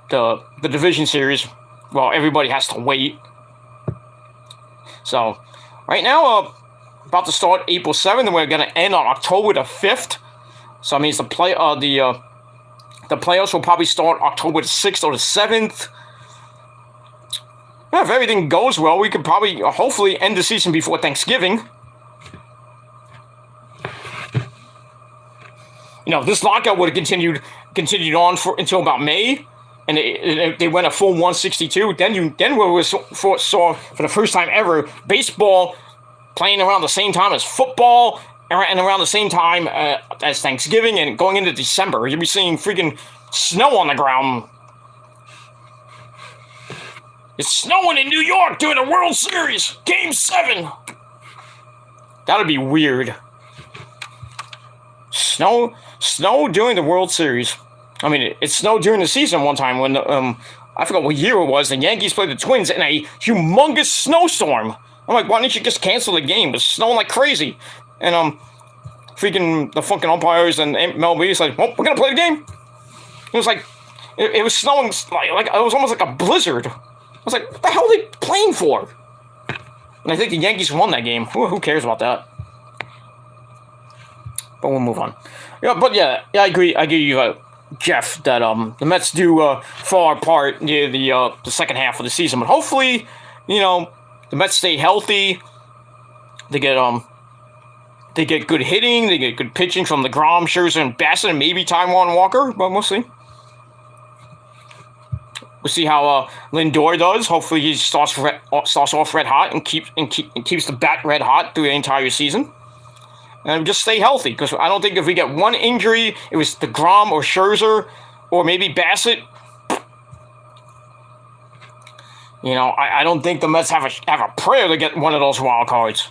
the division series. Well, everybody has to wait. So right now, about to start April 7th, and we're going to end on October the 5th. So that means the playoffs will probably start October the 6th or the 7th. If everything goes well, we could probably, hopefully, end the season before Thanksgiving. This lockout would have continued on until about May, and they went a full 162. Then we saw for the first time ever baseball playing around the same time as football. And around the same time as Thanksgiving and going into December, you'll be seeing freaking snow on the ground. It's snowing in New York during the World Series, Game 7. That'd be weird. Snow during the World Series. I mean, it snowed during the season one time when I forgot what year it was. The Yankees played the Twins in a humongous snowstorm. I'm like, why didn't you just cancel the game? It was snowing like crazy. And freaking the fucking umpires and MLB is like, well, we're gonna play the game. It was like, it was snowing like it was almost like a blizzard. I was like, what the hell are they playing for? And I think the Yankees won that game. Who cares about that? But we'll move on. Yeah, I agree, Jeff, that the Mets do fall apart near the second half of the season. But hopefully, the Mets stay healthy. They get good hitting. They get good pitching from DeGrom, Scherzer, and Bassett, and maybe Taijuan Walker. But we'll see. We'll see how Lindor does. Hopefully, he starts off red hot and keeps the bat red hot through the entire season. And just stay healthy, because I don't think if we get one injury, it was DeGrom or Scherzer or maybe Bassett. I don't think the Mets have a prayer to get one of those wild cards.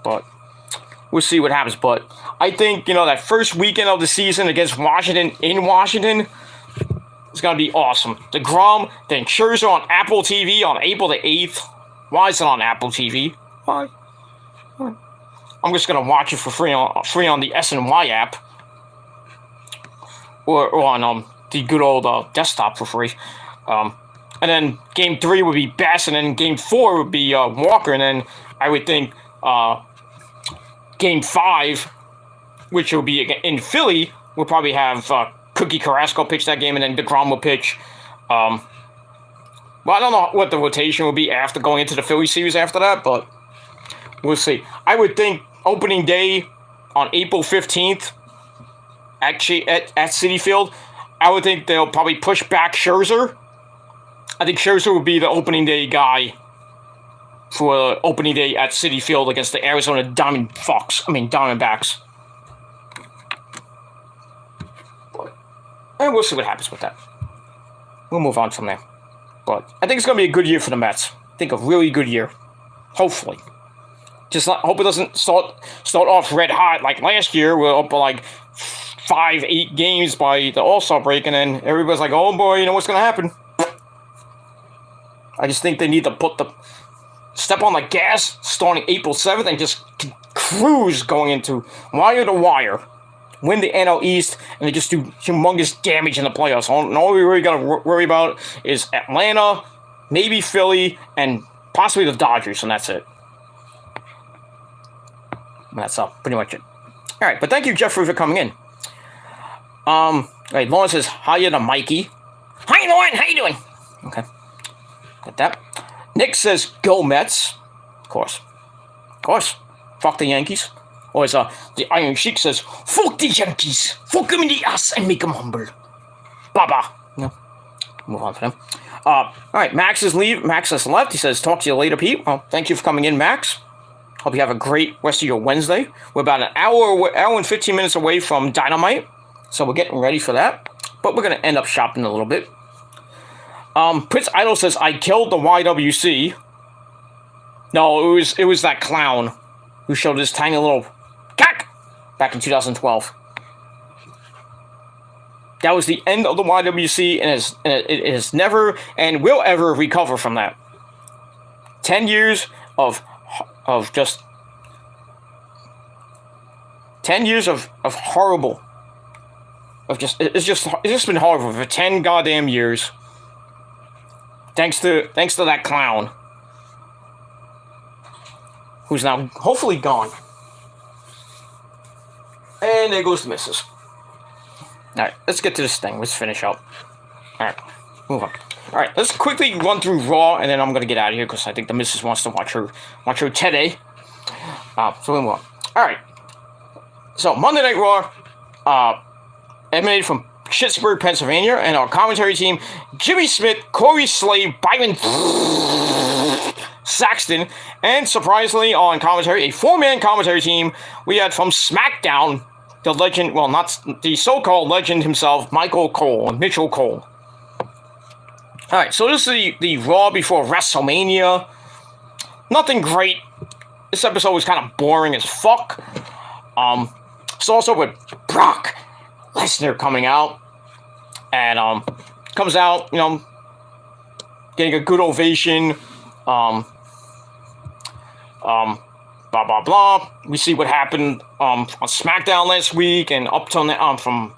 But we'll see what happens. But I think, that first weekend of the season against Washington in Washington is going to be awesome. DeGrom, then Scherzer on Apple TV on April the 8th. Why is it on Apple TV? Why? I'm just going to watch it for free on the SNY app. Or on the good old desktop for free. And then Game 3 would be Bass, and then Game 4 would be Walker, and then I would think Game 5, which will be in Philly, will probably have Cookie Carrasco pitch that game, and then DeGrom will pitch. Well, I don't know what the rotation will be after going into the Philly series after that, but we'll see. I would think opening day on April 15th at Citi Field, I would think they'll probably push back Scherzer. I think Scherzer will be the opening day guy for opening day at Citi Field against the Arizona Diamondbacks. And we'll see what happens with that. We'll move on from there. But I think it's going to be a good year for the Mets. I think a really good year. Hopefully. Hope it doesn't start off red hot like last year. We're up by like 5-8 games by the All-Star break, and then everybody's like, oh boy, you know what's going to happen. I just think they need to step on the gas starting April 7th and just cruise going into wire to wire. Win the NL East, and they just do humongous damage in the playoffs. All we really got to worry about is Atlanta, maybe Philly, and possibly the Dodgers, and that's it. That's pretty much it. All right, but thank you, Jeffrey, for coming in. Right, Lauren says, hiya to Mikey. Hi, Lauren, how you doing? Okay, got that. Nick says, go Mets. Of course. Fuck the Yankees. Or as the Iron Sheik says, fuck the Yankees. Fuck them in the ass and make them humble. Baba. No. Move on for them. Alright, Max has left. He says, talk to you later, Pete. Well, thank you for coming in, Max. Hope you have a great rest of your Wednesday. We're about an hour and 15 minutes away from Dynamite. So we're getting ready for that. But we're going to end up shopping a little bit. Prince Idol says, I killed the YWC. No, it was that clown who showed his tiny little cock back in 2012. That was the end of the YWC, and it has never and will ever recover from that. 10 years of just 10 years of horrible. It's just been horrible for 10 goddamn years. Thanks to that clown, who's now hopefully gone. And there goes the missus. Alright, let's get to this thing. Let's finish up. Alright, move on. Alright, let's quickly run through Raw, and then I'm gonna get out of here because I think the missus wants to watch her today. So we'll move on. Alright. So Monday Night Raw emanated from Pittsburgh, Pennsylvania, and our commentary team, Jimmy Smith, Corey Slade, Byron Saxton, and surprisingly on commentary, a 4-man commentary team we had from SmackDown, the legend, well, not the so-called legend himself, Mitchell Cole. Alright, so this is the Raw before WrestleMania. Nothing great. This episode was kind of boring as fuck. It's also with Brock Lesnar coming out. And, comes out, getting a good ovation. Blah, blah, blah. We see what happened, on SmackDown last week and up till now, from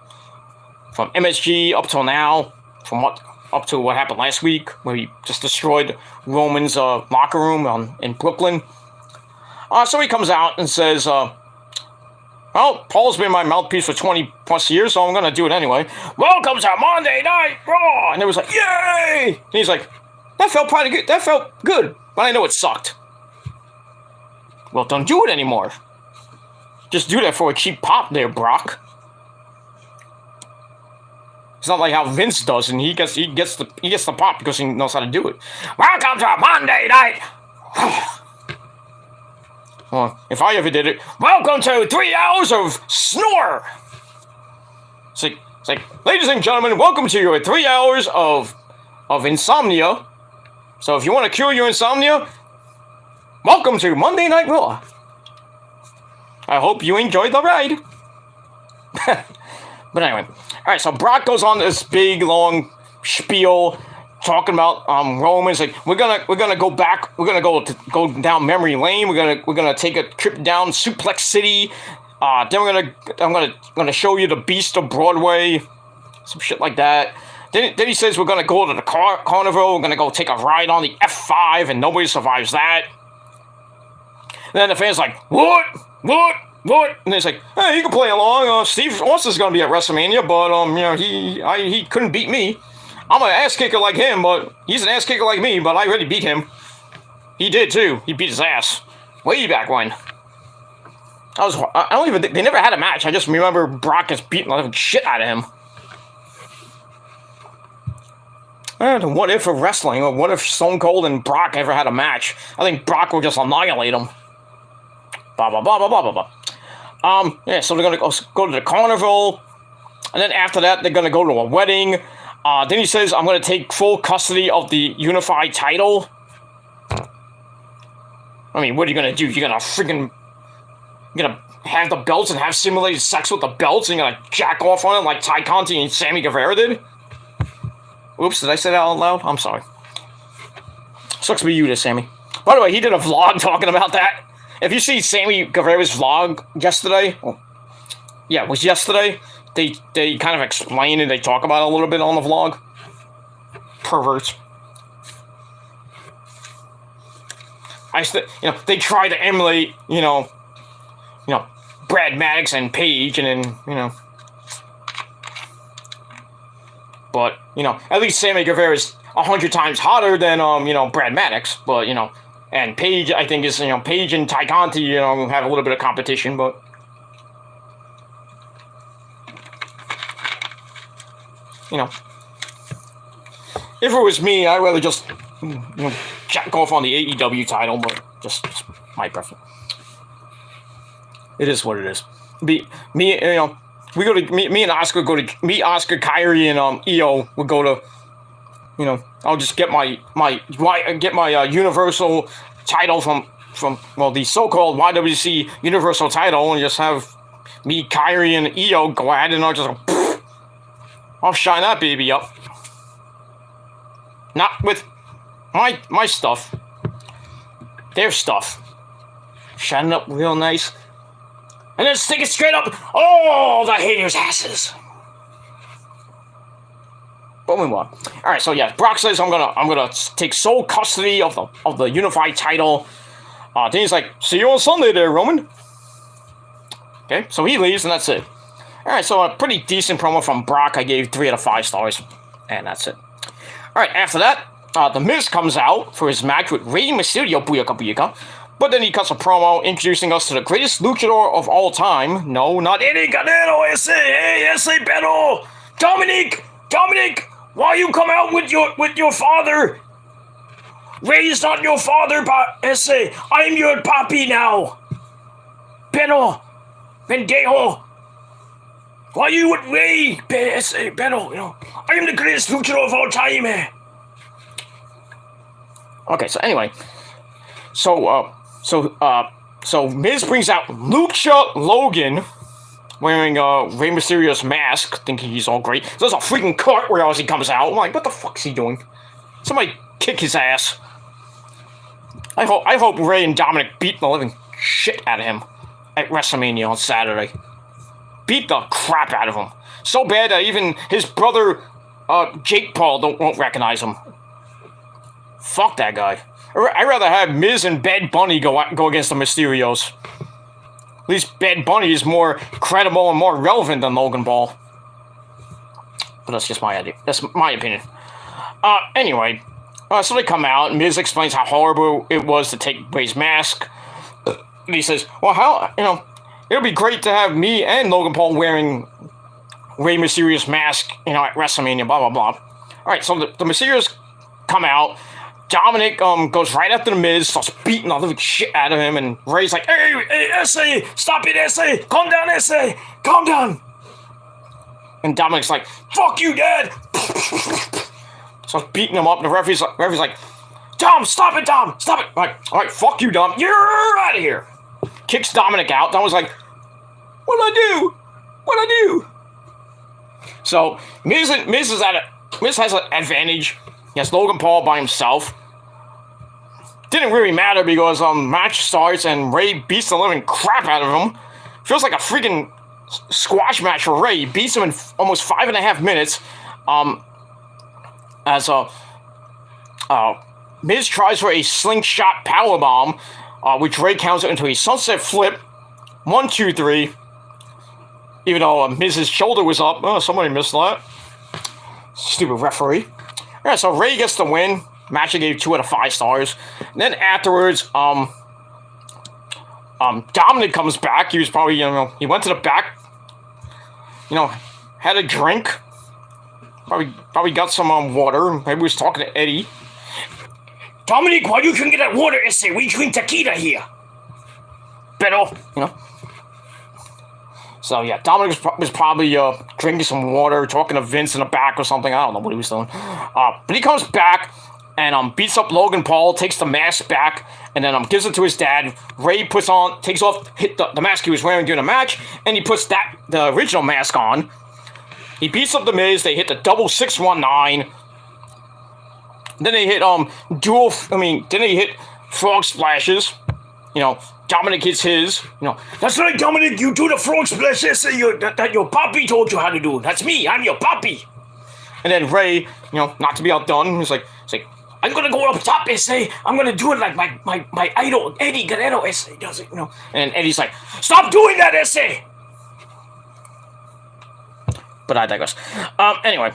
MSG up till now, up to what happened last week, where he just destroyed Roman's, locker room in Brooklyn. So he comes out and says, well, Paul's been my mouthpiece for 20 plus years, so I'm going to do it anyway. Welcome to Monday Night Raw! And it was like, yay! And he's like, that felt pretty good. That felt good, but I know it sucked. Well, don't do it anymore. Just do that for a cheap pop there, Brock. It's not like how Vince does, and he gets the pop because he knows how to do it. Welcome to Monday Night! Well, if I ever did it, welcome to 3 hours of snore! It's like, ladies and gentlemen, welcome to your 3 hours of insomnia. So if you want to cure your insomnia, welcome to Monday Night Raw. I hope you enjoyed the ride. But anyway, all right. So Brock goes on this big long spiel talking about Roman's like we're gonna go back. We're gonna go down memory lane. We're gonna take a trip down Suplex City. Then I'm gonna show you the Beast of Broadway, some shit like that. Then he says we're gonna go to the carnival. We're gonna go take a ride on the F5, and nobody survives that. And then the fans like what? And he's like, hey, you can play along. Steve Austin's gonna be at WrestleMania, but he couldn't beat me. I'm an ass kicker like him, but he's an ass kicker like me. But I already beat him. He did too. He beat his ass way back when. I don't even think they never had a match. I just remember Brock has beaten the shit out of him. And what if of wrestling, or what if Stone Cold and Brock ever had a match? I think Brock will just annihilate him. Blah blah blah blah blah blah blah. Yeah, so they're gonna go to the carnival, and then after that they're gonna go to a wedding. Then he says, "I'm gonna take full custody of the unified title." I mean, what are you gonna do? You're gonna have the belts and have simulated sex with the belts, and you're gonna jack off on it like Ty Conti and Sammy Guevara did? Oops, did I say that out loud? I'm sorry. Sucks to be you, Sammy. By the way, he did a vlog talking about that. If you see Sammy Guevara's vlog yesterday, it was yesterday, they kind of explain and they talk about it a little bit on the vlog. Perverts. They try to emulate, Brad Maddox and Paige, and then, but, at least Sammy Guevara is 100 times hotter than, Brad Maddox, but, and Paige, I think, is, Paige and Ty Conti, have a little bit of competition, but, if it was me, I'd rather just, jack off on the AEW title, but just my preference. It is what it is. Me and Oscar go to meet Oscar, Kyrie, and Io would go to, I'll just get my Universal title from the so-called YWC Universal title, and just have me, Kyrie, and Io go ahead, and I'll just go, poof, I'll shine that baby up. Not with my stuff. Their stuff. Shine it up real nice. And then stick it straight up all the haters' asses. But we won. Alright, so yeah, Brock says I'm gonna take sole custody of the unified title. Then he's like, see you on Sunday there, Roman. Okay, so he leaves and that's it. Alright, so a pretty decent promo from Brock. I gave 3 out of 5 stars. And that's it. Alright, after that, The Miz comes out for his match with Rey Mysterio, booyaka booyaka. But then he cuts a promo introducing us to the greatest luchador of all time. No, not Eddie Guerrero, ese pero. Dominic, why you come out with your father? Rey's not your father, but I'm your papi now. Pero, pendejo. Why you with Rey? Pero, I am the greatest luchador of all time, Okay, so anyway, so Miz brings out Lucha Logan wearing Rey Mysterio's mask, thinking he's all great. So there's a freaking cartwheel as he comes out. I'm like, what the fuck's he doing? Somebody kick his ass. I hope Rey and Dominic beat the living shit out of him at WrestleMania on Saturday. Beat the crap out of him. So bad that even his brother Jake Paul won't recognize him. Fuck that guy. I'd rather have Miz and Bad Bunny go against the Mysterios. At least Bad Bunny is more credible and more relevant than Logan Paul. But that's just my idea. That's my opinion. Anyway, so they come out, and Miz explains how horrible it was to take Rey's mask. And he says, well, it'll be great to have me and Logan Paul wearing Rey Mysterio's mask, at WrestleMania, blah, blah, blah. Alright, so the Mysterios come out. Dominic goes right after the Miz, starts beating the living shit out of him, and Rey's like, hey, S.A., stop it, S.A., calm down, S.A., calm down. And Dominic's like, fuck you, Dad. Starts beating him up, and the referee's like, Dom, stop it, Dom, stop it. Like, all right, fuck you, Dom, you're out of here. kicks Dominic out. Dominic's like, what'd I do? What'd I do? So Miz has an advantage. He has Logan Paul by himself. Didn't really matter because match starts and Ray beats the living crap out of him. Feels like a freaking squash match for Ray. He beats him in almost 5.5 minutes. As Miz tries for a slingshot powerbomb, which Ray counts into a sunset flip. 1, 2, 3. Even though Miz's shoulder was up. Oh, somebody missed that. Stupid referee. Alright, so Ray gets the win. Match I gave 2 out of 5 stars. And then afterwards, Dominic comes back. He was probably, he went to the back, had a drink. Probably got some water. Maybe was talking to Eddie. Dominic, why you drinking that water, Issy? We drink tequila here. Pero, So, yeah, Dominic was probably drinking some water, talking to Vince in the back or something. I don't know what he was doing. But he comes back and beats up Logan Paul, takes the mask back, and then gives it to his dad. Ray takes off the mask he was wearing during the match, and he puts the original mask on. He beats up the Miz. They hit the double 619. Then they hit then they hit frog splashes. Dominic hits his. That's right, Dominic. You do the frog splashes that your papi told you how to do. That's me. I'm your papi. And then Ray, not to be outdone, he's like, I'm gonna go up top and say I'm gonna do it like my idol Eddie Guerrero. Does it, And Eddie's like, stop doing that, essay. But I digress. Anyway,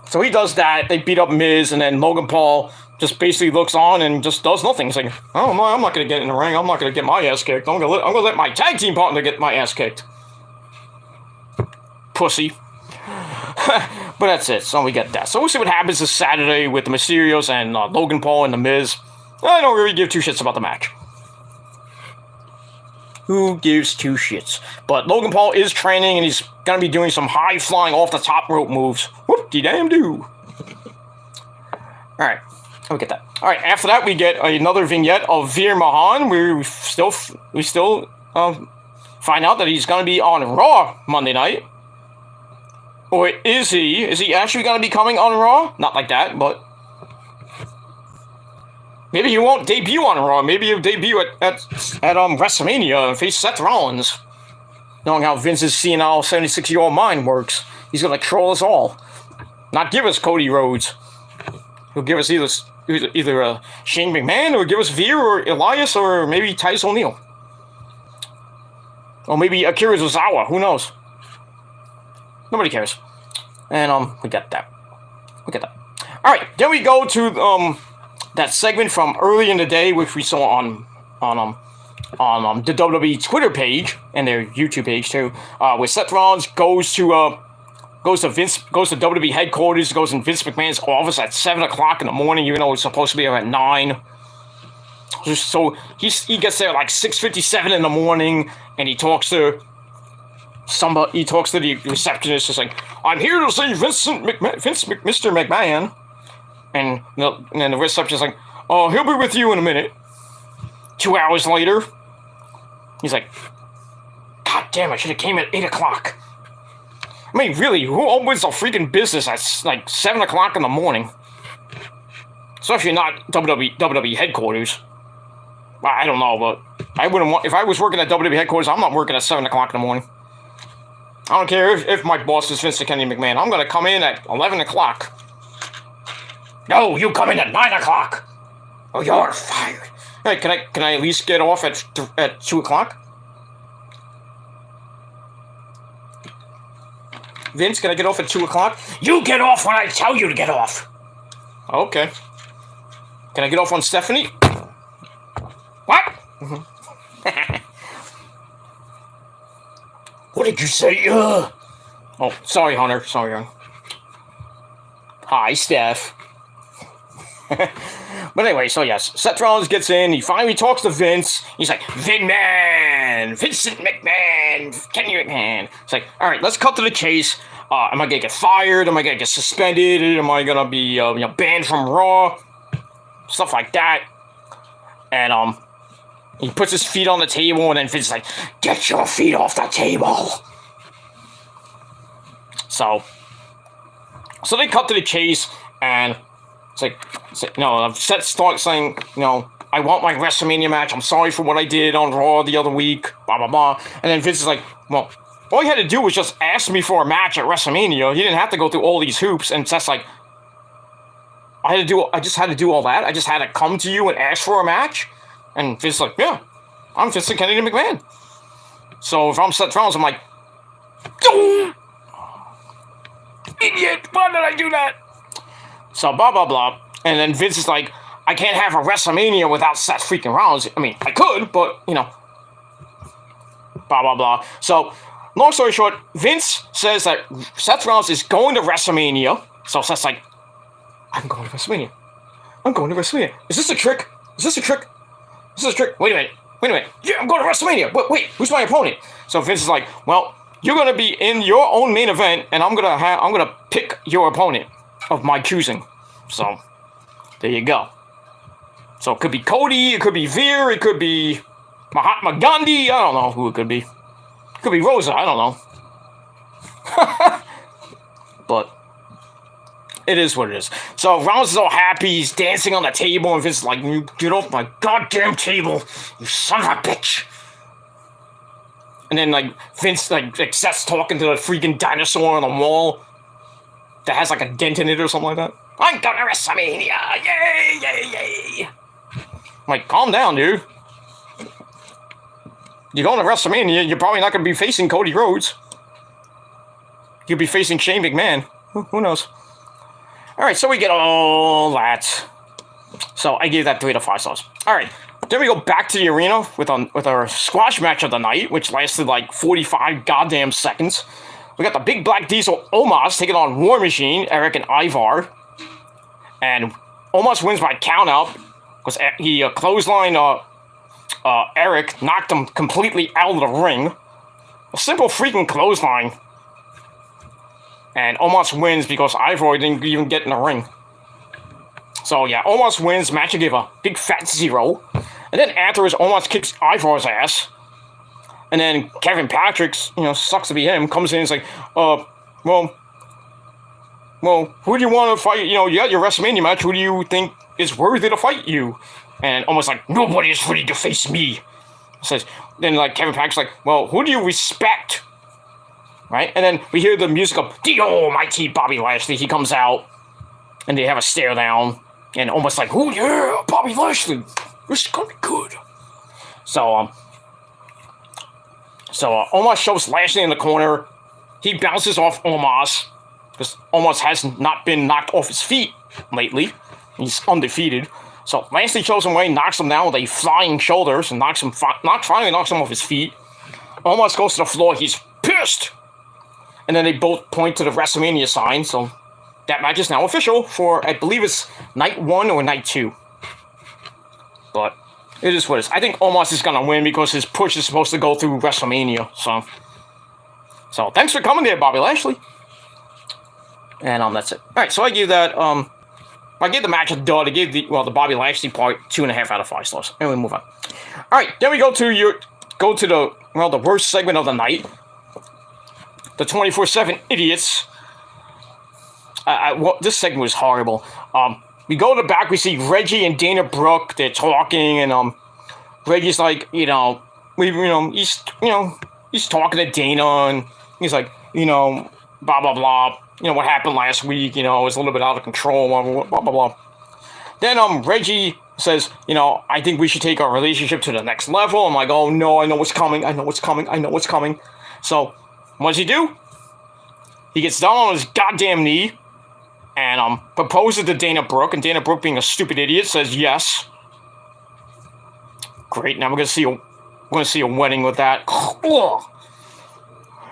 so he does that. They beat up Miz, and then Logan Paul just basically looks on and just does nothing. He's like, oh no, I'm not gonna get in the ring. I'm not gonna get my ass kicked. I'm gonna let my tag team partner get my ass kicked. Pussy. But that's it. So we get that. So we'll see what happens this Saturday with the Mysterios and Logan Paul and the Miz. I don't really give 2 shits about the match. Who gives 2 shits? But Logan Paul is training, and he's going to be doing some high-flying off-the-top rope moves. Whoop-de-damn-do. Alright, we get that. Alright, after that, we get another vignette of Veer Mahan, where we still find out that he's going to be on Raw Monday night. Or is he? Is he actually going to be coming on Raw? Not like that, but maybe he won't debut on Raw. Maybe he'll debut at WrestleMania and face Seth Rollins. Knowing how Vince's senile 76-year-old mind works, he's going to troll us all. Not give us Cody Rhodes. He'll give us either Shane McMahon, or give us Veer or Elias, or maybe Titus O'Neil. Or maybe Akira Tozawa. Who knows? Nobody cares. And we get that. Alright, then we go to that segment from early in the day, which we saw on the WWE Twitter page and their YouTube page too, where Seth Rollins goes to WWE headquarters, goes in Vince McMahon's office at 7 o'clock in the morning, even though it's supposed to be there at 9. So he gets there like 6:57 in the morning, and he talks to the receptionist. It's like, I'm here to see Mr. McMahon. And then the receptionist's like, oh, he'll be with you in a minute. 2 hours later, he's like, God damn, I should have came at 8 o'clock. I mean, really, who opens a freaking business at like 7 o'clock in the morning? Especially not WWE headquarters. I don't know, but I wouldn't want, if I was working at WWE headquarters, I'm not working at 7 o'clock in the morning. I don't care if my boss is Vince Kennedy McMahon. I'm going to come in at 11 o'clock. No, you come in at 9 o'clock. Or you're fired. Hey, can I at least get off at 2 o'clock? Vince, can I get off at 2 o'clock? You get off when I tell you to get off. Okay. Can I get off on Stephanie? What? What did you say? Oh, sorry, Hunter. Sorry, Hunter. Hi, Steph. But anyway, so yes, Seth Rollins gets in. He finally talks to Vince. He's like, Vincent McMahon, Kenny McMahon. It's like, all right, let's cut to the chase. Am I gonna get fired? Am I gonna get suspended? Am I gonna be banned from Raw? Stuff like that. And He puts his feet on the table, and then Vince is like, "Get your feet off the table." So they cut to the chase, and it's like Seth starts saying, I want my WrestleMania match. I'm sorry for what I did on Raw the other week, blah, blah, blah. And then Vince is like, well, all you had to do was just ask me for a match at WrestleMania. You didn't have to go through all these hoops. And Seth's like, I just had to do all that? I just had to come to you and ask for a match? And Vince's like, yeah, I'm Vince and Kennedy McMahon. So if I'm Seth Rollins, I'm like, don't! Idiot! Why did I do that? So blah, blah, blah. And then Vince is like, I can't have a WrestleMania without Seth freaking Rollins. I mean, I could, but, blah, blah, blah. So, long story short, Vince says that Seth Rollins is going to WrestleMania. So Seth's like, I'm going to WrestleMania. I'm going to WrestleMania. Is this a trick? Is this a trick? Is this a trick? Wait a minute. Yeah, I'm going to WrestleMania. Wait, who's my opponent? So Vince is like, well, you're going to be in your own main event, and I'm gonna pick your opponent of my choosing. So, there you go. So it could be Cody, it could be Veer, it could be Mahatma Gandhi, I don't know who it could be. It could be Rosa, I don't know. But it is what it is. So Rollins is all happy, he's dancing on the table, and Vince is like, you get off my goddamn table, you son of a bitch. And then, Vince, Seth's talking to the freaking dinosaur on the wall that has, a dent in it or something like that. I'm going to WrestleMania! Yay, yay, yay! I'm like, calm down, dude. You're going to WrestleMania, you're probably not going to be facing Cody Rhodes. You'll be facing Shane McMahon. Who knows? Alright, so we get all that. So, I gave that 3 to 5 stars. Alright. Then we go back to the arena with our squash match of the night, which lasted 45 goddamn seconds. We got the Big Black Diesel Omos taking on War Machine, Eric and Ivar. And Omos wins by countout because he clotheslined Eric, knocked him completely out of the ring. A simple freaking clothesline. And Omos wins because Ivar didn't even get in the ring. So yeah, Omos wins, match gave a big fat 0. And then afterwards, Omos kicks Ivar's ass. And then Kevin Patrick's, sucks to be him, comes in and is like, well, who do you want to fight? You got your WrestleMania match, who do you think is worthy to fight you? And Omos like, nobody is ready to face me. Then Kevin Patrick's like, well, who do you respect? Right? And then we hear the music of the almighty Bobby Lashley. He comes out, and they have a stare down. And Omos like, oh yeah, Bobby Lashley. This is gonna be good. So Omos shoves Lashley in the corner. He bounces off Omos, because Omos has not been knocked off his feet lately. He's undefeated. So Lashley shoves him away, knocks him down with a flying shoulders, and finally knocks him off his feet. Omos goes to the floor. He's pissed. And then they both point to the WrestleMania sign. So that match is now official for, I believe it's night 1 or night 2. But it is what it is. I think Omos is going to win because his push is supposed to go through WrestleMania. So thanks for coming there, Bobby Lashley. And that's it. Alright, so I gave that, I gave the match a dud. I gave the Bobby Lashley part 2.5 out of 5 stars. And we move on. Alright, then we go to the worst segment of the night. The 24/7 idiots. This segment was horrible. We go to the back, we see Reggie and Dana Brooke, they're talking, and Reggie's like, he's talking to Dana, and he's like, blah, blah, blah, what happened last week, it was a little bit out of control, blah, blah, blah, blah. Then, Reggie says, I think we should take our relationship to the next level. I'm like, oh no, I know what's coming. So, what does he do? He gets down on his goddamn knee, and proposes to Dana Brooke, and Dana Brooke, being a stupid idiot, says yes. Great, now we're gonna see a wedding with that.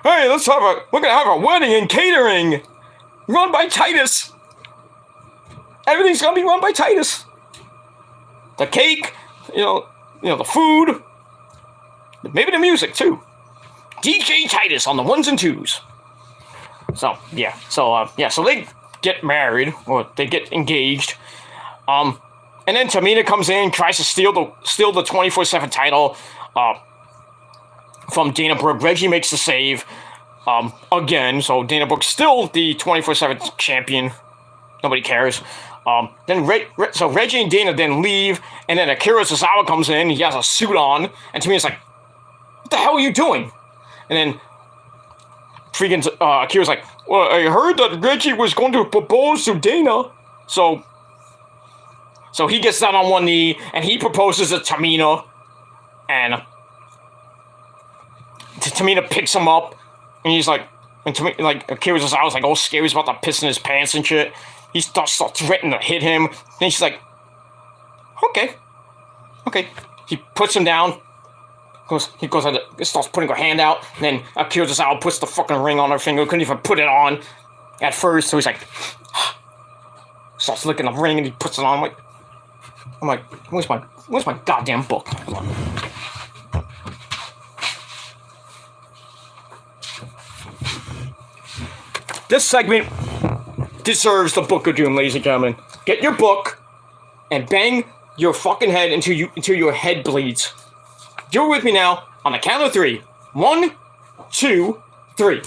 Hey, we're gonna have a wedding and catering, run by Titus. Everything's gonna be run by Titus. The cake, the food, maybe the music too. DJ Titus on the 1s and 2s. So yeah, so they get married, or they get engaged. And then Tamina comes in, tries to steal the 24/7 title from Dana Brooke. Reggie makes the save again, so Dana Brooke's still the 24/7 champion. Nobody cares. Then Reggie and Dana then leave, and then Akira Tozawa comes in. He has a suit on, and Tamina's like, "What the hell are you doing?" And then freaking Akira's like, "Well, I heard that Reggie was going to propose to Dana, so he gets down on one knee and he proposes to Tamina, and Tamina picks him up, and he's like, and Tamina, like Akira Tozawa's like all scared, he's about to piss in his pants and shit. He starts threatening to hit him. Then she's like, okay. He puts him down. He starts putting her hand out. And then Akira Tozawa puts the fucking ring on her finger. Couldn't even put it on at first. So he's like, starts licking the ring and he puts it on. I'm like, where's my goddamn book? This segment deserves the Book of Doom, ladies and gentlemen. Get your book and bang your fucking head until your head bleeds. You're with me now on the count of 3. 1, 2, 3.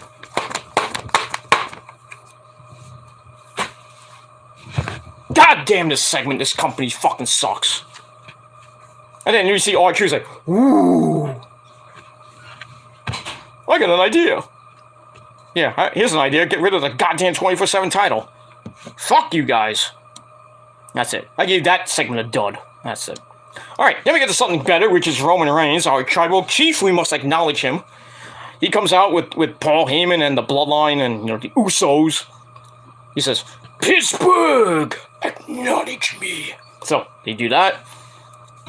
God damn this segment, this company fucking sucks. And then you see R-Truth's like, ooh. I got an idea. Yeah, here's an idea. Get rid of the goddamn 24/7 title. Fuck you guys. That's it. I gave that segment a dud. That's it. Alright, then we get to something better, which is Roman Reigns, our tribal chief. We must acknowledge him. He comes out with Paul Heyman and the Bloodline and, the Usos. He says, Pittsburgh, acknowledge me. So, they do that.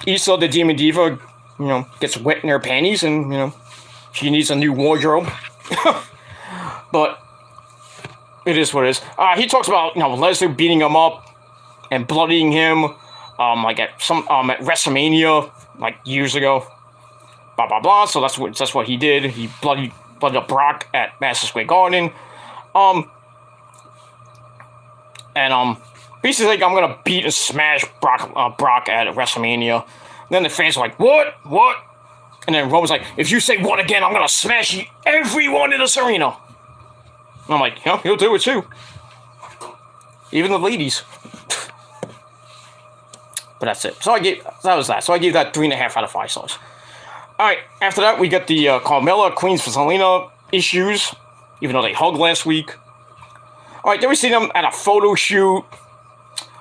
Issa, the Demon Diva, gets wet in her panties and, she needs a new wardrobe. But it is what it is. He talks about, Lesnar beating him up and bloodying him, like at WrestleMania, like years ago. Blah blah blah. So that's what he did. He bloodied up Brock at Madison Square Garden. Basically like I'm gonna beat and smash Brock at WrestleMania. And then the fans are like, what? And then Roman's like, if you say what again, I'm gonna smash everyone in this arena. And I'm like, he'll do it too. Even the ladies. But that's it. So I gave that 3.5 out of 5 stars. Alright, after that we get the Carmella, Queen Zelina issues, even though they hugged last week. Alright, then we see them at a photo shoot.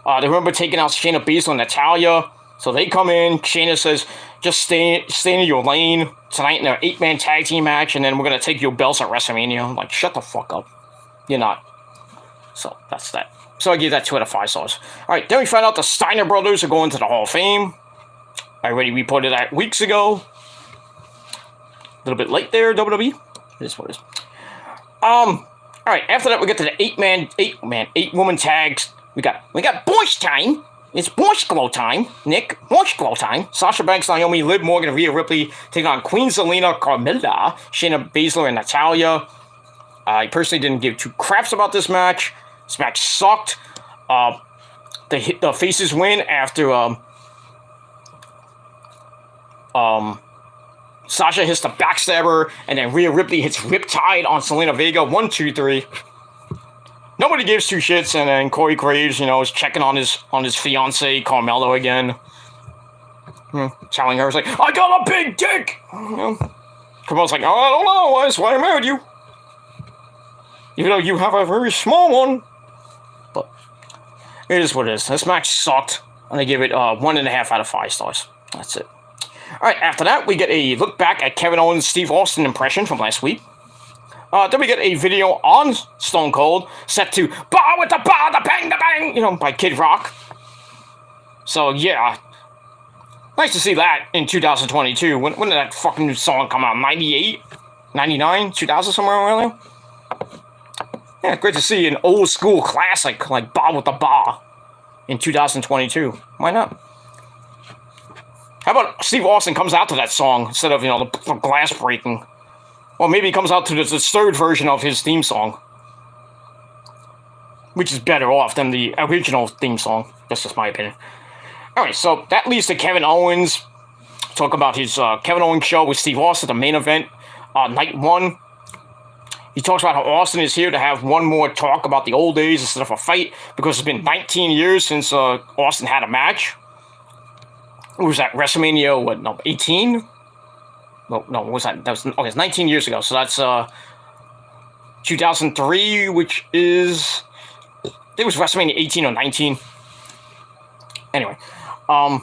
They remember taking out Shayna Baszler and Natalya. So they come in, Shayna says, just stay in your lane tonight in their 8-man tag team match, and then we're going to take your belts at WrestleMania. I'm like, shut the fuck up. You're not. So, that's that. So I gave that 2 out of 5 stars. Alright, then we find out the Steiner brothers are going to the Hall of Fame. I already reported that weeks ago. A little bit late there, WWE. It is what it is. Alright, after that we get to the 8-woman tags. We got Boys time. It's Boys Glow time, Nick. Boys Glow time. Sasha Banks, Naomi, Liv Morgan, and Rhea Ripley take on Queen Zelina, Carmella, Shayna Baszler, and Natalya. I personally didn't give 2 craps about this match. This match sucked. The faces win after Sasha hits the backstabber, and then Rhea Ripley hits Riptide on Zelina Vega. 1, 2, 3. Nobody gives 2 shits, and then Corey Graves, is checking on his fiancée, Carmella, again. Telling her, like, I got a big dick! Carmella's like, oh, I don't know, that's why I married you. Even though you have a very small one. But it is what it is. This match sucked, and I give it 1.5 out of 5 stars. That's it. Alright, after that, we get a look back at Kevin Owens' Steve Austin impression from last week. Then we get a video on Stone Cold, set to Bar with the Bar, the Bang, the Bang, by Kid Rock. So, yeah. Nice to see that in 2022. When did that fucking song come out? 98? 99? 2000, somewhere around there? Yeah, great to see an old school classic like Bar with the Bar in 2022. Why not? How about Steve Austin comes out to that song instead of, the glass breaking? Or maybe he comes out to the 3rd version of his theme song. Which is better off than the original theme song. That's just my opinion. All right, so that leads to Kevin Owens. Talk about his Kevin Owens show with Steve Austin, the main event, night one. He talks about how Austin is here to have one more talk about the old days instead of a fight, because it's been 19 years since Austin had a match. It was at WrestleMania, what, no, 18? No, what was that? That was, okay, it's 19 years ago, so that's 2003, which is, I think it was WrestleMania 18 or 19. Anyway, so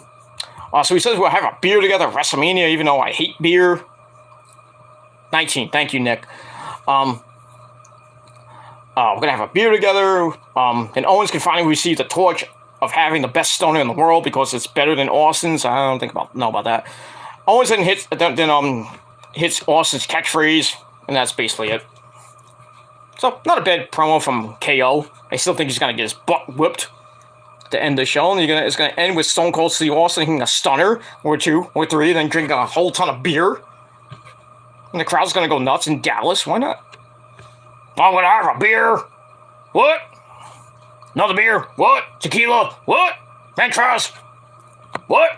he says we'll have a beer together at WrestleMania, even though I hate beer. 19, thank you, Nick. We're gonna have a beer together. And Owens can finally receive the torch of having the best stunner in the world because it's better than Austin's. I don't know about that. Owens then hits Austin's catchphrase, and that's basically it. So not a bad promo from KO. I still think he's gonna get his butt whipped to end the show, and it's gonna end with Stone Cold Steve Austin hitting a stunner or two or three, then drinking a whole ton of beer. And the crowd's gonna go nuts in Dallas. Why not? I'm gonna have a beer. What? Another beer? What? Tequila? What? French fries? What?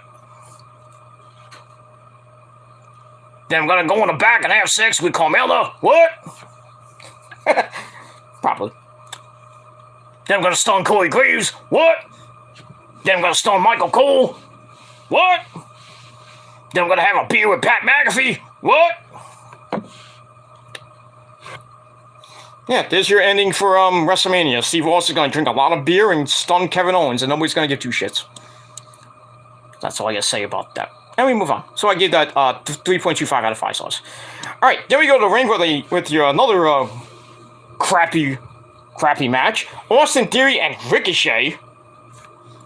Then I'm gonna go in the back and have sex with Carmella? What? Probably. Then I'm gonna stun Corey Graves? What? Then I'm gonna stun Michael Cole? What? Then I'm gonna have a beer with Pat McAfee? What? Yeah, there's your ending for WrestleMania. Steve Austin's going to drink a lot of beer and stun Kevin Owens, and nobody's going to give two shits. That's all I got to say about that. And we move on. So I gave that 3.25 out of 5 stars. All right, there we go to the ring with your another crappy match. Austin Theory and Ricochet.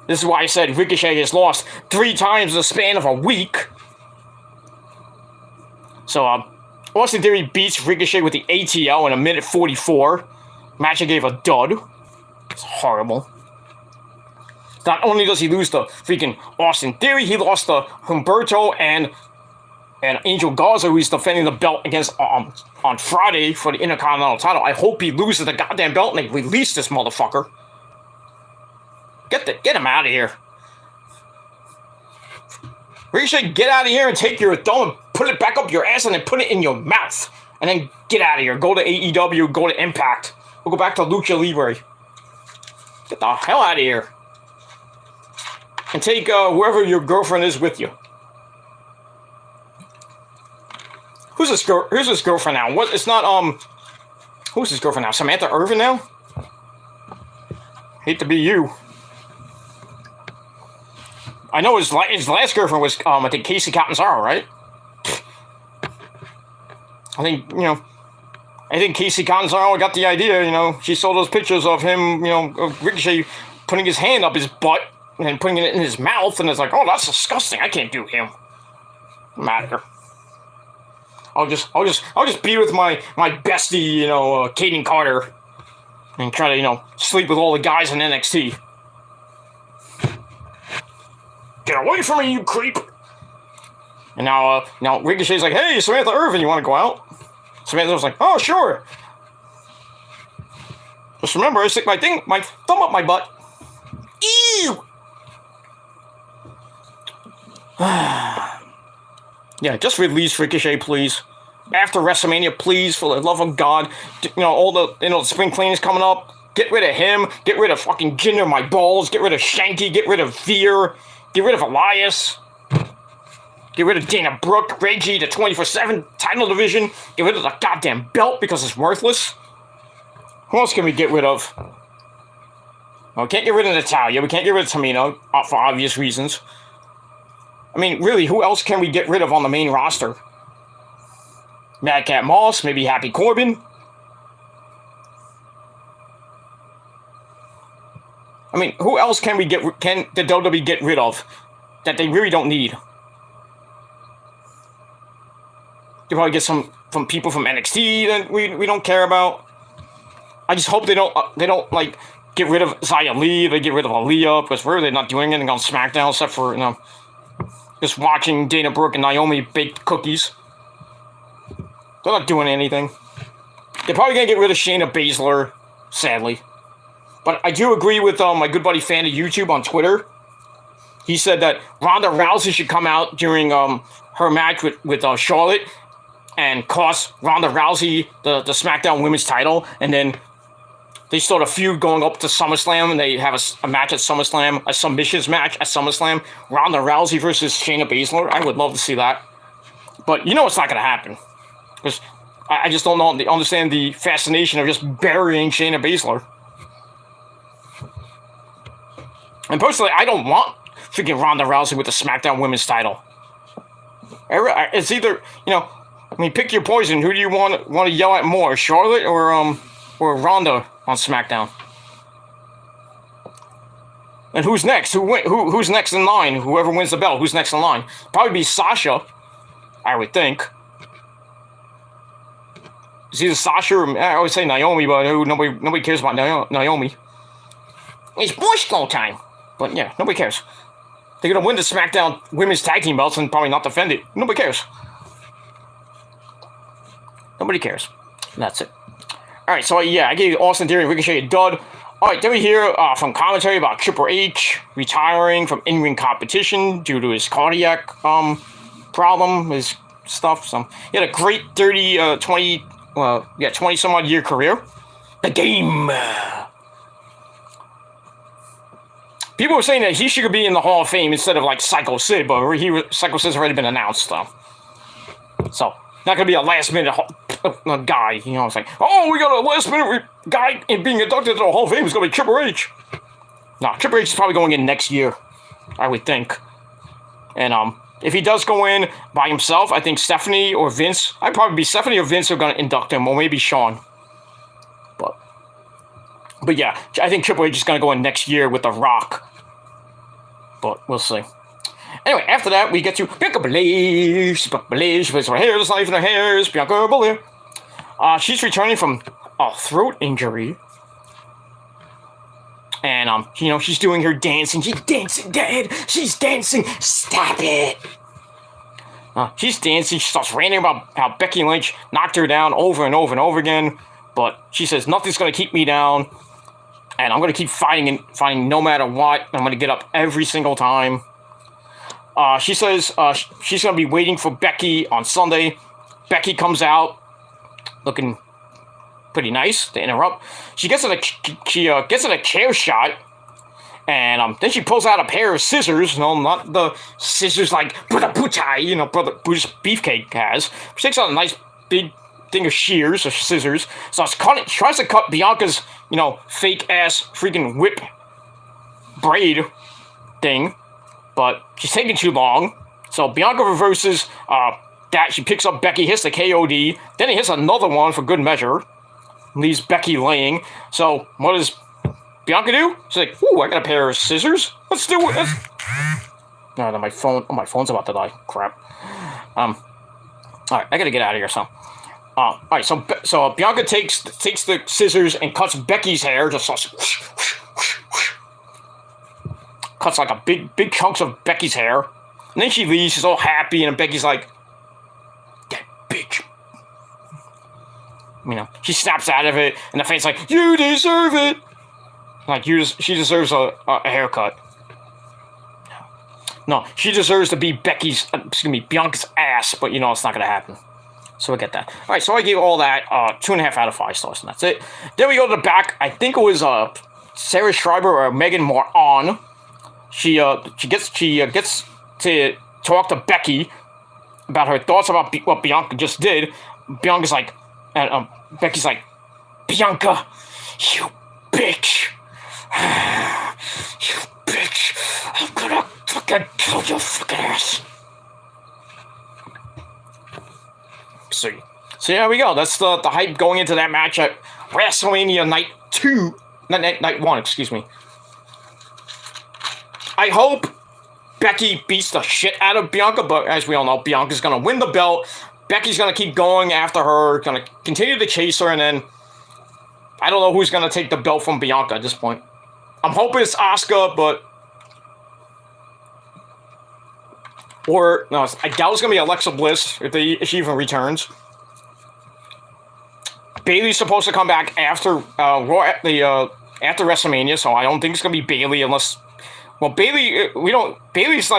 This is why I said Ricochet has lost 3 times in the span of a week. So, Austin Theory beats Ricochet with the ATL in a minute 44. Match I gave a dud. It's horrible. Not only does he lose to freaking Austin Theory, he lost to Humberto and Angel Garza, who he's defending the belt against on Friday for the Intercontinental title. I hope he loses the goddamn belt and they release this motherfucker. Get him out of here. Ricochet, get out of here and take your thumb and put it back up your ass and then put it in your mouth. And then get out of here. Go to AEW, go to Impact. We'll go back to Lucha Libre. Get the hell out of here. And take whoever your girlfriend is with you. Who's this girlfriend now? What? It's not, who's his girlfriend now? Samantha Irvin now? Hate to be you. I know his last girlfriend was, I think, Casey Catanzaro, right? I think Casey Catanzaro got the idea, She saw those pictures of him, of Ricochet putting his hand up his butt and then putting it in his mouth, and it's like, oh, that's disgusting. I can't do him. I'm out of here. I'll just be with my bestie, Kaden Carter, and try to, sleep with all the guys in NXT. Get away from me, you creep! And now Ricochet's like, hey, Samantha Irvin, you want to go out? Samantha was like, oh, sure. Just remember, I stick my thumb up my butt. Ew! Yeah, just release Ricochet, please. After WrestleMania, please, for the love of God. All the spring cleaning's coming up. Get rid of him. Get rid of fucking Jinder My Balls. Get rid of Shanky. Get rid of Veer. Get rid of Elias. Get rid of Dana Brooke, Reggie, the 24/7 title division. Get rid of the goddamn belt because it's worthless. Who else can we get rid of? Well, we can't get rid of Natalya. We can't get rid of Tamina for obvious reasons. I mean, really, who else can we get rid of on the main roster? Madcap Moss, maybe Happy Corbin. I mean, who else can the WWE get rid of that they really don't need? They probably get some from people from NXT that we don't care about. I just hope they don't like get rid of Xia Li. They get rid of Aaliyah because they're not doing anything on SmackDown except for just watching Dana Brooke and Naomi bake cookies. They're not doing anything. They're probably gonna get rid of Shayna Baszler, sadly. But I do agree with my good buddy Fan of YouTube on Twitter. he said that Ronda Rousey should come out during her match with Charlotte and cost Ronda Rousey the SmackDown Women's title, and then they start a feud going up to SummerSlam, and they have a match at SummerSlam, a submissions match at SummerSlam, Ronda Rousey versus Shayna Baszler. I would love to see that. But you know it's not going to happen. Because I just don't understand the fascination of just burying Shayna Baszler. And personally, I don't want freaking Ronda Rousey with the SmackDown Women's title. It's either, pick your poison. Who do you want to yell at more, Charlotte or Ronda on SmackDown? And who's next? Who's next in line? Whoever wins the belt, who's next in line? Probably be Sasha, I would think. It's either Sasha or I always say Naomi, but nobody cares about Naomi. It's Briscoe time, but yeah, nobody cares. They're gonna win the SmackDown Women's Tag Team belts and probably not defend it. Nobody cares. Nobody cares. And that's it. Alright, so yeah, I gave Austin Theory and Ricochet a dud. Alright, then we hear from commentary about Triple H retiring from in-ring competition due to his cardiac problem, his stuff. So he had a great 20 some odd year career. The Game. People were saying that he should be in the Hall of Fame instead of like Psycho Sid, but Psycho Sid's already been announced though. So not gonna be a last minute guy, It's like, oh, we got a last minute guy being inducted to the Hall of Fame. It's gonna be Triple H. No, Triple H is probably going in next year, I would think. And if he does go in by himself, I think Stephanie or Vince. I'd probably be Stephanie or Vince are gonna induct him, or maybe Shawn. But yeah, I think Triple H is gonna go in next year with The Rock. But we'll see. Anyway, after that, we get to Bianca Belair. Bianca Belair, she plays her hair, it's not even her hair, it's Bianca Belair. She's returning from a throat injury. And, she's doing her dancing. She's dancing, Dad! She's dancing! Stop it! She's dancing, she starts ranting about how Becky Lynch knocked her down over and over and over again. But she says, nothing's gonna keep me down. And I'm gonna keep fighting no matter what. I'm gonna get up every single time. She says she's gonna be waiting for Becky on Sunday. Becky comes out looking pretty nice to interrupt. She gets in a chair shot, and then she pulls out a pair of scissors. No, not the scissors like Brother Butai, Brother Bruce Beefcake has. She takes out a nice big thing of shears or scissors. So tries to cut Bianca's, fake ass freaking whip braid thing, but she's taking too long. So Bianca reverses that. She picks up Becky, hits the KOD, then he hits another one for good measure, leaves Becky laying. So what does Bianca do? She's like, "Ooh, I got a pair of scissors. Let's do it." No, my phone's about to die. Crap. All right, I gotta get out of here. So. All right, so Bianca takes the scissors and cuts Becky's hair, just cuts like a big chunks of Becky's hair, and then she leaves. She's all happy, and Becky's like, "That bitch." She snaps out of it, and the fan's like, "You deserve it." Like she deserves a haircut. No, she deserves to be Bianca's ass, but it's not gonna happen. So we get that. All right, so I gave all that 2.5 out of 5 stars, and that's it. Then we go to the back. I think it was Sarah Schreiber or Megan Moran. She gets to talk to Becky about her thoughts about what Bianca just did. Bianca's like, Becky's like, "Bianca, you bitch, you bitch, I'm gonna fucking kill your fucking ass." So there we go. That's the hype going into that match at WrestleMania Night 1, excuse me. I hope Becky beats the shit out of Bianca, but as we all know, Bianca's gonna win the belt. Becky's gonna keep going after her, gonna continue to chase her, and then I don't know who's gonna take the belt from Bianca at this point. I'm hoping it's Asuka, but no, I doubt it's gonna be Alexa Bliss if she even returns. Bayley's supposed to come back after after WrestleMania, so I don't think it's gonna be Bayley unless Well, Bailey, we don't. Bailey's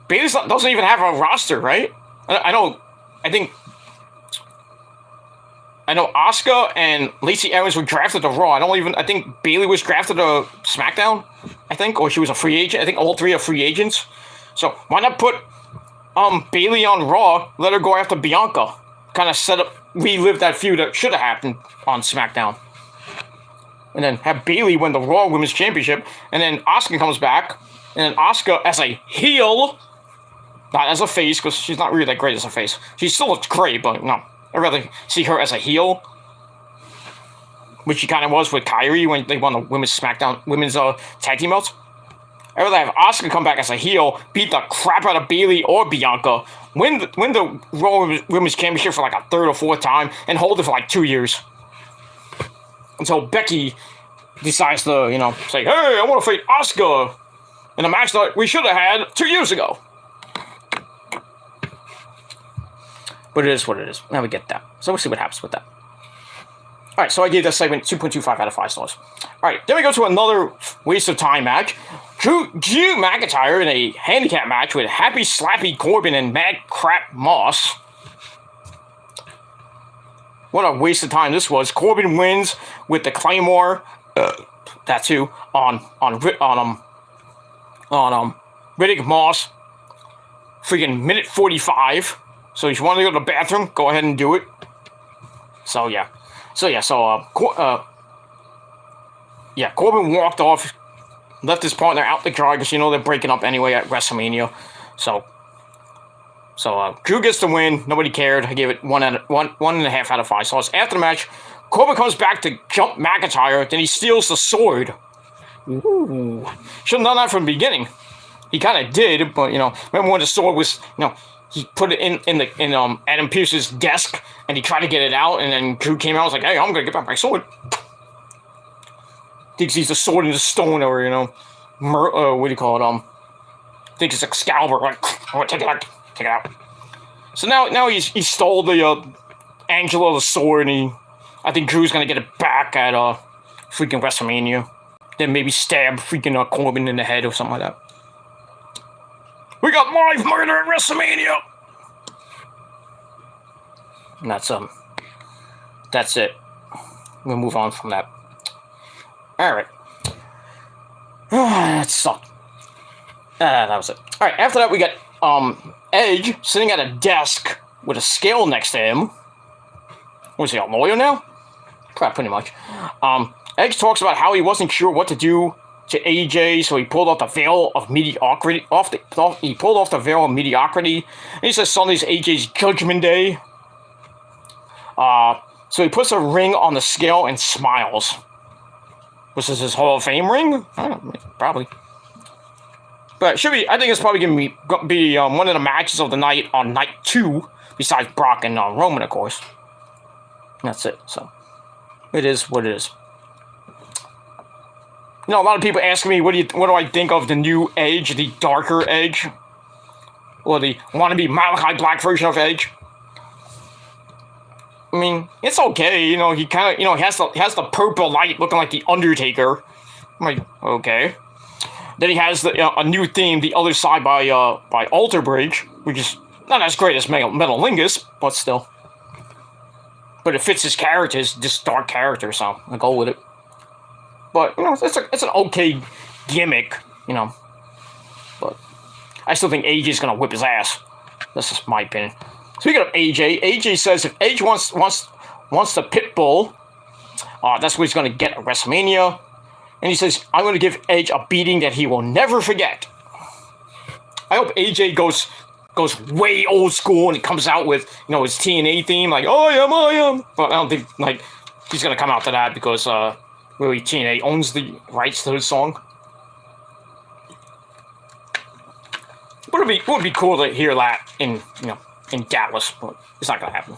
doesn't even have a roster, right? I know. I think. I know Asuka and Lacey Evans were drafted to Raw. I think Bailey was drafted to SmackDown. I think, or she was a free agent. I think all three are free agents. So why not put Bailey on Raw? Let her go after Bianca. Kind of relive that feud that should have happened on SmackDown. And then have Bailey win the Raw Women's Championship, and then Asuka comes back, and then Asuka as a heel, not as a face, because she's not really that great as a face. She still looks great, but no. I'd rather see her as a heel, which she kind of was with Kyrie when they won the women's tag team belts. I'd rather have Asuka come back as a heel, beat the crap out of Bailey or Bianca, win the Raw Women's Championship for like a third or fourth time, and hold it for like 2 years. Until Becky decides to, say, hey, I want to fight Asuka in a match that we should have had 2 years ago. But it is what it is. Now we get that. So we'll see what happens with that. Alright, so I gave this segment 2.25 out of 5 stars. Alright, then we go to another waste of time match. Drew McIntyre in a handicap match with Happy Slappy Corbin and Mad Crap Moss. What a waste of time this was. Corbin wins with the Claymore tattoo on Riddick Moss. Freaking minute 45. So if you want to go to the bathroom, go ahead and do it. Corbin walked off, left his partner out the car because they're breaking up anyway at WrestleMania. So Drew gets the win. Nobody cared. I gave it 1.5 out of 5 stars. After the match, Corbin comes back to jump McIntyre. Then he steals the sword. Ooh, should have done that from the beginning. He kind of did, but remember when the sword was he put it in Adam Pearce's desk and he tried to get it out, and then Drew came out and was like, hey, I'm gonna get back my sword. Thinks he's a sword in the stone, or what do you call it? Thinks it's Excalibur. Like, oh, take it out. So now he stole the Angela the sword, and I think Drew's gonna get it back at freaking WrestleMania. Then maybe stab freaking Corbin in the head or something like that. We got live murder at WrestleMania. And that's it. We'll move on from that. Alright. That sucked. That was it. Alright, after that we got Edge sitting at a desk with a scale next to him. Was he a lawyer now? Pretty much. Edge talks about how he wasn't sure what to do to AJ, so he pulled off the veil of mediocrity. He pulled off the veil of mediocrity. And he says Sunday's AJ's Judgment Day. So he puts a ring on the scale and smiles. Was this his Hall of Fame ring? I don't know, probably. But it should be. I think it's probably going to be one of the matches of the night on night 2, besides Brock and Roman, of course. And that's it. So it is what it is. A lot of people ask me, what do I think of the new Edge, the darker Edge, or the wannabe Malachi Black version of Edge? I mean, it's okay. He kind of, has the purple light looking like the Undertaker. I'm like, okay. Then he has a new theme, The Other Side by Alter Bridge, which is not as great as Metalingus, but still. But it fits his character, this dark character, so I go with it. But, it's an okay gimmick, But I still think AJ's going to whip his ass. That's just my opinion. Speaking of AJ says if Edge wants the pit bull, that's what he's going to get at WrestleMania. And he says, I'm going to give Edge a beating that he will never forget. I hope AJ goes way old school and he comes out with, his TNA theme, like, I am. But I don't think, he's going to come out to that because, really, TNA owns the rights to his song. But it would be cool to hear that in Dallas, but it's not going to happen.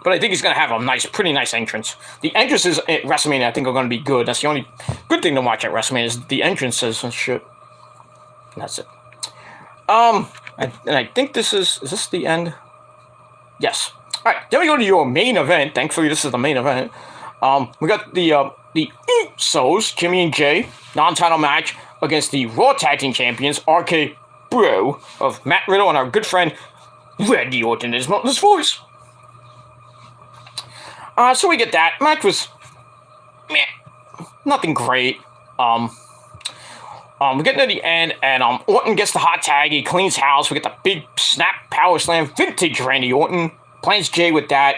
But I think he's going to have a pretty nice entrance. The entrances at WrestleMania, I think, are going to be good. That's the only good thing to watch at WrestleMania is the entrances and shit. And that's it. And I think is this the end? Yes. Alright, then we go to your main event. Thankfully, this is the main event. We got the Usos, Jimmy and Jay, non-title match against the Raw Tag Team Champions, RK Bro of Matt Riddle and our good friend Randy Orton is not his voice. So we get that. Match was meh, nothing great. We're getting to the end, and Orton gets the hot tag. He cleans house. We get the big snap power slam, vintage Randy Orton. Plants Jay with that.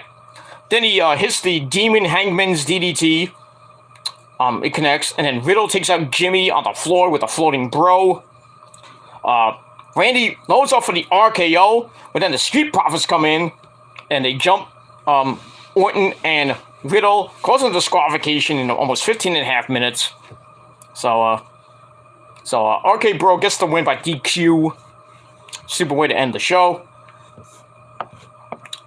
Then he hits the Demon Hangman's DDT. It connects, and then Riddle takes out Jimmy on the floor with a floating bro. Randy loads off for the RKO, but then the Street Profits come in, and they jump Orton and Riddle, causing disqualification in almost 15 and a half minutes. So RK Bro gets the win by DQ. Super way to end the show.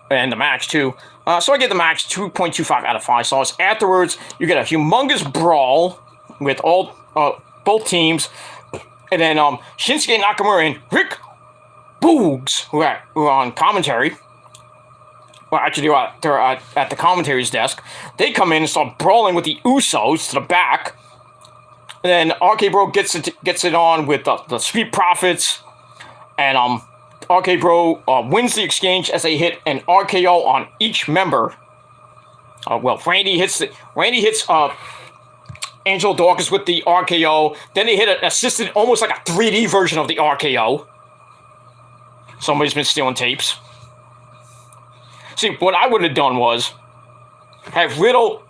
And the match, too. So I get the match 2.25 out of 5 stars. Afterwards, you get a humongous brawl with both teams. And then Shinsuke Nakamura and Rick Boogs, who are on commentary. Well, actually, they're at the commentary's desk. They come in and start brawling with the Usos to the back. And then RK Bro gets it on with the Street Profits. And RK Bro wins the exchange as they hit an RKO on each member. Randy hits Angel Dawkins with the RKO. Then they hit an assisted, almost like a 3D version of the RKO. Somebody's been stealing tapes. See, what I would have done was have Riddle,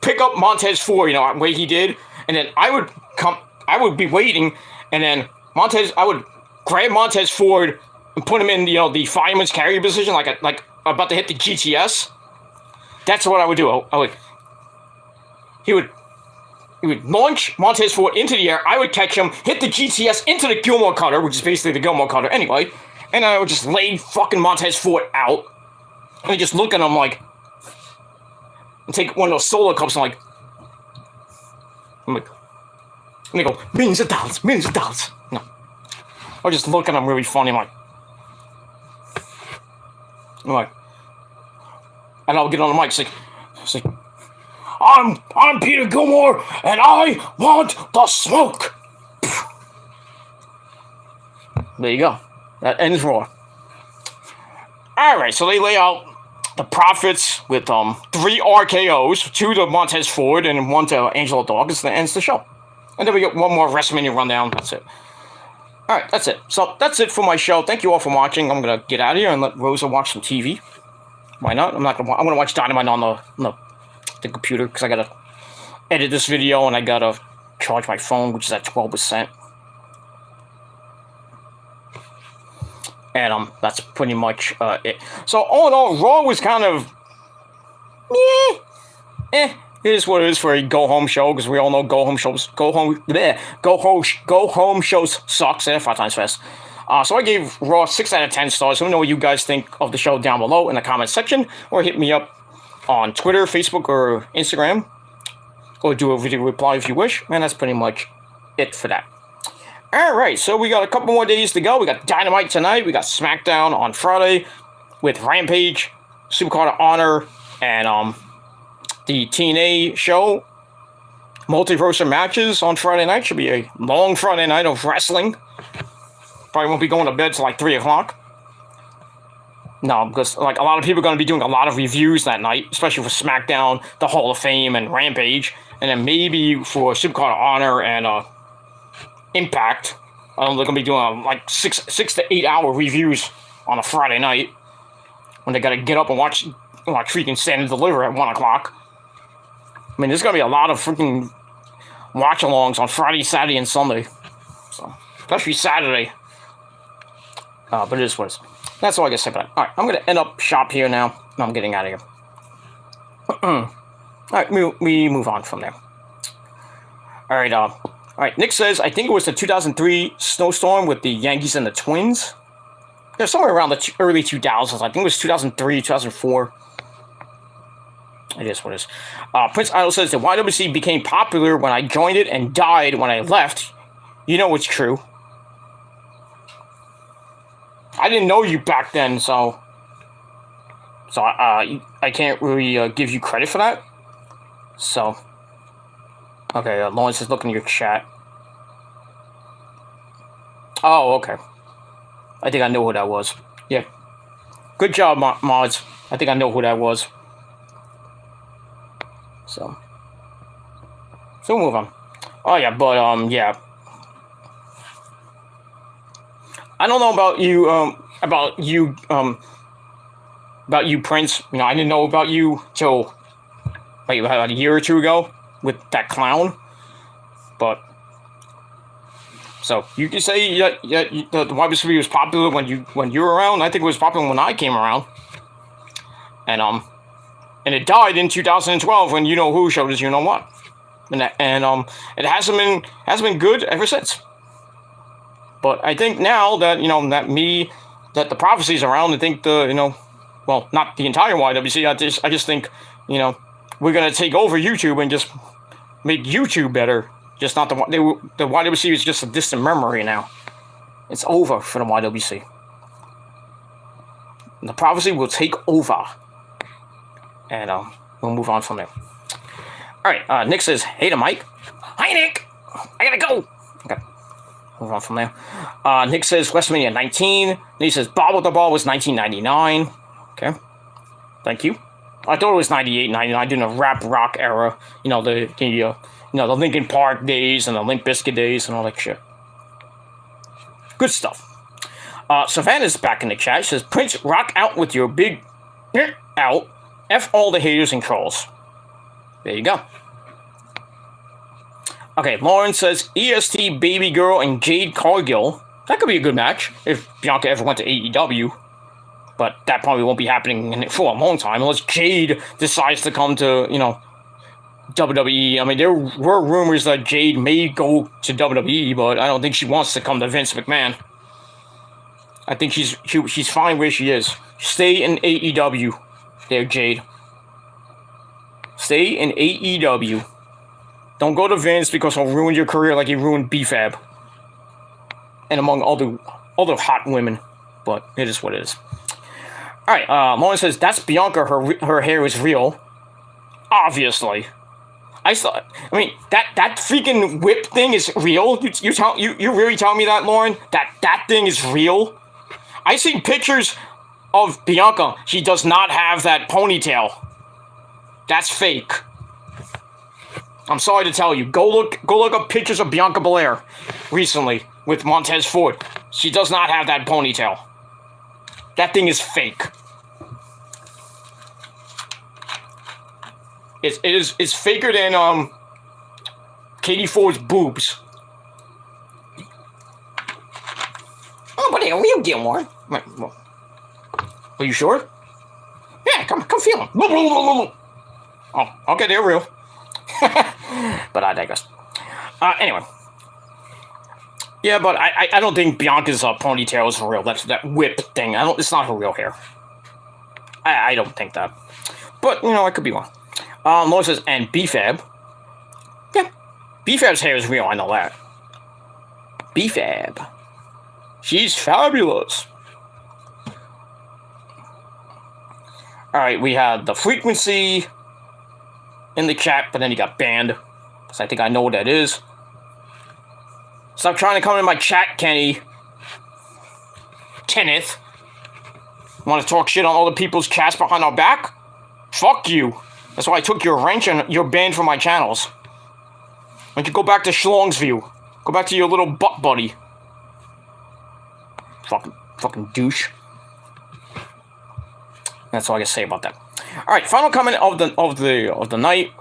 pick up Montez Ford, the way he did, and then I would be waiting, and then I would grab Montez Ford and put him in, the fireman's carry position, like about to hit the GTS. That's what I would do. He would launch Montez Ford into the air. I would catch him, hit the GTS into the Gilmore Cutter, which is basically the Gilmore Cutter anyway, and I would just lay fucking Montez Ford out, and just look at him and take one of those solo cups and and they go, millions of dollars. No. Or just look at him really funny, and I'll get on the mic, it's like, I'm Peter Gilmore, and I want the smoke. There you go. That ends Raw. Alright, so they lay out the Profits with 3 RKOs, 2 to Montez Ford and 1 to Angelo Dawkins. That ends the show. And then we get one more WrestleMania rundown. That's it. Alright, that's it. So that's it for my show. Thank you all for watching. I'm gonna get out of here and let Rosa watch some TV. Why not? I'm gonna watch Dynamite on the computer because I gotta edit this video and I gotta charge my phone, which is at 12%. And that's pretty much it. So all in all, Raw was kind of it is what it is for a go home show, because we all know go home shows suck. Say that 5 times fast. So I gave Raw 6 out of 10 stars. Let me know what you guys think of the show down below in the comment section, or hit me up on Twitter, Facebook, or Instagram, or do a video reply if you wish. And that's pretty much it for that. Alright, so we got a couple more days to go. We got Dynamite tonight. We got SmackDown on Friday with Rampage, Supercard of Honor, and the TNA show. Multiverse of matches on Friday night. Should be a long Friday night of wrestling. Probably won't be going to bed till like 3 o'clock. No, because a lot of people are going to be doing a lot of reviews that night, especially for SmackDown, the Hall of Fame, and Rampage. And then maybe for Supercard of Honor and Impact. They're going to be doing like 6 to 8 hour reviews on a Friday night when they got to get up and watch freaking Stand and Deliver at 1 o'clock. I mean, there's going to be a lot of freaking watch-alongs on Friday, Saturday, and Sunday. So, especially Saturday. But it is what it is. That's all I got to say about it. Alright, I'm going to end up shop here now. I'm getting out of here. Alright, we move on from there. Alright, Nick says, I think it was the 2003 snowstorm with the Yankees and the Twins. Yeah, somewhere around the early 2000s. I think it was 2003, 2004. It is what it is. Prince Idol says, the YWC became popular when I joined it and died when I left. You know it's true. I didn't know you back then, so So I can't really give you credit for that. So, okay, Lawrence is looking at your chat. Oh, okay. I think I know who that was. Yeah. Good job, mods. I think I know who that was. So we'll move on. Oh yeah, but yeah. I don't know about you, Prince. You know, I didn't know about you till about a year or two ago with that clown. But so you can say the wide receiver was popular when you were around. I think it was popular when I came around. And it died in 2012 when you know who showed us you know what. And it hasn't been good ever since. But I think now that that the prophecy's around, I think well, not the entire YWC. I just think we're gonna take over YouTube and just make YouTube better. Just not the YWC is just a distant memory now. It's over for the YWC. And the prophecy will take over, and we'll move on from there. All right, Nick says, "Hey to Mike." Hi, Nick. I gotta go. Okay. Move on from there. Nick says WrestleMania 19. He says Bob with the Ball was 1999. Okay. Thank you. I thought it was 98, 99 during the rap rock era. The Linkin Park days and the Limp Bizkit days and all that shit. Good stuff. Savannah's back in the chat. She says, Prince, rock out with your big out. F all the haters and trolls. There you go. Okay, Lauren says EST Baby Girl and Jade Cargill. That could be a good match if Bianca ever went to AEW. But that probably won't be happening for a long time unless Jade decides to come to, WWE. I mean, there were rumors that Jade may go to WWE, but I don't think she wants to come to Vince McMahon. I think she's fine where she is. Stay in AEW there, Jade. Stay in AEW. Don't go to Vince because he'll ruin your career like he ruined B-Fab. And among other hot women. But it is what it is. Alright, Lauren says, that's Bianca, her hair is real. Obviously. That freaking whip thing is real? You really tell me that, Lauren? That thing is real? I seen pictures of Bianca. She does not have that ponytail. That's fake. I'm sorry to tell you. Go look up pictures of Bianca Belair recently with Montez Ford. She does not have that ponytail. That thing is fake. It's faker than Katie Ford's boobs. Oh, but they're real, Gilmore. Are you sure? Yeah, come feel them. Oh, okay, they're real. But I digress. Anyway. Yeah, but I don't think Bianca's ponytail is real. That's that whip thing. It's not her real hair. I don't think that. But, I could be wrong. Laura says, and B-Fab. Yeah. B-Fab's hair is real, I know that. B-Fab. She's fabulous. Alright, we had the frequency in the chat, but then he got banned. So I think I know what that is. Stop trying to come in my chat, Kenneth. Want to talk shit on other people's chats behind our back? Fuck you. That's why I took your wrench and you're banned from my channels. Why don't you go back to Schlong's View? Go back to your little butt buddy. Fucking douche. That's all I can say about that. All right, final comment of the night,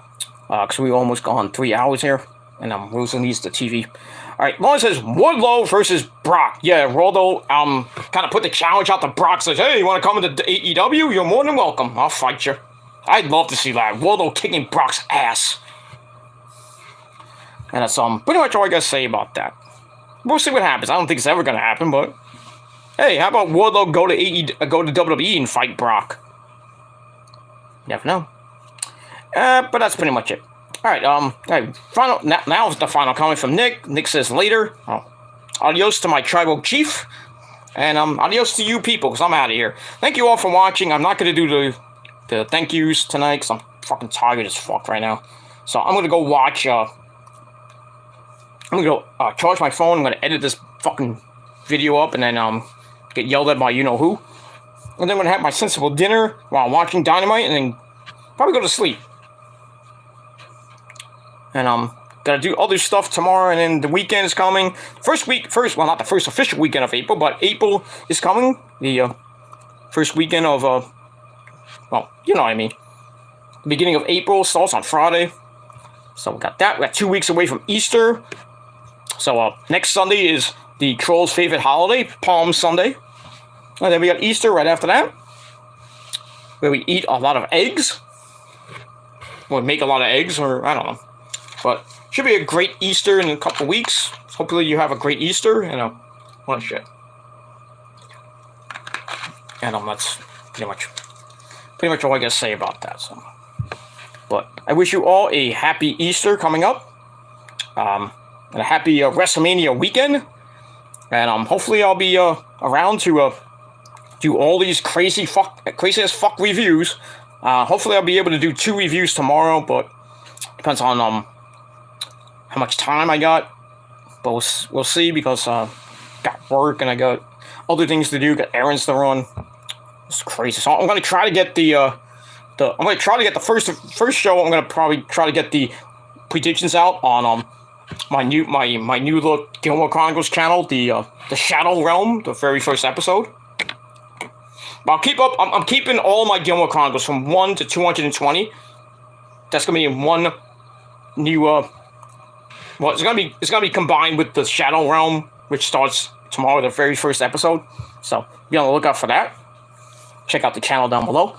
because we almost gone 3 hours here, and I'm losing these to TV. All right, Lauren says Wardlow versus Brock. Yeah, Wardlow kind of put the challenge out to Brock. Says, hey, you want to come into AEW? You're more than welcome. I'll fight you. I'd love to see that. Wardlow kicking Brock's ass. And that's pretty much all I gotta say about that. We'll see what happens. I don't think it's ever gonna happen, but hey, how about Wardlow go to WWE and fight Brock? Never know. But that's pretty much it. All right. Now is the final comment from Nick. Nick says later. Oh, adios to my tribal chief. And adios to you people, because I'm out of here. Thank you all for watching. I'm not going to do the thank yous tonight, because I'm fucking tired as fuck right now. So I'm going to go watch, I'm going to go charge my phone. I'm going to edit this fucking video up, and then get yelled at by you-know-who. And then I'm going to have my sensible dinner while watching Dynamite, and then probably go to sleep. And gotta do other stuff tomorrow, and then the weekend is coming. Well, not the first official weekend of April, but April is coming. The first weekend of, well, you know what I mean. The beginning of April starts on Friday. So we got that. We got 2 weeks away from Easter. So next Sunday is the Trolls' favorite holiday, Palm Sunday. And then we got Easter right after that, where we eat a lot of eggs. Or make a lot of eggs, or I don't know. But should be a great Easter in a couple weeks. Hopefully you have a great Easter and what shit. And that's pretty much all I gotta say about that. So, but I wish you all a happy Easter coming up, and a happy WrestleMania weekend. And hopefully I'll be around to do all these crazy as fuck reviews. Hopefully I'll be able to do 2 reviews tomorrow, but depends on how much time I got, but we'll see, because got work and I got other things to do, got errands to run. It's crazy. So I'm gonna try to get the first show. I'm gonna probably try to get the predictions out on my new look Gilmore Chronicles channel, the Shadow Realm, the very first episode. But I'm keeping all my Gilmore Chronicles from 1 to 220. That's gonna be in one new well, it's gonna be combined with the Shadow Realm, which starts tomorrow, the very first episode. So be on the lookout for that. Check out the channel down below.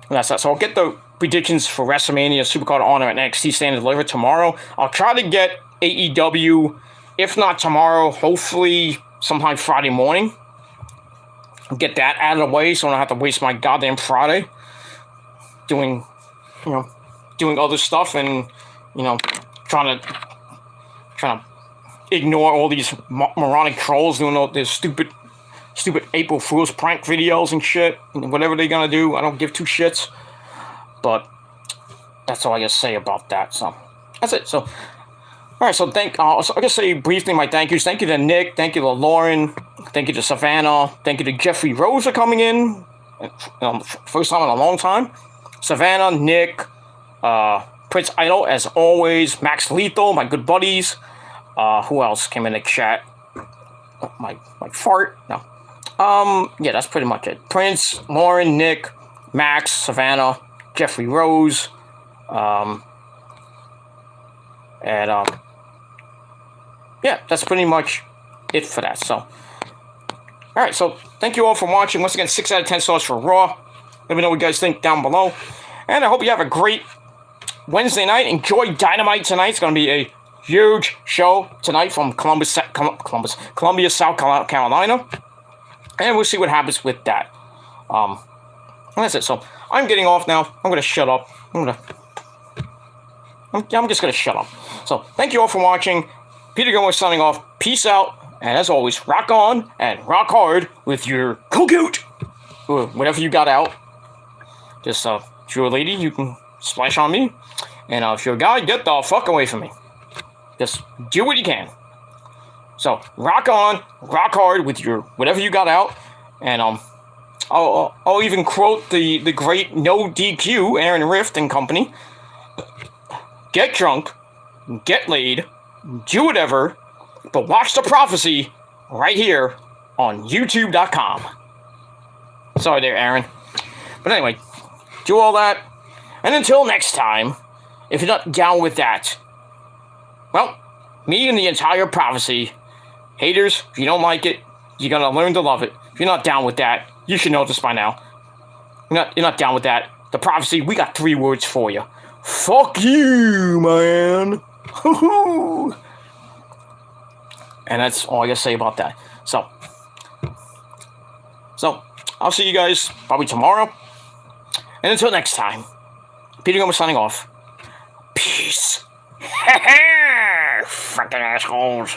That's that. So I'll get the predictions for WrestleMania, Supercard of Honor, and NXT Stand and Deliver tomorrow. I'll try to get AEW, if not tomorrow, hopefully sometime Friday morning. Get that out of the way, so I don't have to waste my goddamn Friday doing other stuff, and trying to ignore all these moronic trolls doing all this stupid April Fool's prank videos and shit, and whatever they're gonna do. I don't give 2 shits. But that's all I gotta say about that. So that's it. So all right. So so I gotta say briefly my thank yous. Thank you to Nick. Thank you to Lauren. Thank you to Savannah. Thank you to Jeffrey Rose for coming in. First time in a long time. Savannah, Nick, Prince Idol, as always, Max Lethal, my good buddies. Who else came in the chat? My fart? No. Yeah, that's pretty much it. Prince, Lauren, Nick, Max, Savannah, Jeffrey Rose, yeah, that's pretty much it for that. So, alright, so thank you all for watching. Once again, 6 out of 10 stars for Raw. Let me know what you guys think down below. And I hope you have a great Wednesday night. Enjoy Dynamite tonight. It's going to be a huge show tonight from Columbia, South Carolina. And we'll see what happens with that. And that's it. So I'm getting off now. I'm going to shut up. I'm just going to shut up. So thank you all for watching. Peter Gilmore signing off. Peace out. And as always, rock on and rock hard with your cocoot. Whatever you got out. Just, if you're a lady, you can splash on me. And if you're a guy, get the fuck away from me. Just do what you can. So, rock on, rock hard with your whatever you got out. And I'll even quote the great No DQ, Aaron Rift and company. Get drunk, get laid, do whatever, but watch the prophecy right here on YouTube.com. Sorry there, Aaron. But anyway, do all that. And until next time, if you're not down with that, well, me and the entire prophecy, haters, if you don't like it, you're gonna learn to love it. If you're not down with that, you should know this by now. You're not down with that. The prophecy, we got 3 words for you. Fuck you, man. And that's all I gotta say about that. So I'll see you guys probably tomorrow. And until next time, Peter Gilmore signing off. Peace. Fucking assholes.